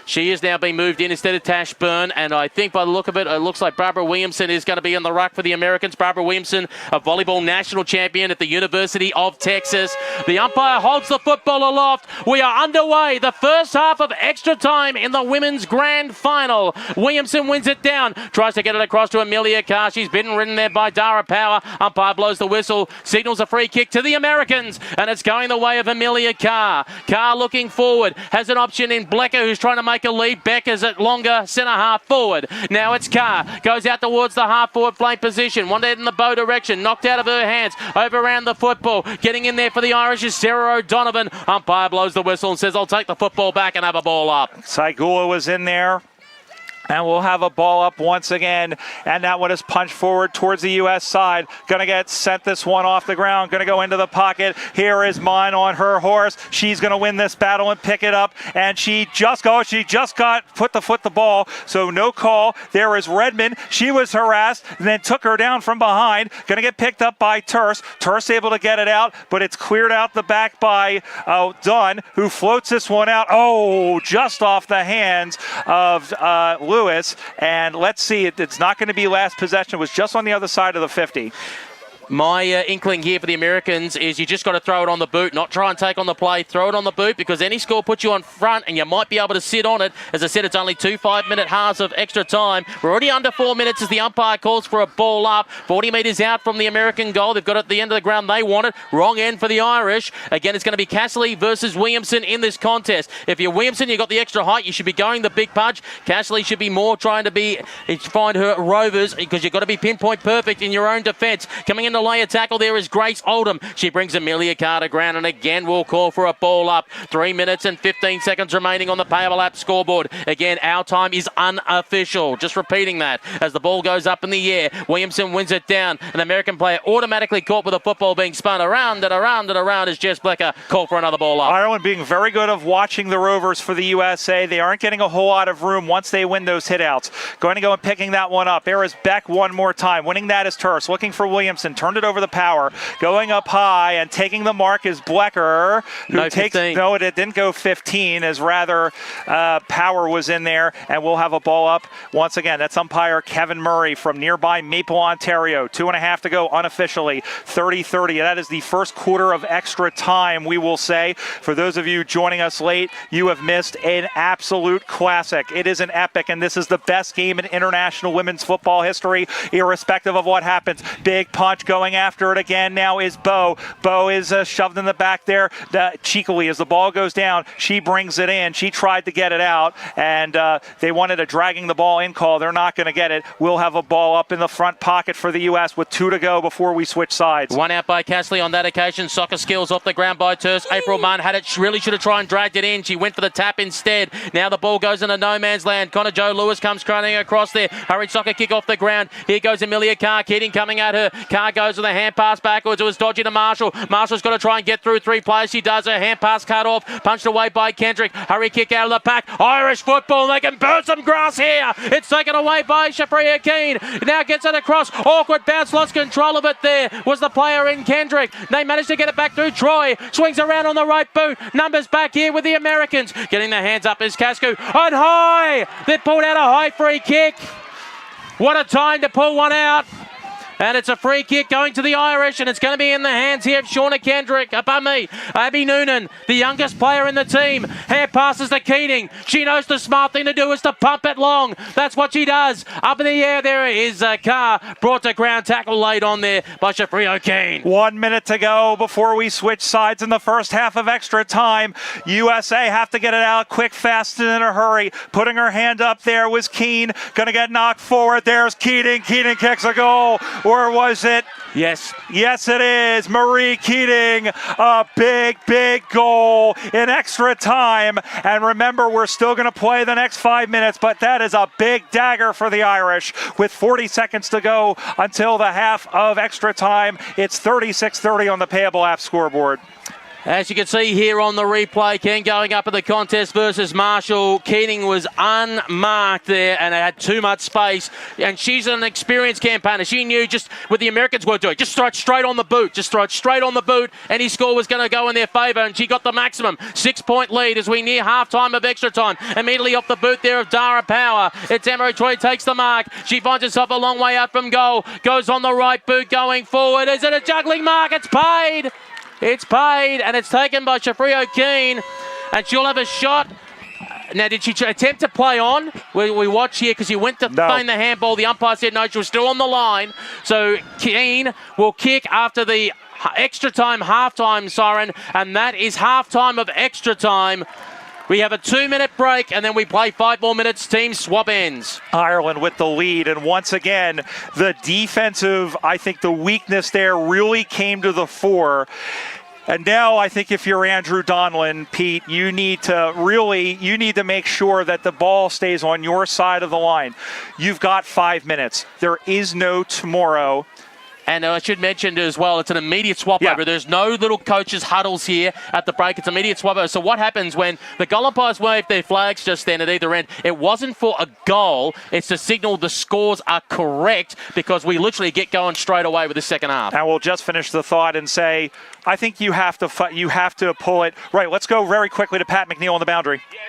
She is now being moved in instead of Tash Byrne, and I think by the look of it, it looks like Barbara Williamson is going to be in the ruck for the Americans. Barbara Williamson, a volleyball national champion at the University of Texas. The umpire holds the football aloft. We are underway. The first half of extra time in the women's grand final. Williamson wins it down, tries to get it across to Amelia Carr. She's been ridden there by Dara Power. Umpire blows the whistle, signals a free kick to the Americans, and it's going the way of Amelia Carr. Carr looking forward, has an option in Blecker, who's trying to make make a lead. Beck is at longer centre half forward. Now it's Carr. Goes out towards the half forward flank position. Wanted in the bow direction. Knocked out of her hands. Over around the football. Getting in there for the Irish is Sarah O'Donovan. Umpire blows the whistle and says, I'll take the football back and have a ball up. Saigula was in there. And we'll have a ball up once again. And that one is punched forward towards the U.S. side. Going to get sent this one off the ground. Going to go into the pocket. Here is Mine on her horse. She's going to win this battle and pick it up. And she just got put the ball. So no call. There is Redmond. She was harassed and then took her down from behind. Going to get picked up by Terse. Terse able to get it out, but it's cleared out the back by Dunn, who floats this one out. Oh, just off the hands of Lewis, and let's see, it's not going to be last possession. It was just on the other side of the 50. My inkling here for the Americans is you just got to throw it on the boot, not try and take on the play. Throw it on the boot because any score puts you on front and you might be able to sit on it. As I said, it's only 2 5-minute halves of extra time. We're already under 4 minutes as the umpire calls for a ball up. 40 metres out from the American goal. They've got it at the end of the ground. They want it. Wrong end for the Irish. Again, it's going to be Casserly versus Williamson in this contest. If you're Williamson, you've got the extra height. You should be going the big punch. Casserly should be more trying to find her rovers because you've got to be pinpoint perfect in your own defence. Coming in to lay a tackle there is Grace Oldham. She brings Amelia Carr to ground, and again we'll call for a ball up. 3 minutes and 15 seconds remaining on the Payable app scoreboard. Again, our time is unofficial. Just repeating that as the ball goes up in the air. Williamson wins it down. An American player automatically caught with the football being spun around and around and around as Jess Blecker called for another ball up. Ireland being very good of watching the Rovers for the USA. They aren't getting a whole lot of room once they win those hitouts. Going to go and picking that one up. There is Beck one more time. Winning that is Terse. Looking for Williamson. Turned it over the power. Going up high and taking the mark is Blecker. No, it didn't go 15, as rather Power was in there, and we'll have a ball up once again. That's umpire Kevin Murray from nearby Maple, Ontario. 2.5 to go unofficially. 30-30. That is the first quarter of extra time, we will say. For those of you joining us late, you have missed an absolute classic. It is an epic, and this is the best game in international women's football history, irrespective of what happens. Big punch going after it again now is Bo. Bo is shoved in the back there cheekily as the ball goes down. She brings it in. She tried to get it out, and they wanted a dragging the ball in call. They're not going to get it. We'll have a ball up in the front pocket for the U.S. with 2 to go before we switch sides. One out by Casserly on that occasion. Soccer skills off the ground by Terse. April Munn had it. Really should have tried and dragged it in. She went for the tap instead. Now the ball goes into no man's land. Connor Joe Lewis comes crunning across there. Hurried soccer kick off the ground. Here goes Amelia Carr. Keating coming at her. Carr goes with a hand pass backwards. It was dodgy to Marshall. Marshall's got to try and get through 3 players. She does. Her hand pass cut off. Punched away by Kendrick. Hurry kick out of the pack. Irish football. They can burn some grass here. It's taken away by Shafria Keane. Now gets it across. Awkward bounce. Lost control of it there. Was the player in Kendrick. They managed to get it back through Troy. Swings around on the right boot. Numbers back here with the Americans. Getting the hands up is Cascu. On high. They pulled out a high free kick. What a time to pull one out. And it's a free kick going to the Irish, and it's going to be in the hands here of Shauna Kendrick. Abby Noonan, the youngest player in the team. Hair passes to Keating. She knows the smart thing to do is to pump it long. That's what she does. Up in the air, there is Carr. Brought to ground, tackle laid on there by Shafria Keane. 1 minute to go before we switch sides in the first half of extra time. USA have to get it out quick, fast, and in a hurry. Putting her hand up there was Keane. Going to get knocked forward. There's Keating. Keating kicks a goal. Or was it? Yes. Yes, it is. Marie Keating, a big, big goal in extra time. And remember, we're still going to play the next 5 minutes, but that is a big dagger for the Irish. With 40 seconds to go until the half of extra time, it's 36-30 on the Payable app scoreboard. As you can see here on the replay, Ken going up in the contest versus Marshall. Keating was unmarked there and it had too much space. And she's an experienced campaigner. She knew just what the Americans were doing. Just throw it straight on the boot. Just throw it straight on the boot. Any score was going to go in their favour. And she got the maximum 6-point lead as we near half-time of extra time. Immediately off the boot there of Dara Power. It's Emery Troy takes the mark. She finds herself a long way out from goal. Goes on the right boot going forward. Is it a juggling mark? It's paid. It's paid, and it's taken by Shafria Keane, and she'll have a shot. Now, did she attempt to play on? We watch here because he went to feign the handball. The umpire said no, she was still on the line. So Keane will kick after the extra time, half-time siren, and that is half-time of extra time. We have a 2-minute break, and then we play 5 more minutes. Team swap ends. Ireland with the lead, and once again, the defensive, I think the weakness there really came to the fore. And now I think if you're Andrew Donlan, Pete, you need to make sure that the ball stays on your side of the line. You've got 5 minutes. There is no tomorrow. And I should mention as well, it's an immediate swap over. There's no little coaches' huddles here at the break. It's immediate swap over. So what happens when the goal umpires wave their flags just then at either end? It wasn't for a goal. It's to signal the scores are correct, because we literally get going straight away with the second half. And we'll just finish the thought and say, I think you have to pull it. Right, let's go very quickly to Pat McNeil on the boundary. Yeah,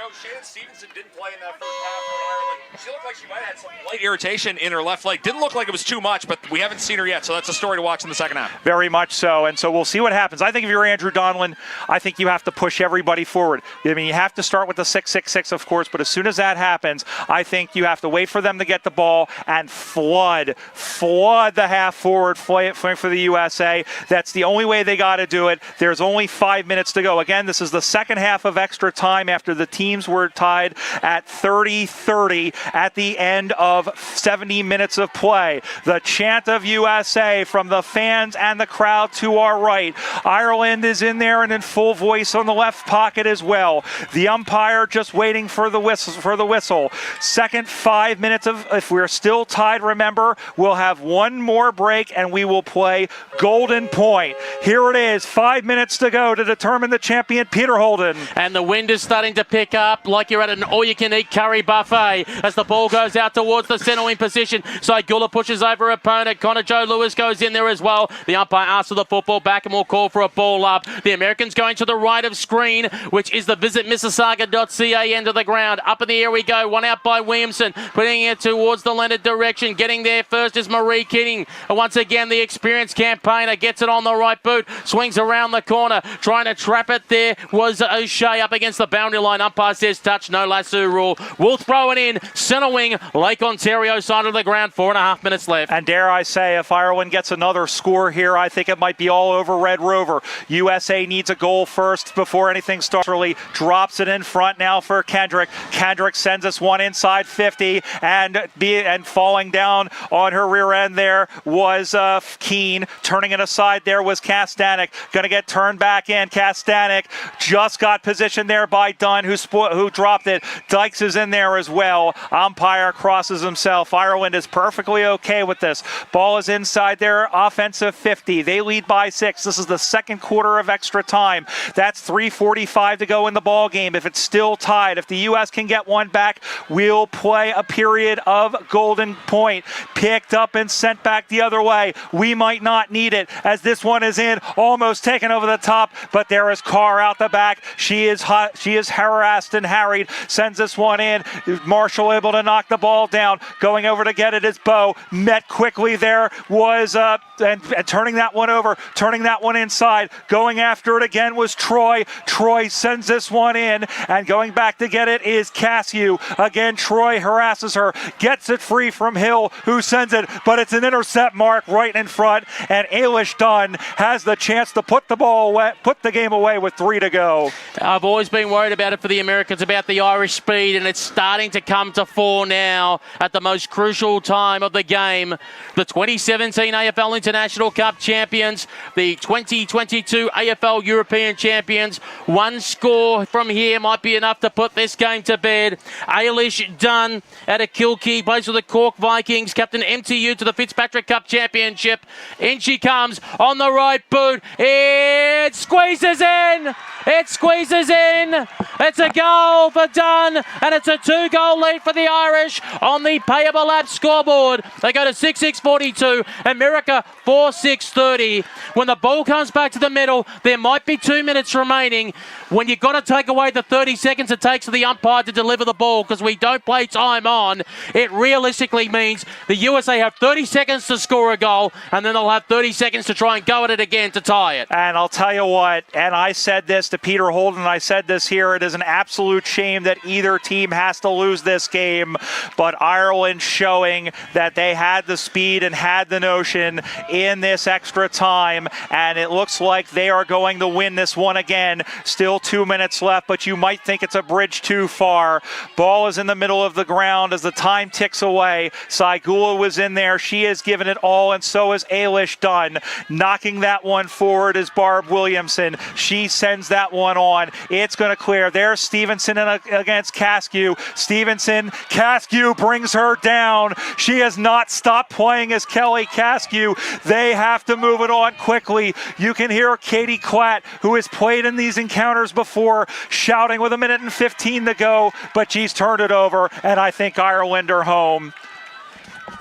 interesting, Shannon Stevenson didn't play in that first half for Ireland. She looked like she might have had some light irritation in her left leg. Didn't look like it was too much, but we haven't seen her yet, so that's a story to watch in the second half. Very much so, and so we'll see what happens. I think if you're Andrew Donlan, I think you have to push everybody forward. I mean, you have to start with the 6-6-6, of course, but as soon as that happens, I think you have to wait for them to get the ball and flood the half forward flank for the USA. That's the only way they got to do it. There's only 5 minutes to go. Again, this is the second half of extra time after the teams were tied at 30-30 at the end of 70 minutes of play. The chant of USA from the fans and the crowd to our right. Ireland is in there and in full voice on the left pocket as well. The umpire just waiting for the whistle. Second 5 minutes of, if we're still tied, remember, we'll have one more break and we will play golden point. Here it is, 5 minutes to go to determine the champion, Peter Holden. And the wind is starting to pick up like you're at an all-you-can-eat curry buffet as the ball goes out towards the centering position. Saigula pushes over opponent. Connor Joe Lewis goes in there as well. The umpire asks for the football back and will call for a ball up. The Americans going to the right of screen, which is the visitmississauga.ca end of the ground. Up in the air we go. One out by Williamson, putting it towards the Leonard direction. Getting there first is Marie Keating. Once again, the experienced campaigner gets it on the right boot. Swings around the corner. Trying to trap it there was O'Shea up against the boundary line. Umpire says touch, no lasso rule. We'll throw it in. Centre wing, Lake Ontario side of the ground. 4.5 minutes left. And dare I say, if Ireland gets another score here, I think it might be all over Red Rover. USA needs a goal first before anything starts. Really drops it in front now for Kendrick. Kendrick sends us one inside 50, and falling down on her rear end there was Keane. Turning it aside there was Kastanek. Going to get turned back in. Kastanek just got positioned there by Dunn, who dropped it. Dykes is in there as well. Umpire crosses himself. Ireland is perfectly okay with this. Ball is inside their offensive 50. They lead by 6. This is the second quarter of extra time. That's 3:45 to go in the ball game. If it's still tied, if the U.S. can get one back, we'll play a period of golden point. Picked up and sent back the other way. We might not need it as this one is in, almost taken over the top, but there is Carr out the back. She is hot. She is harassed and harried. Sends this one in. Marshall able to knock the ball down. Going over to get it is Bo. Met quickly there was and turning that one over, turning that one inside. Going after it again was Troy. Troy sends this one in, and going back to get it is Cassiu. Again, Troy harasses her, gets it free from Hill, who sends it, but it's an intercept mark right in front, and Ailish Dunn has the chance to put the game away with 3 to go. I've always been worried about it for the Americans, about the Irish speed, and it's starting to come to fore now at the most crucial time of the game. The 2017 AFL International Cup champions, the 2022 AFL European champions. One score from here might be enough to put this game to bed. Ailish Dunn out of Kilkee, plays for the Cork Vikings, captain MTU to the Fitzpatrick Cup Championship. In she comes on the right boot. It squeezes in. It squeezes in. It's a goal for Dunn, and it's a 2-goal lead for the Irish on the Payable app scoreboard. They go to 6-6-42, America 4-6-30. When the ball comes back to the middle, there might be 2 minutes remaining. When you've got to take away the 30 seconds it takes for the umpire to deliver the ball, because we don't play time on, it realistically means the USA have 30 seconds to score a goal, and then they'll have 30 seconds to try and go at it again to tie it. And I'll tell you what, and I said this to to Peter Holden, I said this here, it is an absolute shame that either team has to lose this game, but Ireland showing that they had the speed and had the notion in this extra time, and it looks like they are going to win this one again. Still 2 minutes left, but you might think it's a bridge too far. Ball is in the middle of the ground as the time ticks away. Saigula was in there. She has given it all, and so has Ailish Dunn. Knocking that one forward is Barb Williamson. She sends that one on. It's going to clear. There's Stevenson against Caskew. Stevenson, Caskew brings her down. She has not stopped playing as Kelly Caskew. They have to move it on quickly. You can hear Katie Klatt, who has played in these encounters before, shouting with 1:15 to go, but she's turned it over, and I think Ireland are home.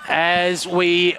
As we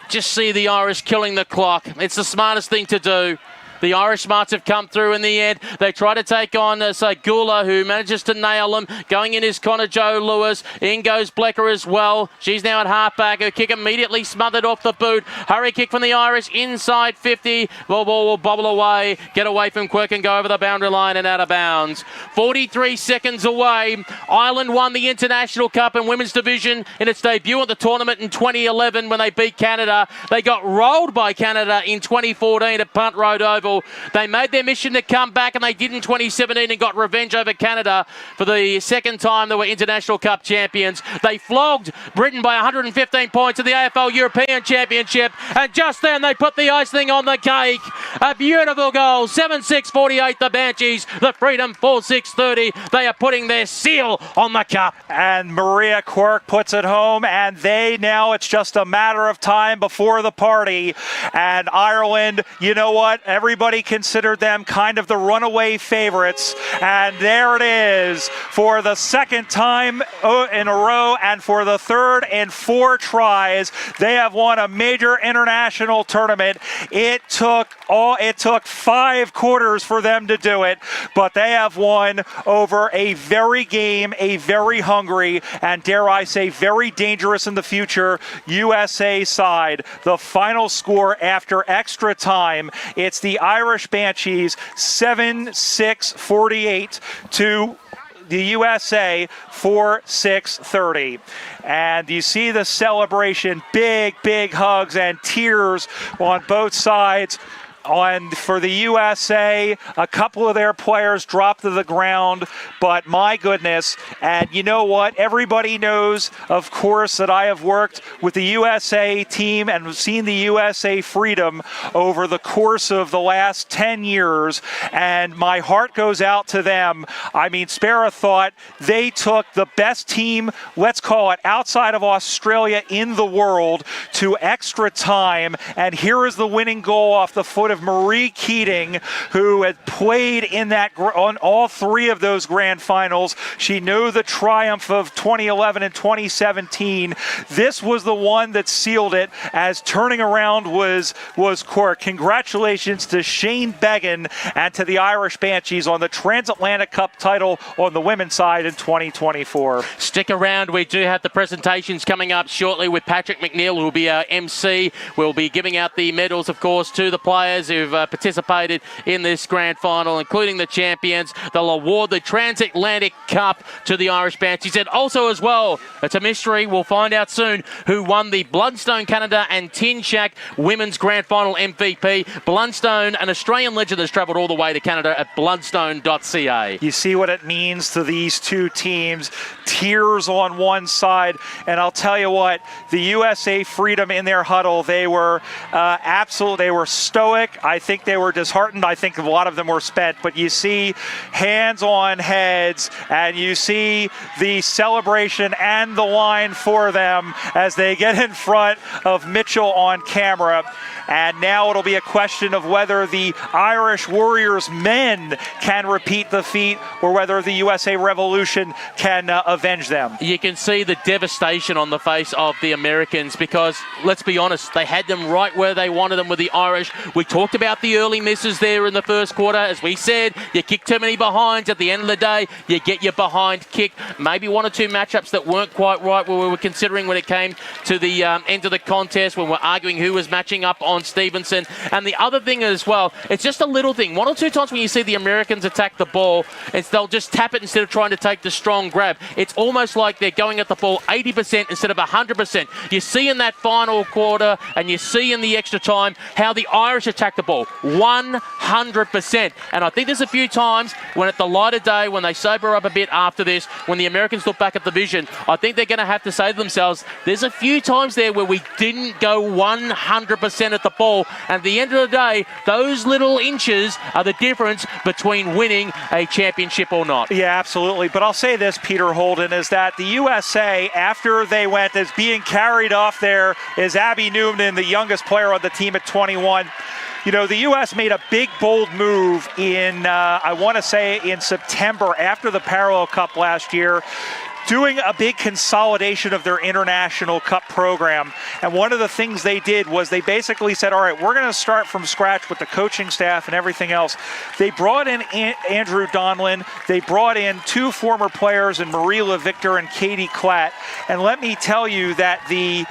just see the Irish killing the clock. It's the smartest thing to do. The Irish smarts have come through in the end. They try to take on Saigula, who manages to nail them. Going in is Connor Joe Lewis. In goes Blecker as well. She's now at halfback. Her kick immediately smothered off the boot. Hurry kick from the Irish inside 50. Ball will bobble away. Get away from Quirk and go over the boundary line and out of bounds. 43 seconds away. Ireland won the International Cup in Women's Division in its debut at the tournament in 2011 when they beat Canada. They got rolled by Canada in 2014 at Punt Road Oval. They made their mission to come back, and they did in 2017 and got revenge over Canada for the second time they were International Cup champions. They flogged Britain by 115 points in the AFL European Championship, and just then they put the icing on the cake. A beautiful goal, 7-6-48 the Banshees, the Freedom 4-6-30. They are putting their seal on the cup. And Maria Quirk puts it home, and it's just a matter of time before the party. And Ireland, you know what? Everybody considered them kind of the runaway favorites, and there it is for the second time in a row, and for the third in 4 tries. They have won a major international tournament. It took 5 quarters for them to do it, but they have won over a very hungry, and dare I say very dangerous in the future USA side. The final score after extra time, it's the Irish Banshees 7-6-48 to the USA 4-6-30. And you see the celebration, big hugs and tears on both sides. For the USA, a couple of their players dropped to the ground, but my goodness. And you know what? Everybody knows, of course, that I have worked with the USA team and seen the USA Freedom over the course of the last 10 years, and my heart goes out to them. I mean, Spera thought they took the best team, let's call it, outside of Australia in the world to extra time, and here is the winning goal off the foot of Marie Keating, who had played on all 3 of those grand finals. She knew the triumph of 2011 and 2017. This was the one that sealed it, as turning around was Quirk. Congratulations to Shane Beggan and to the Irish Banshees on the Transatlantic Cup title on the women's side in 2024. Stick around. We do have the presentations coming up shortly with Patrick McNeil, who will be our MC. We'll be giving out the medals, of course, to the players who've participated in this grand final, including the champions. They'll award the Transatlantic Cup to the Irish Banshees. And also as well, it's a mystery, we'll find out soon, who won the Bloodstone Canada and Tin Shack Women's Grand Final MVP. Bloodstone, an Australian legend that's travelled all the way to Canada at bloodstone.ca. You see what it means to these two teams. Tears on one side, and I'll tell you what, the USA Freedom in their huddle, they were they were stoic. I think they were disheartened. I think a lot of them were spent, but you see hands on heads, and you see the celebration and the line for them as they get in front of Mitchell on camera. And now it'll be a question of whether the Irish Warriors men can repeat the feat or whether the USA Revolution can avenge them. You can see the devastation on the face of the Americans because, let's be honest, they had them right where they wanted them with the Irish. We talked talked about the early misses there in the first quarter. As we said, you kick too many behinds. At the end of the day, you get your behind kick. Maybe one or two matchups that weren't quite right where we were considering when it came to the end of the contest, when we're arguing who was matching up on Stevenson. And the other thing as well, it's just a little thing. One or two times when you see the Americans attack the ball, they'll just tap it instead of trying to take the strong grab. It's almost like they're going at the ball 80% instead of 100%. You see in that final quarter and you see in the extra time how the Irish attack the ball 100%. And I think there's a few times when at the light of day, when they sober up a bit after this, when the Americans look back at the vision, I think they're going to have to say to themselves, there's a few times there where we didn't go 100% at the ball. And at the end of the day, those little inches are the difference between winning a championship or not. Yeah, absolutely. But I'll say this, Peter Holden, is that the USA, after they went as being carried off there, is Abby Newman, the youngest player on the team at 21. You know, the U.S. made a big, bold move in, I want to say, in September after the Parallel Cup last year, doing a big consolidation of their international cup program. And one of the things they did was they basically said, all right, we're going to start from scratch with the coaching staff and everything else. They brought in Andrew Donlan. They brought in two former players in Marie LeVictor and Katie Klatt. And let me tell you that the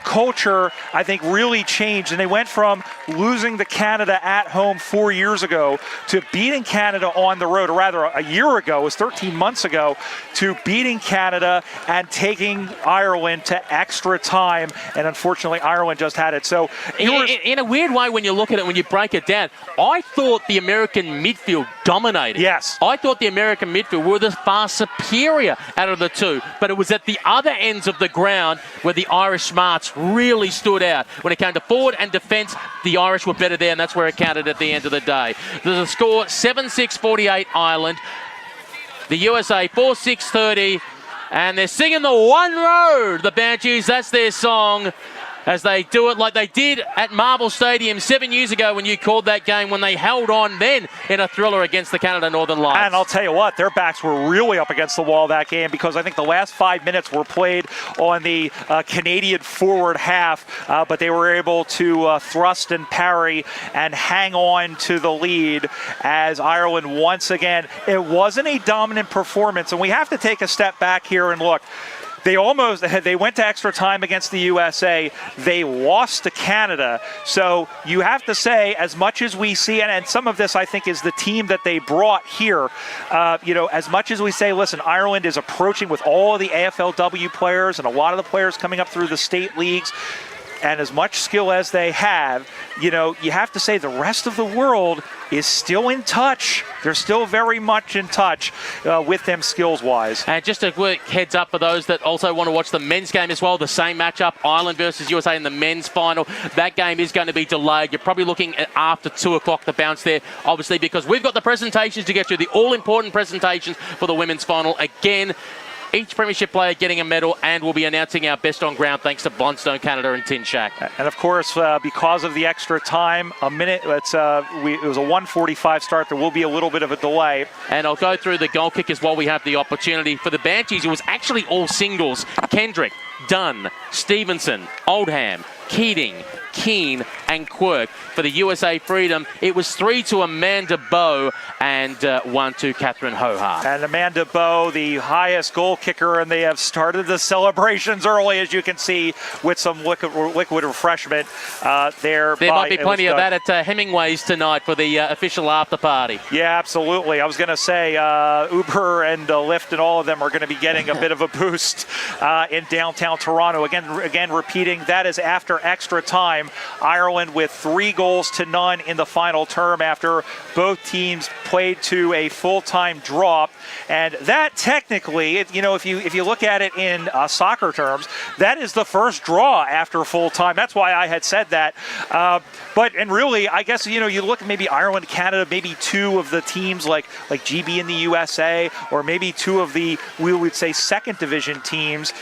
culture, I think, really changed. And they went from losing to Canada at home 4 years ago to beating Canada on the road, or rather a year ago, it was 13 months ago, to beating Canada and taking Ireland to extra time. And unfortunately, Ireland just had it. So in a weird way, when you look at it, when you break it down, I thought the American midfield dominated. Yes. I thought the American midfield were the far superior out of the two. But it was at the other ends of the ground where the Irish smarts really stood out. When it came to forward and defence, the Irish were better there, and that's where it counted at the end of the day. There's a score, 7-6-48 Ireland. The USA 4-6-30, and they're singing the One Road, the Banshees. That's their song, as they do it like they did at Marvel Stadium 7 years ago when you called that game, when they held on then in a thriller against the Canada Northern Lights. And I'll tell you what, their backs were really up against the wall that game, because I think the last 5 minutes were played on the Canadian forward half, but they were able to thrust and parry and hang on to the lead as Ireland once again, it wasn't a dominant performance. And we have to take a step back here and look. They went to extra time against the USA. They lost to Canada. So you have to say, as much as we see, and some of this I think is the team that they brought here, as much as we say, listen, Ireland is approaching with all of the AFLW players and a lot of the players coming up through the state leagues, and as much skill as they have, you have to say the rest of the world is still in touch. They're still very much in touch with them skills-wise. And just a quick heads up for those that also want to watch the men's game as well, the same matchup, Ireland versus USA in the men's final. That game is going to be delayed. You're probably looking at after 2 o'clock the bounce there, obviously, because we've got the presentations to get to, the all-important presentations for the women's final. Again, each premiership player getting a medal, and we'll be announcing our best on ground thanks to Blundstone Canada and Tin Shack. And of course, because of the extra time, it was a 1:45 start. There will be a little bit of a delay. And I'll go through the goal kickers while we have the opportunity. For the Banshees, it was actually all singles. Kendrick, Dunn, Stevenson, Oldham, Keating, Keane and Quirk. For the USA Freedom, it was 3 to Amanda Bowe and 1 to Catherine Hoha. And Amanda Bowe, the highest goal kicker, and they have started the celebrations early, as you can see, with some liquid refreshment there. There might be plenty of that at Hemingway's tonight for the official after party. Yeah, absolutely. I was going to say Uber and Lyft and all of them are going to be getting a bit of a boost in downtown Toronto. Again, repeating, that is after extra time. Ireland with 3-0 in the final term after both teams played to a full-time draw. And that technically, if you look at it in soccer terms, that is the first draw after full-time. That's why I had said that. And really, I guess, you look at maybe Ireland, Canada, maybe 2 of the teams like GB and the USA, or maybe 2 of the, we would say, second division teams.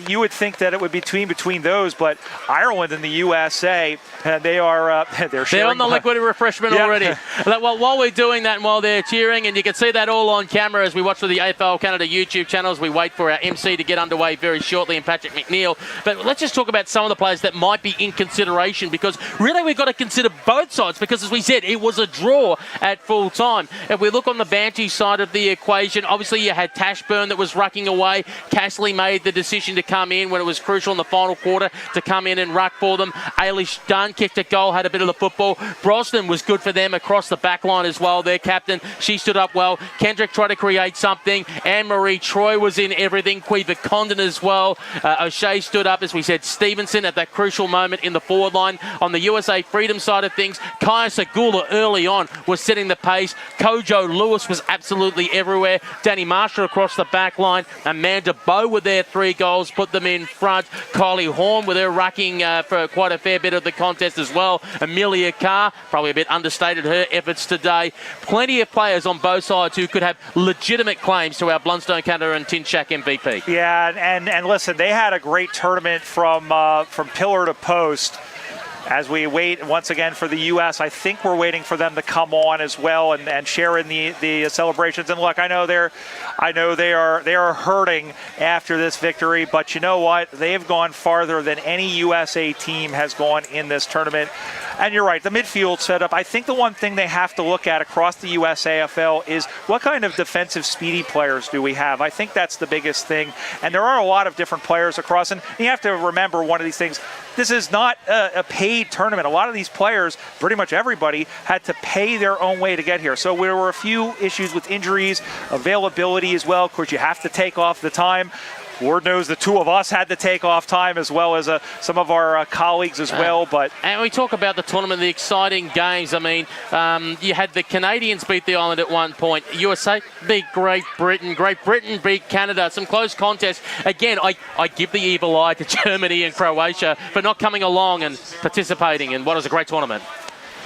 You would think that it would be between those, but Ireland and the USA, and they are they're on the liquid refreshment already. Well, while we're doing that and while they're cheering, and you can see that all on camera as we watch through the AFL Canada YouTube channels, we wait for our MC to get underway very shortly, and Patrick McNeil. But let's just talk about some of the players that might be in consideration, because really we've got to consider both sides, because as we said, it was a draw at full time. If we look on the Banshee side of the equation, obviously you had Tashburn that was rucking away. Castley made the decision to come in when it was crucial in the final quarter to come in and ruck for them. Ailish Dunn kicked a goal, had a bit of the football. Brosnan was good for them across the back line as well. Their captain, she stood up well. Kendrick tried to create something. Anne-Marie Troy was in everything. Quiva Condon as well. O'Shea stood up, as we said. Stevenson at that crucial moment in the forward line. On the USA Freedom side of things, Kaya Sagula early on was setting the pace. Kojo Lewis was absolutely everywhere. Danny Marshall across the back line. Amanda Bowe with their 3 goals put them in front. Kylie Horn with her rucking for quite a fair bit of the contest as well. Amelia Carr, probably a bit understated her efforts today. Plenty of players on both sides who could have legitimate claims to our Blundstone Canada and Tin Shack MVP. Yeah, and listen, they had a great tournament from pillar to post. As we wait once again for the U.S., I think we're waiting for them to come on as well and share in the celebrations. And look, I know they are hurting after this victory, but you know what? They've gone farther than any USA team has gone in this tournament. And you're right, the midfield setup. I think the one thing they have to look at across the USAFL is what kind of defensive speedy players do we have? I think that's the biggest thing. And there are a lot of different players across. And you have to remember one of these things. This is not a paid tournament. A lot of these players, pretty much everybody, had to pay their own way to get here. So there were a few issues with injuries, availability as well. Of course, you have to take off the time. Lord knows the two of us had to take off time, as well as some of our colleagues as well. And we talk about the tournament, the exciting games. I mean, you had the Canadians beat the island at one point. USA beat Great Britain. Great Britain beat Canada. Some close contests. Again, I give the evil eye to Germany and Croatia for not coming along and participating in what was a great tournament.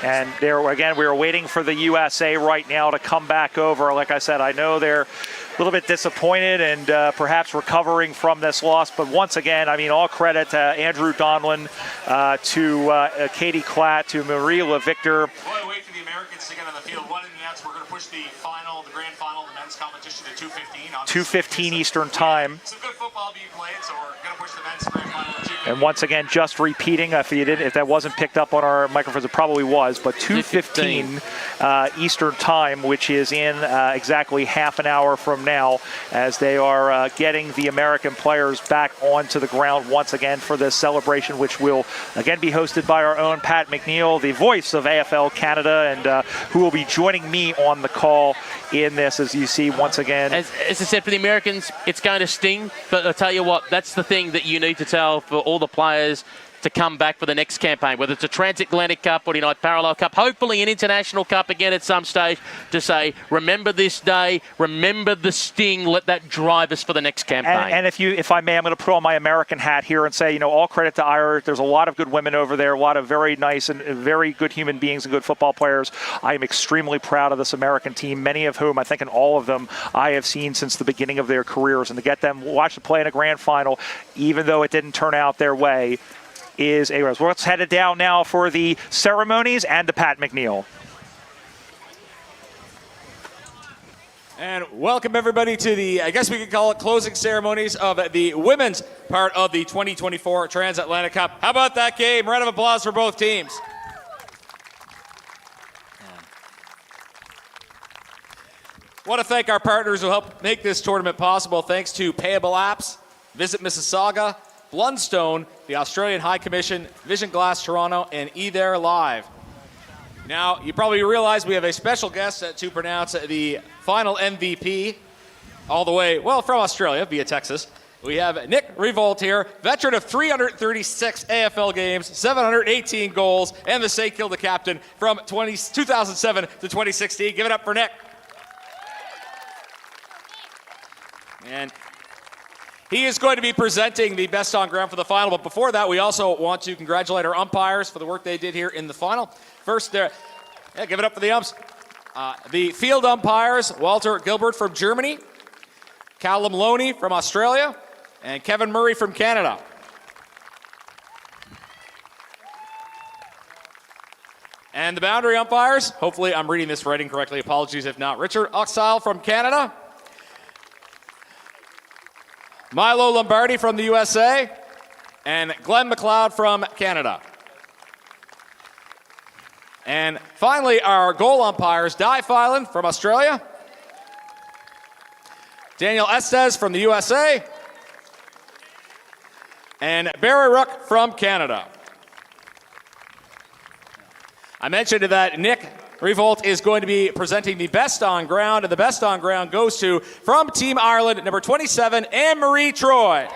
And there again, we are waiting for the USA right now to come back over. Like I said, I know they're a little bit disappointed and perhaps recovering from this loss. But once again, I mean, all credit to Andrew Donlan, to Katie Klatt, to Marie LaVictor. While we wait for the Americans to get on the field, one in the outs, we're going to push the grand final, the men's competition to 2:15. 2:15 Eastern time. Some good football being played, so we're going to push the men's grand final to 2:15. And once again, just repeating, if that wasn't picked up on our microphones, it probably was, but 2:15 Eastern time, which is in exactly half an hour from now, as they are getting the American players back onto the ground once again for this celebration, which will again be hosted by our own Pat McNeil, the voice of AFL Canada, and who will be joining me on the call in this, as you see once again. As I said, for the Americans, it's going to sting, but I'll tell you what, that's the thing that you need to tell for all the players to come back for the next campaign, whether it's a Transatlantic Cup or the United Parallel Cup, hopefully an International Cup again at some stage, to say, remember this day, remember the sting, let that drive us for the next campaign. And if I may, I'm going to put on my American hat here and say, all credit to Irish. There's a lot of good women over there, a lot of very nice and very good human beings and good football players. I am extremely proud of this American team, many of whom, I think in all of them, I have seen since the beginning of their careers. And to get them, watch them play in a grand final, even though it didn't turn out their way, is a rose. Let's head it down now for the ceremonies and the Pat McNeil. And welcome everybody to the, I guess we could call it, closing ceremonies of the women's part of the 2024 Transatlantic Cup. How about that game? Round of applause for both teams. Want to thank our partners who helped make this tournament possible. Thanks to Payable Apps, Visit Mississauga, Blundstone, the Australian High Commission, Vision Glass Toronto, and eThere Live. Now, you probably realize we have a special guest to pronounce the final MVP all the way, well, from Australia via Texas. We have Nick Revolt here, veteran of 336 AFL games, 718 goals, and the St. Kilda captain from 2007 to 2016. Give it up for Nick. And he is going to be presenting the best on ground for the final. But before that, we also want to congratulate our umpires for the work they did here in the final. First, give it up for the umps. The field umpires, Walter Gilbert from Germany, Callum Loney from Australia, and Kevin Murray from Canada. And the boundary umpires, hopefully I'm reading this writing correctly, apologies if not. Richard Oxile from Canada. Milo Lombardi from the USA. And Glenn McLeod from Canada. And finally, our goal umpires, Di Filan from Australia. Daniel Estes from the USA. And Barry Rook from Canada. I mentioned that Nick Revolt is going to be presenting the best on ground, and the best on ground goes to, from Team Ireland, number 27, Anne-Marie Troy.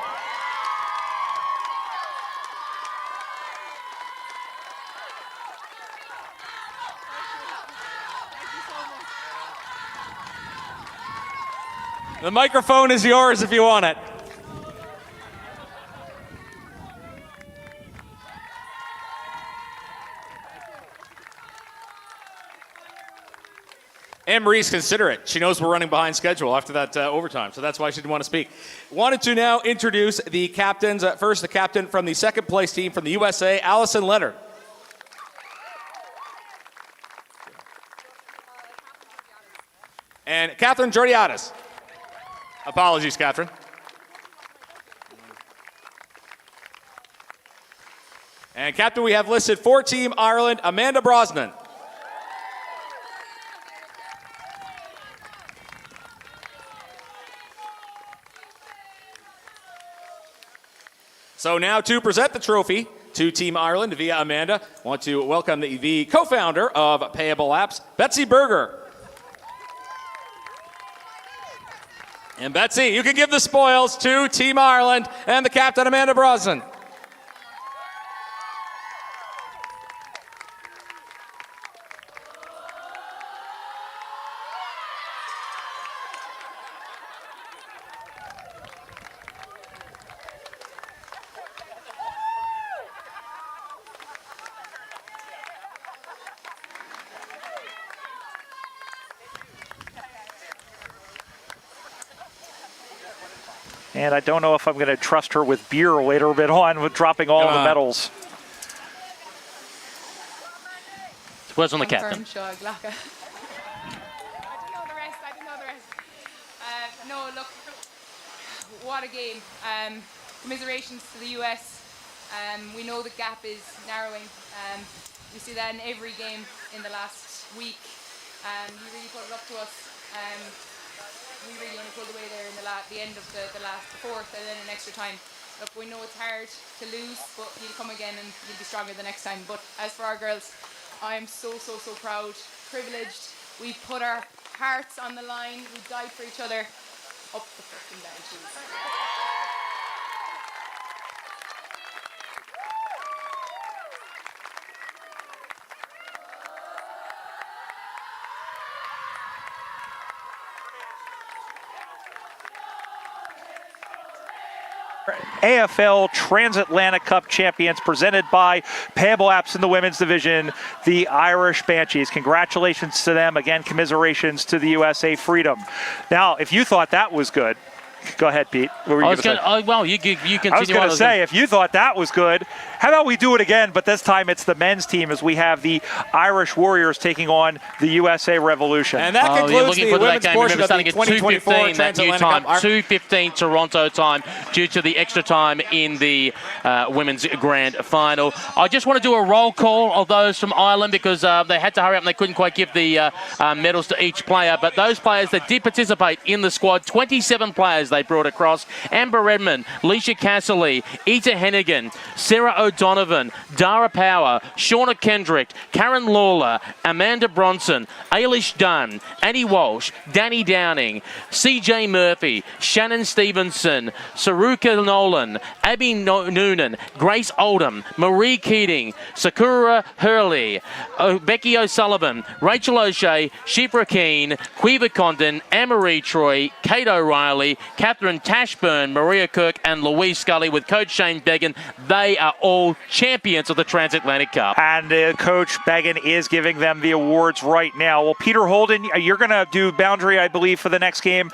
The microphone is yours if you want it. Anne-Marie's considerate. She knows we're running behind schedule after that overtime, so that's why she didn't want to speak. Wanted to now introduce the captains. First, the captain from the second place team from the USA, Allison Leonard. And Catherine Georgiadis. Apologies, Catherine. And captain, we have listed for Team Ireland, Amanda Brosnan. So now to present the trophy to Team Ireland via Amanda, I want to welcome the co-founder of Payable Apps, Betsy Berger. And Betsy, you can give the spoils to Team Ireland and the captain, Amanda Brosnan. And I don't know if I'm going to trust her with beer later a bit on with dropping all the medals. Where's on the captain? I didn't know the rest. No, look, what a game. Commiserations to the US. We know the gap is narrowing. We see that in every game in the last week. You really put it up to us. We really only pulled away there in the end of the fourth, and then in extra time. Look, we know it's hard to lose, but you'll come again and you'll be stronger the next time. But as for our girls, I am so proud, privileged. We put our hearts on the line. We died for each other. Up the fucking down shoes. AFL Transatlantic Cup champions presented by Payable Apps in the women's division, the Irish Banshees. Congratulations to them. Again, commiserations to the USA Freedom. Now, if you thought that was good, go ahead, Pete. What were you going to say? Well, you continue. I was going to say, if you thought that was good, how about we do it again, but this time it's the men's team as we have the Irish Warriors taking on the USA Revolution. And that concludes the women's portion of the 2024 Transatlantic Cup. 2:15 Toronto time due to the extra time in the women's grand final. I just want to do a roll call of those from Ireland because they had to hurry up and they couldn't quite give the medals to each player. But those players that did participate in the squad, 27 players they brought across. Amber Redmond, Leisha Casserly, Ita Hennigan, Sarah O'Donovan, Dara Power, Shauna Kendrick, Karen Lawler, Amanda Bronson, Ailish Dunn, Annie Walsh, Danny Downing, CJ Murphy, Shannon Stevenson, Saruka Nolan, Abby Noonan, Grace Oldham, Marie Keating, Sakura Hurley, Becky O'Sullivan, Rachel O'Shea, Shipra Keane, Quiva Condon, Anne-Marie Troy, Kate O'Reilly, Catherine Tashburn, Maria Kirk, and Louise Scully with Coach Shane Began. They are all champions of the Transatlantic Cup. And Coach Began is giving them the awards right now. Well, Peter Holden, you're going to do boundary, I believe, for the next game.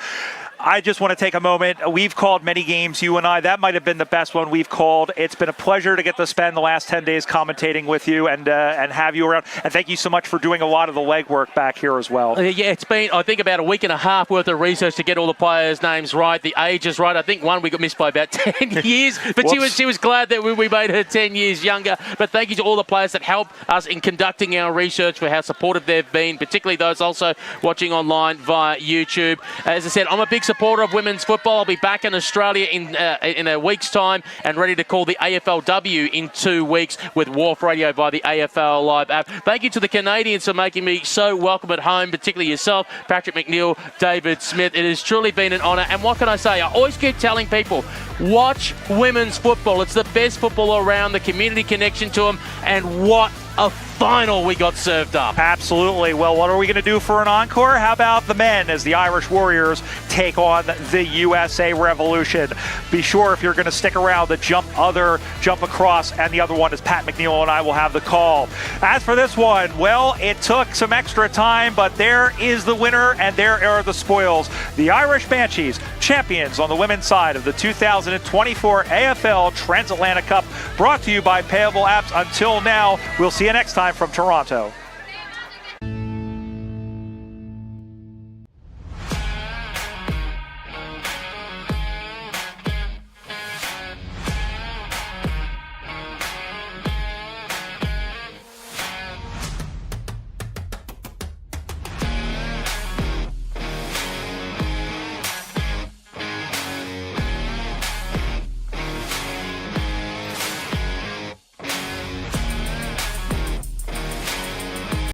I just want to take a moment. We've called many games, you and I. That might have been the best one we've called. It's been a pleasure to get to spend the last 10 days commentating with you and have you around. And thank you so much for doing a lot of the legwork back here as well. Yeah, it's been, I think, about a week and a half worth of research to get all the players' names right, the ages right. I think one we got missed by about 10 years, but she was glad that we made her 10 years younger. But thank you to all the players that helped us in conducting our research, for how supportive they've been, particularly those also watching online via YouTube. As I said, I'm a big supporter of women's football. I'll be back in Australia in a week's time and ready to call the AFLW in 2 weeks with Wharf Radio via the AFL Live app. Thank you to the Canadians for making me so welcome at home, particularly yourself, Patrick McNeil, David Smith. It has truly been an honour. And what can I say? I always keep telling people, watch women's football. It's the best football around, the community connection to them, and what a final we got served up. Absolutely. Well, what are we going to do for an encore? How about the men as the Irish Warriors take on the USA Revolution? Be sure, if you're going to stick around, the jump across, and the other one is Pat McNeil and I will have the call. As for this one, well, it took some extra time, but there is the winner and there are the spoils. The Irish Banshees, champions on the women's side of the 2024 AFL Transatlantic Cup, brought to you by Payable Apps. Until now, we'll see you next time from Toronto.